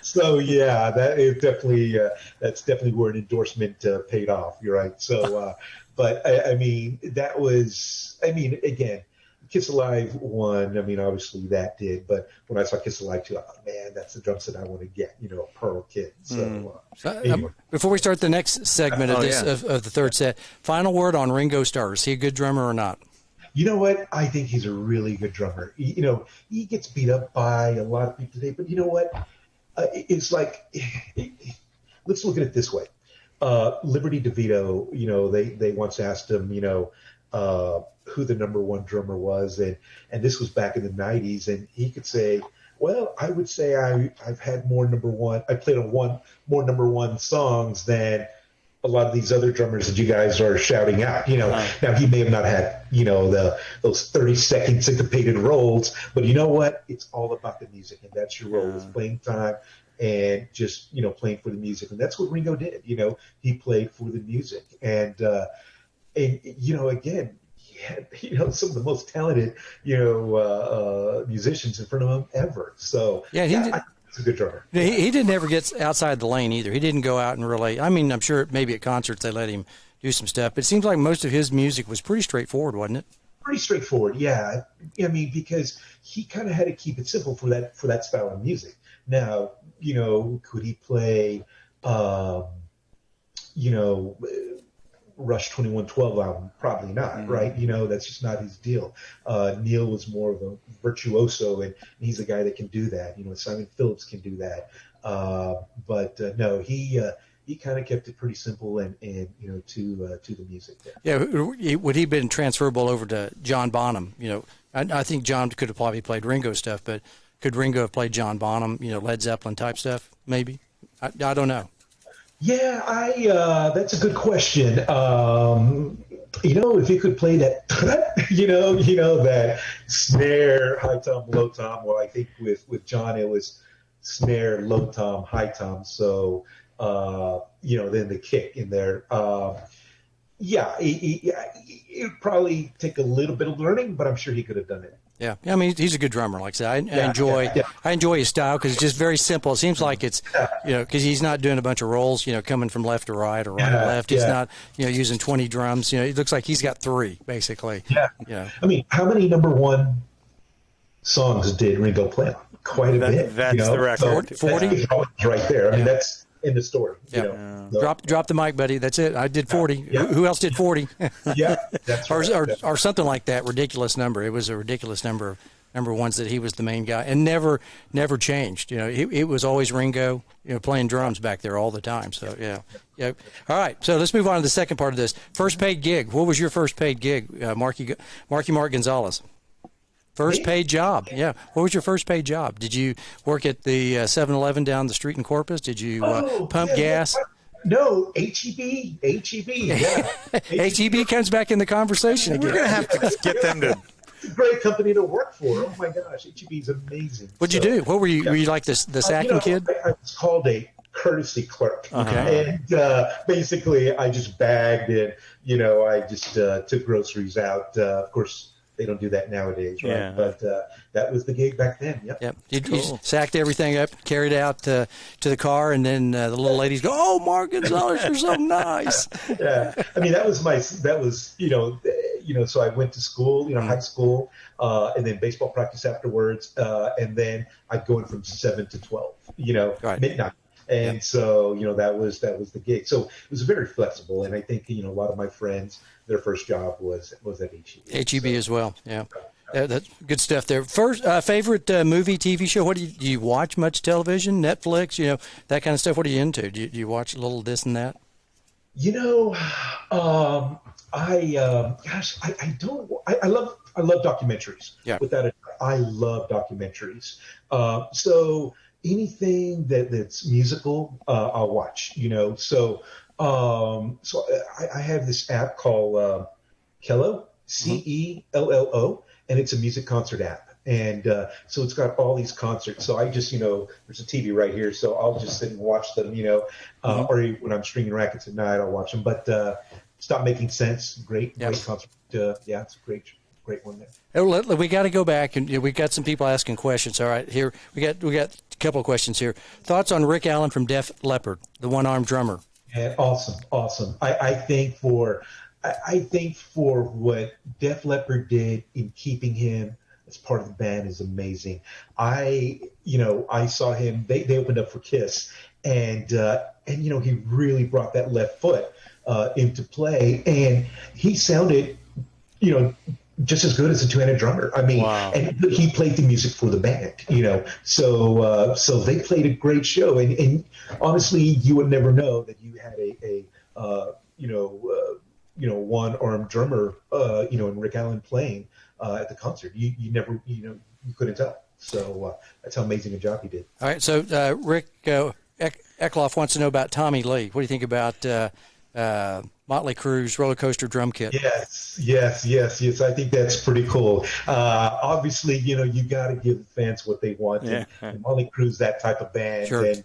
Speaker 3: So yeah, that is definitely that's definitely where an endorsement paid off. You're right. So, but I mean, that was. I mean, again, Kiss Alive won. I mean, obviously that did. But when I saw Kiss Alive 2, I thought, man, that's the drum set I want to get. You know, a Pearl kit. So anyway.
Speaker 2: Before we start the next segment of the third set, final word on Ringo Starr. Is he a good drummer or not?
Speaker 3: You know what? I think he's a really good drummer. You know, he gets beat up by a lot of people today, but you know what? It's like, let's look at it this way. Liberty DeVito, you know, they once asked him, you know, who the number one drummer was, and this was back in the 90s, and he could say, well, I would say I've had I played on more number one songs than a lot of these other drummers that you guys are shouting out, you know. Now he may have not had, you know, those 30-second syncopated rolls, but you know what? It's all about the music, and that's your role. It's playing time and just, you know, playing for the music, and that's what Ringo did. You know, he played for the music, and you know, again, he had, you know, some of the most talented, you know, musicians in front of him ever. So
Speaker 2: yeah,
Speaker 3: he's a good drummer.
Speaker 2: He didn't ever get outside the lane either. He didn't go out and really. I mean, I'm sure maybe at concerts they let him do some stuff, but it seems like most of his music was pretty straightforward, wasn't it?
Speaker 3: Pretty straightforward, yeah. I mean, because he kind of had to keep it simple for that style of music. Now, you know, could he play, you know, Rush 2112 album? Probably not, right? You know, that's just not his deal. Neil was more of a virtuoso, and he's a guy that can do that. You know, Simon Phillips can do that. But no, he kind of kept it pretty simple and you know, to the music there.
Speaker 2: Yeah, would he been transferable over to John Bonham? You know, I think John could have probably played Ringo stuff, but could Ringo have played John Bonham? You know, Led Zeppelin type stuff, maybe. I don't know.
Speaker 3: Yeah, that's a good question. You know, if he could play that, you know, that snare, high tom, low tom. Well, I think with John, it was snare, low tom, high tom. So, you know, then the kick in there. Yeah, it'd probably take a little bit of learning, but I'm sure he could have done it.
Speaker 2: Yeah, I mean, he's a good drummer. Like I said, I enjoy his style because it's just very simple. It seems like it's, you know, because he's not doing a bunch of rolls, you know, coming from left to right or right to left. He's not, you know, using 20 drums. You know, it looks like he's got 3 basically.
Speaker 3: Yeah.
Speaker 2: You know.
Speaker 3: I mean, how many number one songs did Ringo play on? Quite a bit.
Speaker 1: That's,
Speaker 3: you know?
Speaker 1: the record.
Speaker 3: So
Speaker 2: 40
Speaker 3: right there. I mean, that's in the story.
Speaker 2: Yeah.
Speaker 3: You know? So,
Speaker 2: Drop the mic, buddy. That's it. I did 40.
Speaker 3: Yeah.
Speaker 2: Who else did 40?
Speaker 3: Yeah, that's right.
Speaker 2: or something like that. Ridiculous number. It was a ridiculous number ones that he was the main guy and never changed. You know, it was always Ringo, you know, playing drums back there all the time. So yeah. All right. So let's move on to the second part of this. First paid gig. What was your first paid gig, Mark Gonzalez? First paid job. Yeah. What was your first paid job? Did you work at the 7-Eleven down the street in Corpus? Did you pump gas?
Speaker 3: No, HEB. Yeah.
Speaker 2: HEB comes back in the conversation again.
Speaker 1: We're going to have to get them to.
Speaker 3: It's a great company to work for. Oh my gosh, HEB is amazing.
Speaker 2: What'd you do? What were you? Were you like the sacking kid?
Speaker 3: I was called a courtesy clerk,
Speaker 2: Okay.
Speaker 3: and basically I just bagged and you know I just took groceries out. Of course, they don't do that nowadays, right?
Speaker 1: Yeah.
Speaker 3: But that was the gig back then. Yep.
Speaker 2: You sacked everything up, carried out to the car, and then the little ladies go, "Oh, Mark Gonzalez, you're so nice."
Speaker 3: Yeah. I mean, that was you know, so I went to school, you know, high school, and then baseball practice afterwards, and then I'd go in from 7 to 12, you know, midnight. And so, you know, that was the gig. So it was very flexible. And I think, you know, a lot of my friends, their first job was at HEB.
Speaker 2: HEB as well. Yeah. That's good stuff there. First, favorite movie, TV show? What do you watch much television, Netflix, you know, that kind of stuff? What are you into? Do you watch a little this and that?
Speaker 3: You know, I love documentaries.
Speaker 2: Yeah.
Speaker 3: Without it, I love documentaries. So anything that's musical, I'll watch. You know, so I have this app called Cello, CELLO, and it's a music concert app. And so it's got all these concerts. So I just, you know, there's a TV right here. So I'll just sit and watch them, you know, or when I'm stringing rackets at night, I'll watch them. But Stop Making Sense, great concert. Yeah, it's great. great one there.
Speaker 2: We got to go back, and we got some people asking questions. All right, here we got a couple of questions here. Thoughts on Rick Allen from Def Leppard, the one-armed drummer?
Speaker 3: Yeah, awesome. I think for what Def Leppard did in keeping him as part of the band is amazing. I saw him. They opened up for Kiss, and he really brought that left foot into play, and he sounded, just as good as a two-handed drummer. I mean,
Speaker 1: wow.
Speaker 3: And he played the music for the band, So they played a great show, and honestly, you would never know that you had a one-armed drummer, and Rick Allen playing at the concert. You never, you couldn't tell. So that's how amazing a job he did.
Speaker 2: All right, so Rick Eckloff wants to know about Tommy Lee. What do you think about Motley Crue's roller coaster drum kit?
Speaker 3: Yes. I think that's pretty cool. Obviously, you got to give the fans what they want.
Speaker 1: Yeah.
Speaker 3: And Motley Crue's that type of band.
Speaker 2: Sure.
Speaker 3: And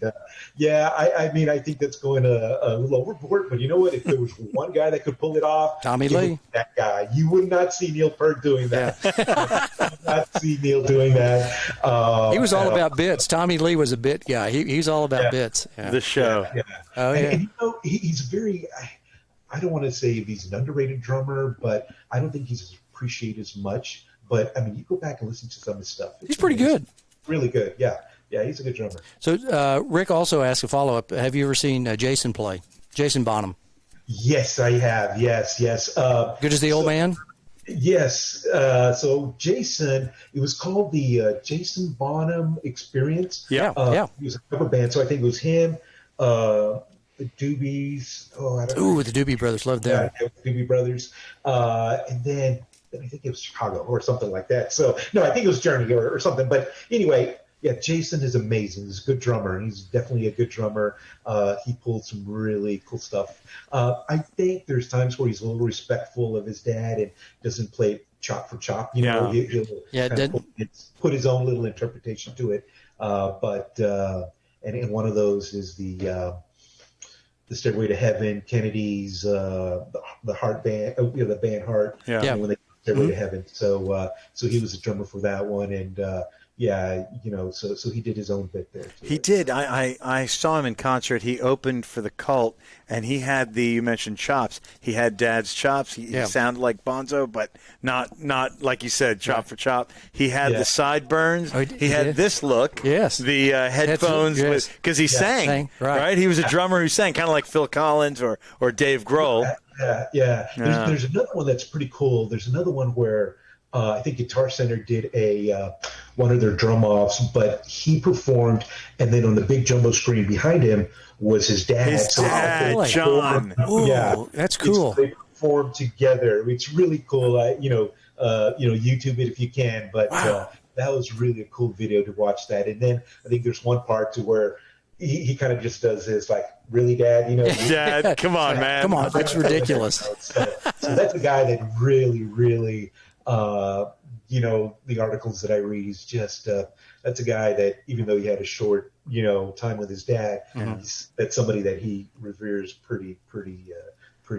Speaker 3: I think that's going a little overboard. But you know what? If there was one guy that could pull it off,
Speaker 2: Tommy Lee.
Speaker 3: That guy. You would not see Neil Peart doing that.
Speaker 2: Yeah.
Speaker 3: You would not see Neil doing that.
Speaker 2: He was all about bits. Tommy Lee was a bit guy. He's all about bits. Yeah.
Speaker 1: The show.
Speaker 3: Yeah.
Speaker 2: Oh, yeah.
Speaker 3: And he's very. I don't want to say if he's an underrated drummer, but I don't think he's appreciated as much. But I mean, you go back and listen to some of his stuff.
Speaker 2: He's pretty good.
Speaker 3: Really good. Yeah, he's a good drummer.
Speaker 2: So Rick also asked a follow-up. Have you ever seen Jason play? Jason Bonham.
Speaker 3: Yes, I have. Yes.
Speaker 2: Good as the old man?
Speaker 3: Yes. So Jason, it was called the Jason Bonham Experience.
Speaker 2: Yeah.
Speaker 3: He was a cover band, so I think it was him. The Doobies.
Speaker 2: The Doobie Brothers. Loved them.
Speaker 3: Yeah, the Doobie Brothers. And then I think it was Chicago or something like that. So, no, I think it was Journey or something. But anyway, yeah, Jason is amazing. He's a good drummer. He's definitely a good drummer. He pulled some really cool stuff. I think there's times where he's a little respectful of his dad and doesn't play chop for chop. He'll put his own little interpretation to it. And one of those is the Stairway to Heaven, Kennedy's, the Heart band, the band Heart.
Speaker 1: Yeah.
Speaker 3: When they Stairway to Heaven. So he was a drummer for that one, and so he did his own bit there too.
Speaker 1: He did. I saw him in concert. He opened for the Cult, and he had you mentioned chops. He had Dad's chops. He sounded like Bonzo, but not like you said, chop for chop. He had the sideburns. He had this look.
Speaker 2: Yes.
Speaker 1: The headphones, because he sang. Right. He was a drummer who sang, kind of like Phil Collins or Dave Grohl.
Speaker 3: Yeah. There's another one that's pretty cool. There's another one where I think Guitar Center did one of their drum offs, but he performed, and then on the big jumbo screen behind him was his dad.
Speaker 1: His dad, John.
Speaker 2: Ooh, that's cool.
Speaker 3: They performed together. It's really cool. YouTube it if you can, but that was really a cool video to watch that. And then I think there's one part to where he kind of just does this, like, really, Dad?
Speaker 1: Dad, come on, man.
Speaker 2: Come on, that's ridiculous.
Speaker 3: So that's a guy that really, really, the articles that I read, he's just, that's a guy that, even though he had a short, time with his dad, that's somebody that he reveres pretty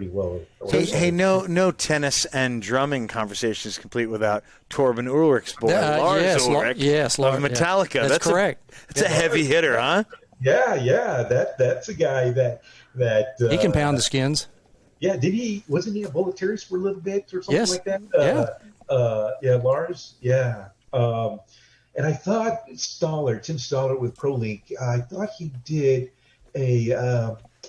Speaker 3: well.
Speaker 1: Hey, no tennis and drumming conversation is complete without Torben Ulrich's boy, Lars Ulrich of Metallica.
Speaker 2: That's correct.
Speaker 1: That's a heavy hitter, huh?
Speaker 3: Yeah. That's a guy that
Speaker 2: he can pound the skins.
Speaker 3: Yeah, wasn't he a Boletaris for a little bit or something like that? Lars. Yeah. And I thought Tim Stoller with ProLink, I thought he did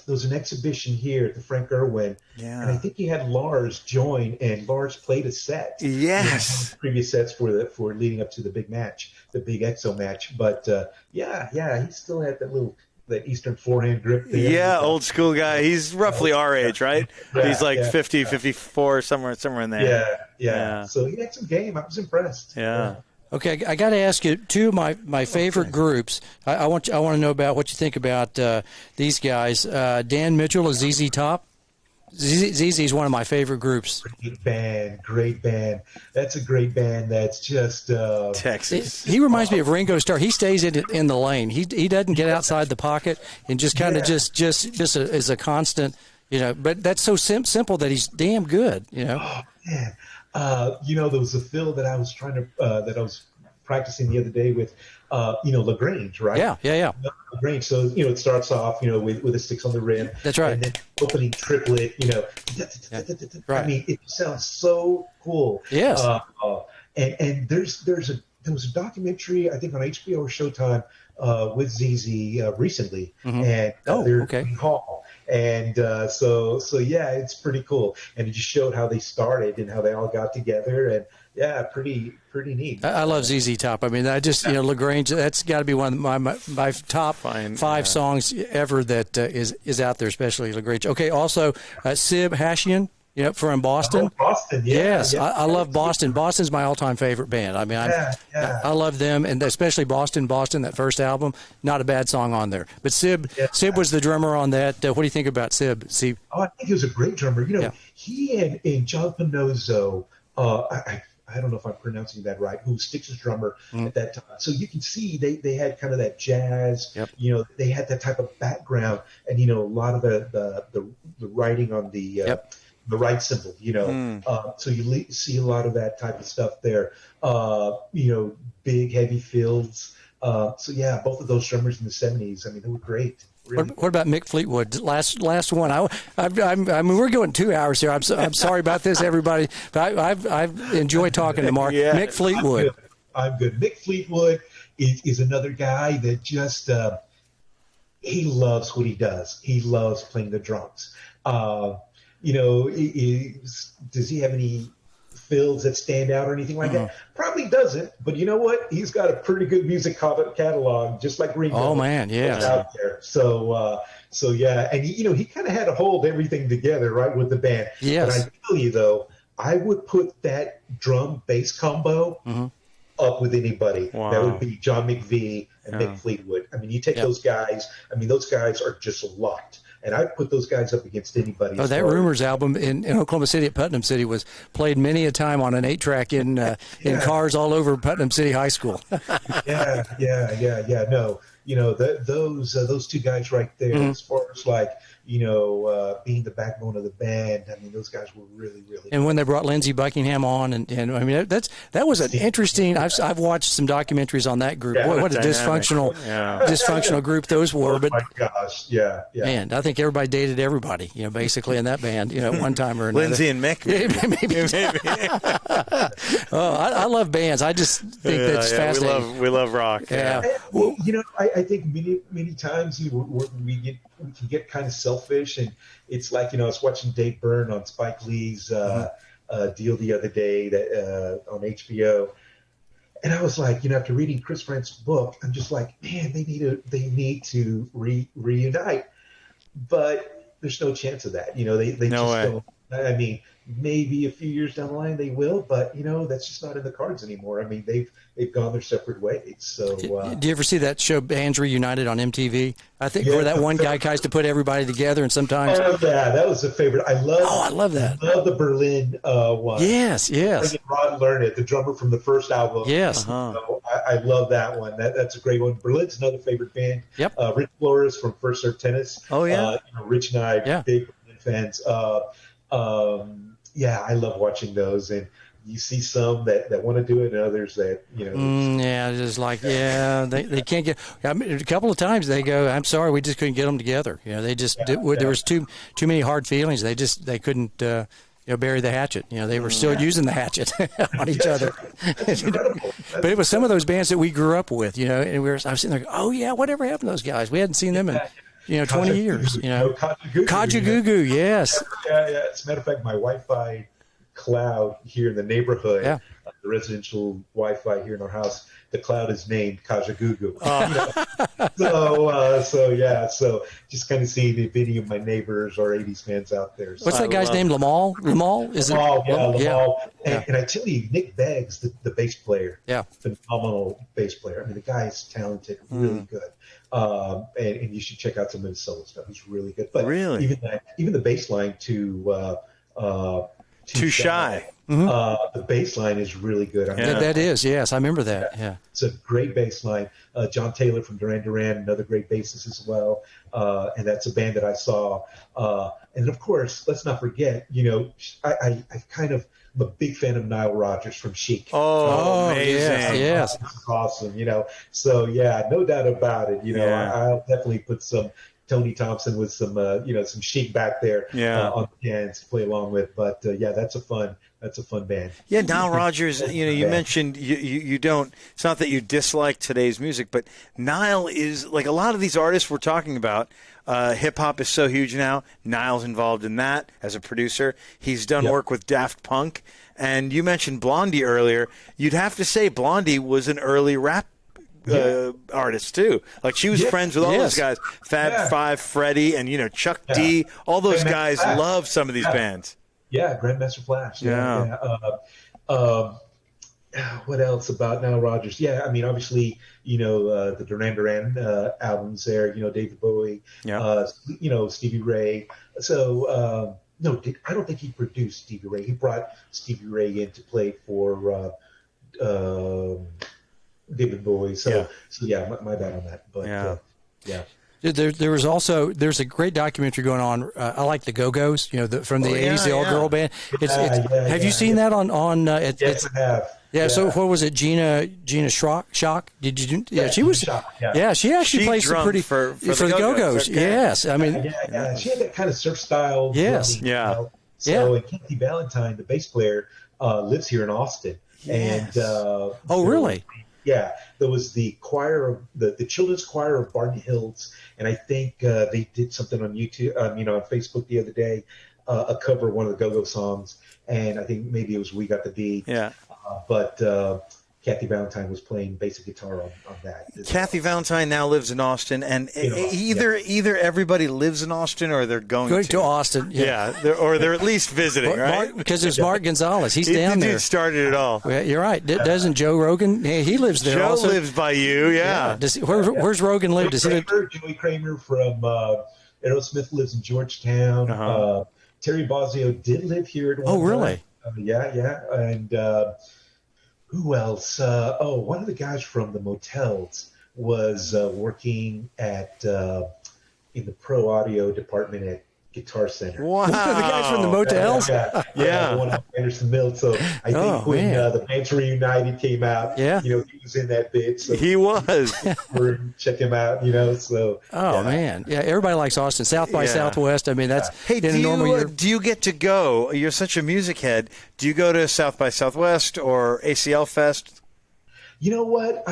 Speaker 3: there was an exhibition here at the Frank Irwin. Yeah. And I think he had Lars join, and Lars played a set.
Speaker 1: Yes.
Speaker 3: Previous sets for leading up to the big match, the big EXO match. But he still had that Eastern forehand grip there.
Speaker 1: Yeah, old school guy. He's roughly our age, right? He's like 50, 54, somewhere in there.
Speaker 3: Yeah. So he had some game. I was impressed.
Speaker 1: Yeah.
Speaker 2: Okay, I got to ask you two of my favorite groups. I want to know about what you think about these guys. Dan Mitchell of ZZ Top. ZZ is one of my favorite groups.
Speaker 3: Great band. That's a great band. That's just
Speaker 1: Texas.
Speaker 2: He reminds me of Ringo Starr. He stays in the lane. He doesn't get outside the pocket and just kind of just is a constant. But that's so simple that he's damn good.
Speaker 3: Oh man, There was a fill that I was practicing the other day with, Lagrange, right?
Speaker 2: Yeah.
Speaker 3: Lagrange. So, it starts off, with the sticks on the rim.
Speaker 2: That's right.
Speaker 3: And then opening triplet,
Speaker 2: Right.
Speaker 3: I mean, it sounds so cool.
Speaker 2: Yes.
Speaker 3: And there was a documentary, I think on HBO or Showtime, with ZZ recently.
Speaker 2: Mm-hmm.
Speaker 3: And
Speaker 2: Oh, okay.
Speaker 3: Hall. And so yeah, it's pretty cool. And it just showed how they started and how they all got together. And yeah, pretty neat.
Speaker 2: I love ZZ Top. I mean, I just, Lagrange, that's got to be one of my top five songs ever that is out there, especially Lagrange. Okay, also Sib Hashian. From Boston.
Speaker 3: Oh, Boston, yeah.
Speaker 2: Yes,
Speaker 3: yeah.
Speaker 2: I love Boston. Boston's my all-time favorite band. I mean, I love them, and especially Boston, that first album. Not a bad song on there. But Sib was the drummer on that. What do you think about Sib?
Speaker 3: Oh, I think he was a great drummer. He and John Pinozzo, I don't know if I'm pronouncing that right, who was Styx's drummer at that time. So you can see they had kind of that jazz, they had that type of background, and, a lot of the writing on the right cymbal, so you see a lot of that type of stuff there, big heavy fills. So yeah, both of those drummers in the 70s, I mean, they were great. Really.
Speaker 2: What about Mick Fleetwood? Last one. I mean, we're going 2 hours here. I'm sorry about this, everybody. But I've enjoyed talking to Mark.
Speaker 1: Yeah.
Speaker 2: Mick Fleetwood.
Speaker 3: I'm good. Mick Fleetwood is another guy that just he loves what he does. He loves playing the drums. Does he have any fills that stand out or anything like that? Probably doesn't, but you know what? He's got a pretty good music catalog, just like Ringo.
Speaker 2: Oh man, yeah.
Speaker 3: Out there. So yeah, and he kind of had to hold everything together, right, with the band.
Speaker 2: Yes.
Speaker 3: But I tell you though, I would put that drum bass combo up with anybody.
Speaker 1: Wow.
Speaker 3: That would be John McVie and Mick Fleetwood. I mean, you take those guys. I mean, those guys are just locked. And I'd put those guys up against anybody.
Speaker 2: Oh, that Rumors album in Oklahoma City at Putnam City was played many a time on an 8-track in cars all over Putnam City High School.
Speaker 3: Yeah. No, those two guys right there, as far as being the backbone of the band. I mean, those guys were really, really.
Speaker 2: And when they brought Lindsey Buckingham on, and I mean that was an interesting. I've watched some documentaries on that group. Boy, what a dysfunctional group those were.
Speaker 3: Oh my gosh, yeah.
Speaker 2: Man, I think everybody dated everybody. Basically in that band. One time or another.
Speaker 1: Lindsey and Mick.
Speaker 2: Maybe. Oh, I love bands. I just think that's fascinating.
Speaker 1: We love rock.
Speaker 2: Yeah.
Speaker 3: Well, I think many times we can get kind of selfish, and it's like, I was watching Dave Byrne on Spike Lee's deal the other day that on HBO, and I was like, after reading Chris Frant's book, I'm just like, man, they need to reunite, but there's no chance of that. They
Speaker 1: No
Speaker 3: just
Speaker 1: way.
Speaker 3: don't. I mean, maybe a few years down the line they will, but that's just not in the cards anymore. I mean, they've gone their separate ways. So,
Speaker 2: do you ever see that show Bands Reunited on MTV? I think where that one guy tries to put everybody together, and sometimes.
Speaker 3: Oh yeah, that was a favorite. I love
Speaker 2: that.
Speaker 3: I love the Berlin one.
Speaker 2: Yes.
Speaker 3: Rod Learned, the drummer from the first album.
Speaker 2: Yes.
Speaker 3: I love that one. That's a great one. Berlin's another favorite band.
Speaker 2: Yep.
Speaker 3: Rich Flores from First Serve Tennis.
Speaker 1: Oh yeah.
Speaker 3: Rich and I big Berlin fans. I love watching those, and you see some that want to do it, and others that
Speaker 2: just like they can't get. I mean, a couple of times they go, "I'm sorry, we just couldn't get them together." They just there was too many hard feelings. They couldn't bury the hatchet. They were still using the hatchet on each other. But it was some of those bands that we grew up with. And I was sitting there, oh yeah, whatever happened to those guys? We hadn't seen them in 20 years. Kajagoogoo, yes.
Speaker 3: Yeah. As a matter of fact, my Wi-Fi cloud here in the neighborhood, the residential Wi-Fi here in our house, the cloud is named Kajagoogoo. So just kind of seeing if any of my neighbors or 80s fans out there. So
Speaker 2: what's that guy's name? Lamal? Is it?
Speaker 3: Lamal.
Speaker 2: Yeah.
Speaker 3: And I tell you, Nick Beggs, the bass player, phenomenal bass player. I mean, the guy is talented, really good. And you should check out some of his solo stuff. He's really good. But
Speaker 1: really,
Speaker 3: even the bass line to
Speaker 1: Too Shy.
Speaker 3: The bass line is really good. I mean,
Speaker 2: That is, yes, I remember that. Yeah,
Speaker 3: it's a great bass line. John Taylor from Duran Duran, another great bassist as well, and that's a band that I saw. And of course, let's not forget, I kind of am a big fan of Nile Rodgers from Chic.
Speaker 1: Oh, amazing.
Speaker 2: yes.
Speaker 3: This is awesome, So yeah, no doubt about it. I'll definitely put some Tony Thompson with some, some Chic back there on the cans to play along with. But yeah, that's a fun band.
Speaker 1: Yeah, Nile Rodgers. You mentioned you don't. It's not that you dislike today's music, but Nile is like a lot of these artists we're talking about. Hip hop is so huge now. Nile's involved in that as a producer. He's done work with Daft Punk, and you mentioned Blondie earlier. You'd have to say Blondie was an early rap artist too. Like she was friends with all those guys, Fab Five, Freddie, and Chuck D. All those guys love some of these bands.
Speaker 3: Yeah, Grandmaster Flash. What else about Nile Rodgers? Yeah, I mean, obviously, the Duran Duran albums there. David Bowie. Stevie Ray. So no, I don't think he produced Stevie Ray. He brought Stevie Ray in to play for David Bowie. So yeah, my bad on that. But yeah.
Speaker 2: There's a great documentary going on. I like the Go-Go's, from the 80s, the all-girl band. Have you seen that on?
Speaker 3: Yes, I have.
Speaker 2: Yeah. So what was it? Gina Shock? Did you? Yeah, she was.
Speaker 3: Shock,
Speaker 2: she actually plays some pretty for the Go-Go's. Okay. Yes, I mean.
Speaker 3: Yeah. She had that kind of surf style.
Speaker 2: Yes.
Speaker 3: Drumming, So and Kathy Valentine, the bass player, lives here in Austin.
Speaker 2: Yes.
Speaker 3: And
Speaker 2: really?
Speaker 3: Yeah, there was the choir of the children's choir of Barton Hills, and I think they did something on YouTube, on Facebook the other day, a cover of one of the Go-Go songs, and I think maybe it was "We Got the Beat."
Speaker 1: Yeah.
Speaker 3: But Kathy Valentine was playing basic guitar on that.
Speaker 1: Kathy Valentine now lives in Austin, and either everybody lives in Austin or they're going
Speaker 2: to Austin.
Speaker 1: Or they're at least visiting, right?
Speaker 2: Because there's Mark Gonzalez. He's down there.
Speaker 1: He started it all.
Speaker 2: Yeah, you're right. Doesn't Joe Rogan? He lives there.
Speaker 1: Joe
Speaker 2: also
Speaker 1: lives by you. Yeah.
Speaker 2: Where's Rogan live?
Speaker 3: Joey Kramer from Aerosmith lives in Georgetown. Terry Bozzio did live here at one time.
Speaker 2: Really?
Speaker 3: Yeah. And who else? One of the guys from the Motels was working at in the pro audio department at Guitar Center.
Speaker 1: Wow.
Speaker 2: The guys from the Motels?
Speaker 3: The one up Anderson Mills. So I think when the Bands Reunited came out, he was in that bit. So
Speaker 1: he was.
Speaker 3: Check him out, So.
Speaker 2: Man. Yeah, everybody likes Austin. South by Southwest. I mean, that's
Speaker 1: Hey, do you get to go? You're such a music head. Do you go to South by Southwest or ACL Fest?
Speaker 3: You know what?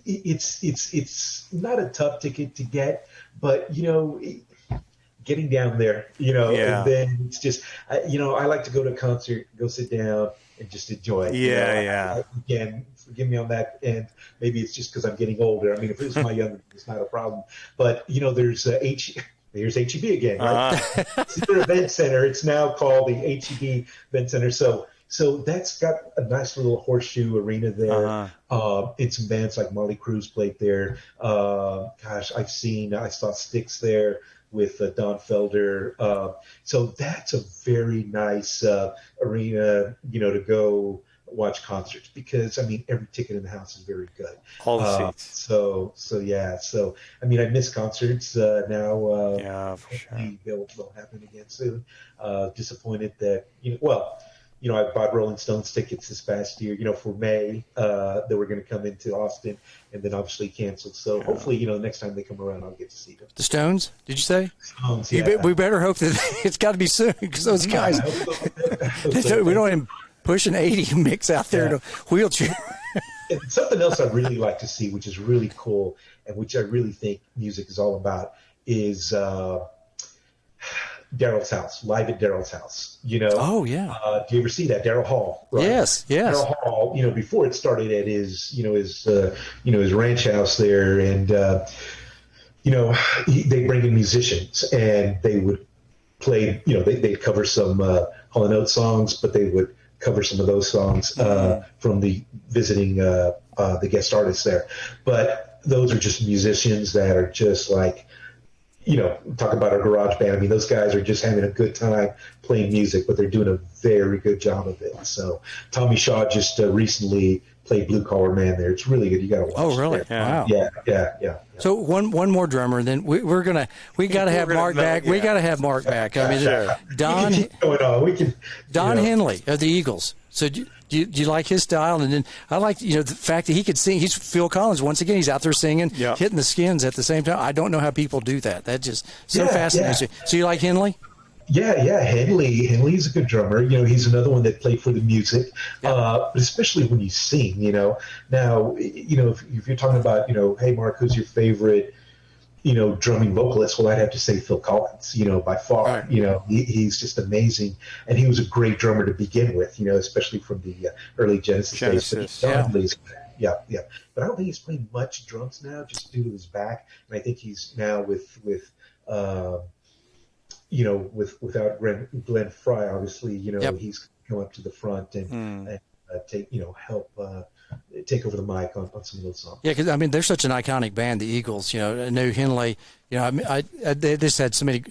Speaker 3: It's not a tough ticket to get, but getting down there, and then it's just, I like to go to a concert, go sit down and just enjoy it. Again, forgive me on that, and maybe it's just because I'm getting older. I mean, if it was my younger, it's not a problem. But there's there's HEB again, right? It's their event center. It's now called the HEB Event Center. So that's got a nice little horseshoe arena there. It's some bands like Molly Cruz played there. I saw Styx there with Don Felder. So that's a very nice arena, to go watch concerts, because every ticket in the house is very good.
Speaker 1: All the seats.
Speaker 3: So I miss concerts now.
Speaker 1: For sure.
Speaker 3: They'll happen again soon. Disappointed that I bought Rolling Stones tickets this past year, for May, that were going to come into Austin, and then obviously canceled. So hopefully, next time they come around, I'll get to see them.
Speaker 2: The Stones, did you say?
Speaker 3: Stones,
Speaker 2: we better hope that it's got to be soon, because those guys, we don't even push an 80 mix out there in a wheelchair.
Speaker 3: And something else I really like to see, which is really cool, and which I really think music is all about, is Daryl's house, live at Daryl's house.
Speaker 2: Oh yeah.
Speaker 3: Do you ever see that, Daryl Hall? Right?
Speaker 2: Yes.
Speaker 3: Daryl Hall. Before it started at his ranch house there, and they bring in musicians, and they would play. They'd cover some Hall & Oates songs, but they would cover some of those songs from the visiting the guest artists there. But those are just musicians that are just like talk about our garage band. I mean, those guys are just having a good time playing music, but they're doing a very good job of it. So Tommy Shaw just recently played Blue Collar Man there. It's really good. You got to watch.
Speaker 2: Oh, really?
Speaker 3: Yeah.
Speaker 2: Wow.
Speaker 3: Yeah.
Speaker 2: So one more drummer, and then we got to have Mark back. Yeah. We got to have Mark back. I mean, Don Henley of the Eagles. So do you like his style? And then I like the fact that he could sing. He's Phil Collins once again. He's out there singing, hitting the skins at the same time. I don't know how people do that. That's just so fascinating. Yeah. So you like Henley?
Speaker 3: Yeah. Henley's a good drummer. He's another one that played for the music, but especially when you sing. Now, if you're talking about, hey, Mark, who's your favorite, drumming vocalist? Well, I'd have to say Phil Collins, by far. Right. He's just amazing, and he was a great drummer to begin with, especially from the early Genesis days. Yeah. But I don't think he's playing much drums now, just due to his back, and I think he's now without Glenn Fry, obviously, he's come up to the front and help take over the mic on some of those songs. Yeah,
Speaker 2: because I mean, they're such an iconic band, the Eagles. I knew Henley. They just had so many.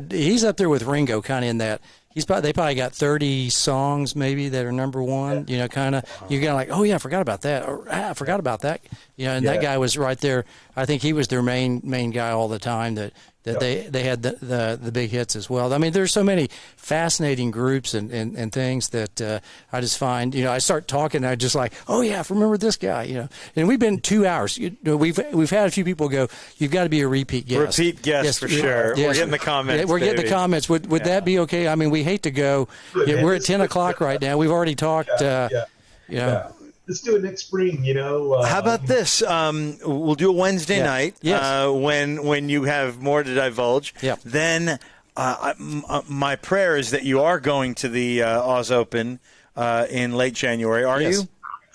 Speaker 2: He's up there with Ringo, kind of in that. They probably got 30 songs maybe that are number one. You're kind of like, oh yeah, I forgot about that. Or I forgot about that. That guy was right there. I think he was their main guy all the time. That they had the big hits as well. I mean, there's so many fascinating groups and things that I just find. I start talking, and I just like, oh yeah, I remember this guy. And we've been 2 hours. We've had a few people go, you've got to be a repeat guest.
Speaker 1: Repeat guest, yes, for sure. Yes. We're getting the comments.
Speaker 2: Yeah, we're getting the comments. Would that be okay? I mean, we hate to go. We're at 10 o'clock right now. We've already talked.
Speaker 3: Let's do it next spring.
Speaker 1: How about this? We'll do a Wednesday night.
Speaker 2: Yes.
Speaker 1: When you have more to divulge.
Speaker 2: Yeah.
Speaker 1: Then my prayer is that you are going to the Oz Open in late January. Are you?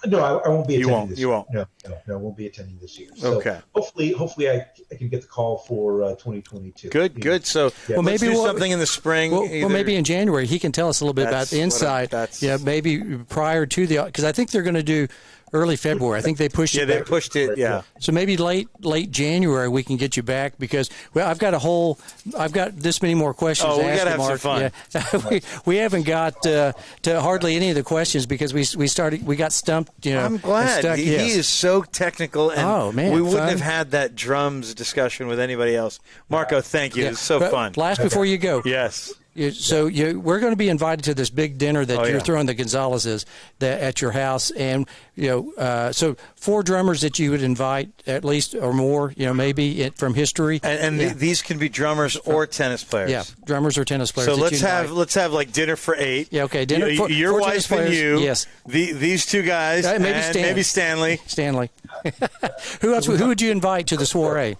Speaker 3: No, I won't be attending this year.
Speaker 1: You won't?
Speaker 3: No, I won't be attending this year. So
Speaker 1: okay.
Speaker 3: Hopefully I can get the call for 2022.
Speaker 1: Good. So let's do something in the spring.
Speaker 2: Well, maybe in January he can tell us a little bit about the inside. Maybe prior to the – because I think they're going to do early February. I think they pushed it back.
Speaker 1: Yeah, they pushed it, yeah.
Speaker 2: So maybe late January we can get you back because I've got this many more questions to ask you,
Speaker 1: we got to have
Speaker 2: Mark.
Speaker 1: some fun.
Speaker 2: Yeah. we haven't got to hardly any of the questions because we got stumped.
Speaker 1: I'm glad. He is so technical, and we wouldn't have had that drums discussion with anybody else. Marco, thank you. It's so fun.
Speaker 2: Last before you go.
Speaker 1: Yes.
Speaker 2: So we're going to be invited to this big dinner that you're throwing the Gonzalez's at your house, and so 4 drummers that you would invite at least or more, maybe from history.
Speaker 1: And these can be drummers or tennis players.
Speaker 2: Yeah, drummers or tennis players.
Speaker 1: So let's have like dinner for 8.
Speaker 2: Yeah, okay. Dinner for
Speaker 1: your wife and you.
Speaker 2: Yes.
Speaker 1: These 2 guys. Maybe Stanley.
Speaker 2: Who else? Who would you invite to the soiree?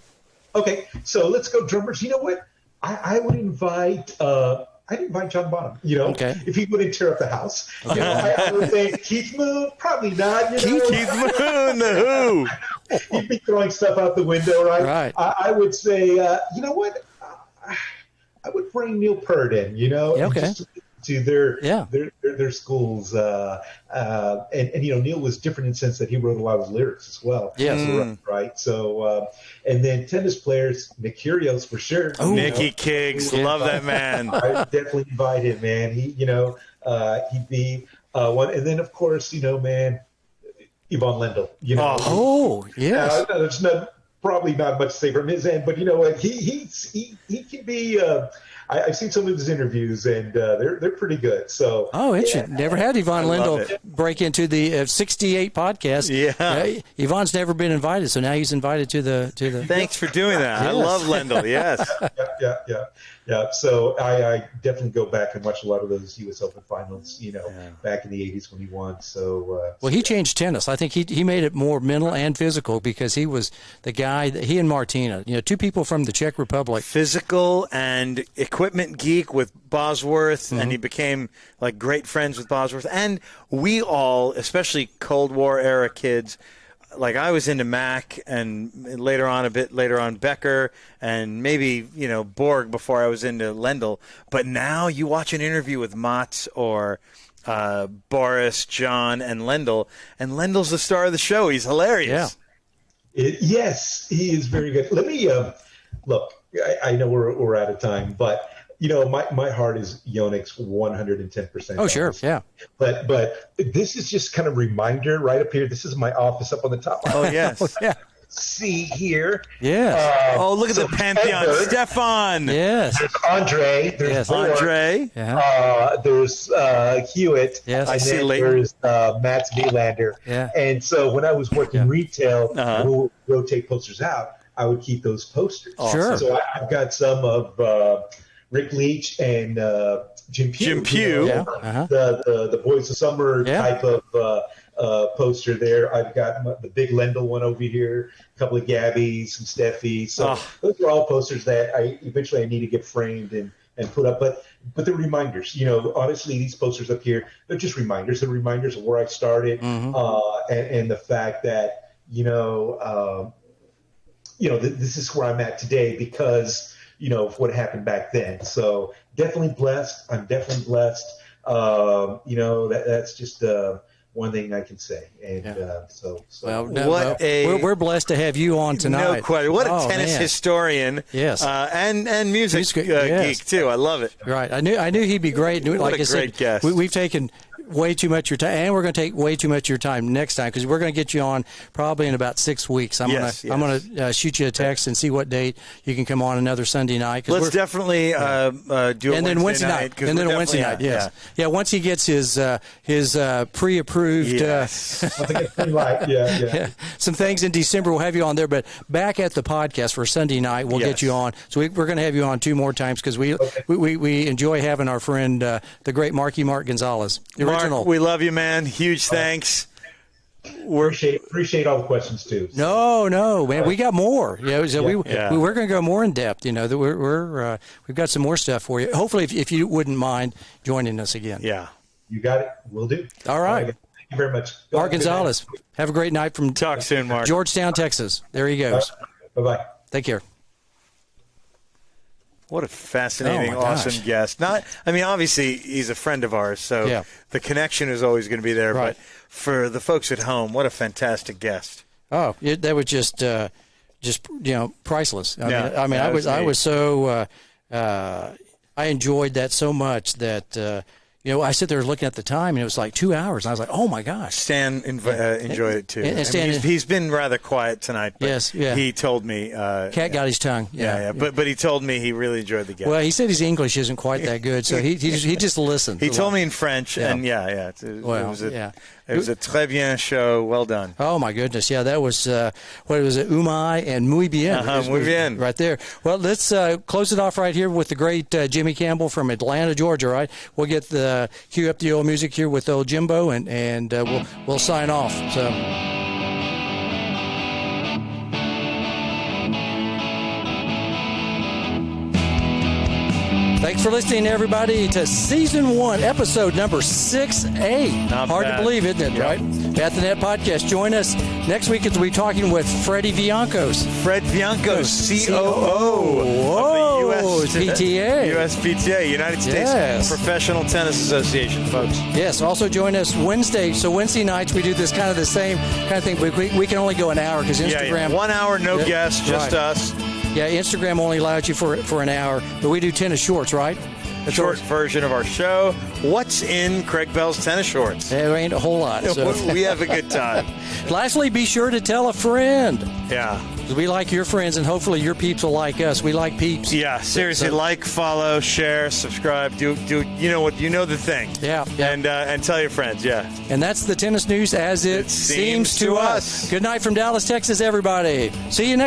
Speaker 3: Okay, so let's go drummers. You know what? I would invite. I'd invite John Bonham. If he wouldn't tear up the house. I would say Keith Moon. Probably not.
Speaker 1: Keith Moon, the Who.
Speaker 3: He'd be throwing stuff out the window, right?
Speaker 2: Right.
Speaker 3: I would say, you know what? I would bring Neil Peart in.
Speaker 2: Okay.
Speaker 3: To their schools, and Neil was different in the sense that he wrote a lot of lyrics as well.
Speaker 2: Yes,
Speaker 3: right. So, and then tennis players, Nick Kyrgios for sure.
Speaker 1: Oh, Nicky Kiggs, love that man.
Speaker 3: I definitely invite him, man. He'd be one, and then of course, man, Yvonne Lendl.
Speaker 2: Oh, yes.
Speaker 3: There's probably not much to say from his end, but you know what? He can be. I've seen some of his interviews, and they're pretty good. So
Speaker 2: interesting. Never had Yvonne Lendl break into the 68 podcast.
Speaker 1: Yeah,
Speaker 2: Yvonne's never been invited, so now he's invited to the.
Speaker 1: Thanks for doing that. Yes. I love Lendl. Yes.
Speaker 3: Yeah. So I definitely go back and watch a lot of those U.S. Open finals. Back in the '80s when he won. So
Speaker 2: he changed tennis. I think he made it more mental and physical because he was the guy. He and Martina, 2 people from the Czech Republic.
Speaker 1: Physical and equipment geek with Bosworth, and he became like great friends with Bosworth. And we all, especially Cold War era kids, like I was into Mac, and later on Becker, and maybe Borg before I was into Lendl. But now you watch an interview with Mats or Boris, John, and Lendl's the star of the show. He's hilarious.
Speaker 3: Yeah. Yes, he is very good. Let me look. I know we're out of time, but my heart is Yonex 110%.
Speaker 2: Oh, sure. Yeah.
Speaker 3: But this is just kind of reminder right up here. This is my office up on the top.
Speaker 1: Oh, yes.
Speaker 2: Oh, yeah.
Speaker 3: See here.
Speaker 2: Yes.
Speaker 1: Look at the Pantheon.
Speaker 3: Edward.
Speaker 1: Stefan.
Speaker 2: Yes.
Speaker 3: There's Andre. There's Borg.
Speaker 1: Andre.
Speaker 2: Yeah.
Speaker 3: There's Hewitt.
Speaker 2: Yes.
Speaker 3: And
Speaker 1: see
Speaker 3: then
Speaker 1: Leighton.
Speaker 3: there's Matt Nylander.
Speaker 2: Yeah.
Speaker 3: And so when I was working retail, we'll rotate posters out. I would keep those posters.
Speaker 2: Sure.
Speaker 3: So I've got some of Rick Leach and Jim Pugh.
Speaker 1: Jim Pugh.
Speaker 2: Yeah.
Speaker 3: The Boys of Summer type of poster there. I've got the big Lendl one over here, a couple of Gabbies, some Steffi. So those are all posters that I eventually need to get framed and put up. But they're reminders. Honestly, these posters up here, they're just reminders. They're reminders of where I started and the fact that, this is where I'm at today because of what happened back then. So definitely blessed. I'm definitely blessed. That's just one thing I can say. And
Speaker 2: we're blessed to have you on tonight.
Speaker 1: No question. What a tennis historian.
Speaker 2: Yes.
Speaker 1: And music geek too. I love it.
Speaker 2: Right. I knew he'd be great.
Speaker 1: What a great guest.
Speaker 2: We've taken way too much of your time, and we're going to take way too much of your time next time because we're going to get you on probably in about 6 weeks. I'm going to shoot you a text and see what date you can come on another Sunday night.
Speaker 1: Let's definitely do it
Speaker 2: and then Wednesday night. And then a Wednesday night. Yes. Yeah. Once he gets his pre-approved some things in December, we'll have you on there. But back at the podcast for Sunday night, we'll get you on. So we're going to have you on 2 more times because we enjoy having our friend the great Mark Gonzalez.
Speaker 1: Mark, we love you, man. Huge thanks.
Speaker 3: Appreciate all the questions too.
Speaker 2: So. No, man, we got more. We're going to go more in depth. We've got some more stuff for you. Hopefully, if you wouldn't mind joining us again.
Speaker 3: Yeah, you got it. We'll do.
Speaker 2: All right.
Speaker 3: Thank you very much.
Speaker 2: Mark Gonzalez. Have a great night from
Speaker 1: Talk soon, Mark.
Speaker 2: Georgetown, Texas. There he goes.
Speaker 3: Bye-bye.
Speaker 2: Take care.
Speaker 1: What a fascinating, awesome guest. Obviously, he's a friend of ours, so the connection is always going to be there. Right. But for the folks at home, what a fantastic guest.
Speaker 2: Oh, that was just priceless. I enjoyed that so much that I sit there looking at the time, and it was like 2 hours. And I was like, oh, my gosh.
Speaker 1: Stan enjoyed it, too. And Stan, he's been rather quiet tonight. But he told me.
Speaker 2: Cat got his tongue.
Speaker 1: But he told me he really enjoyed the guest.
Speaker 2: Well, he said his English isn't quite that good, so he just listened.
Speaker 1: He told me in French, and it was a très bien show. Well done.
Speaker 2: Oh, my goodness. Yeah, that was, what was it, Umai and Muy Bien.
Speaker 1: Muy Bien.
Speaker 2: Right there. Well, let's close it off right here with the great Jimmy Campbell from Atlanta, Georgia, right? We'll get cue up the old music here with old Jimbo, and we'll sign off. So. Thanks for listening, everybody, to Season 1, Episode number 6A. Hard to believe, isn't it, right? At the Net Podcast. Join us next week as we'll be talking with Freddie Viancos.
Speaker 1: Fred Viancos, COO of the
Speaker 2: USPTA.
Speaker 1: USPTA, United States Professional Tennis Association, folks.
Speaker 2: Yes, also join us Wednesday. So Wednesday nights we do this kind of the same kind of thing. We can only go an hour because Instagram.
Speaker 1: 1 hour, no guests, just us.
Speaker 2: Yeah, Instagram only allows you for an hour, but we do tennis shorts, right?
Speaker 1: A short version of our show. What's in Craig Bell's tennis shorts?
Speaker 2: There ain't a whole lot. So.
Speaker 1: We have a good time.
Speaker 2: Lastly, be sure to tell a friend.
Speaker 1: Yeah.
Speaker 2: We like your friends, and hopefully your peeps will like us. We like peeps.
Speaker 1: Yeah, seriously, like, follow, share, subscribe. Do the thing.
Speaker 2: Yeah.
Speaker 1: And tell your friends. Yeah.
Speaker 2: And that's the tennis news as it seems to us. Good night from Dallas, Texas, everybody. See you next.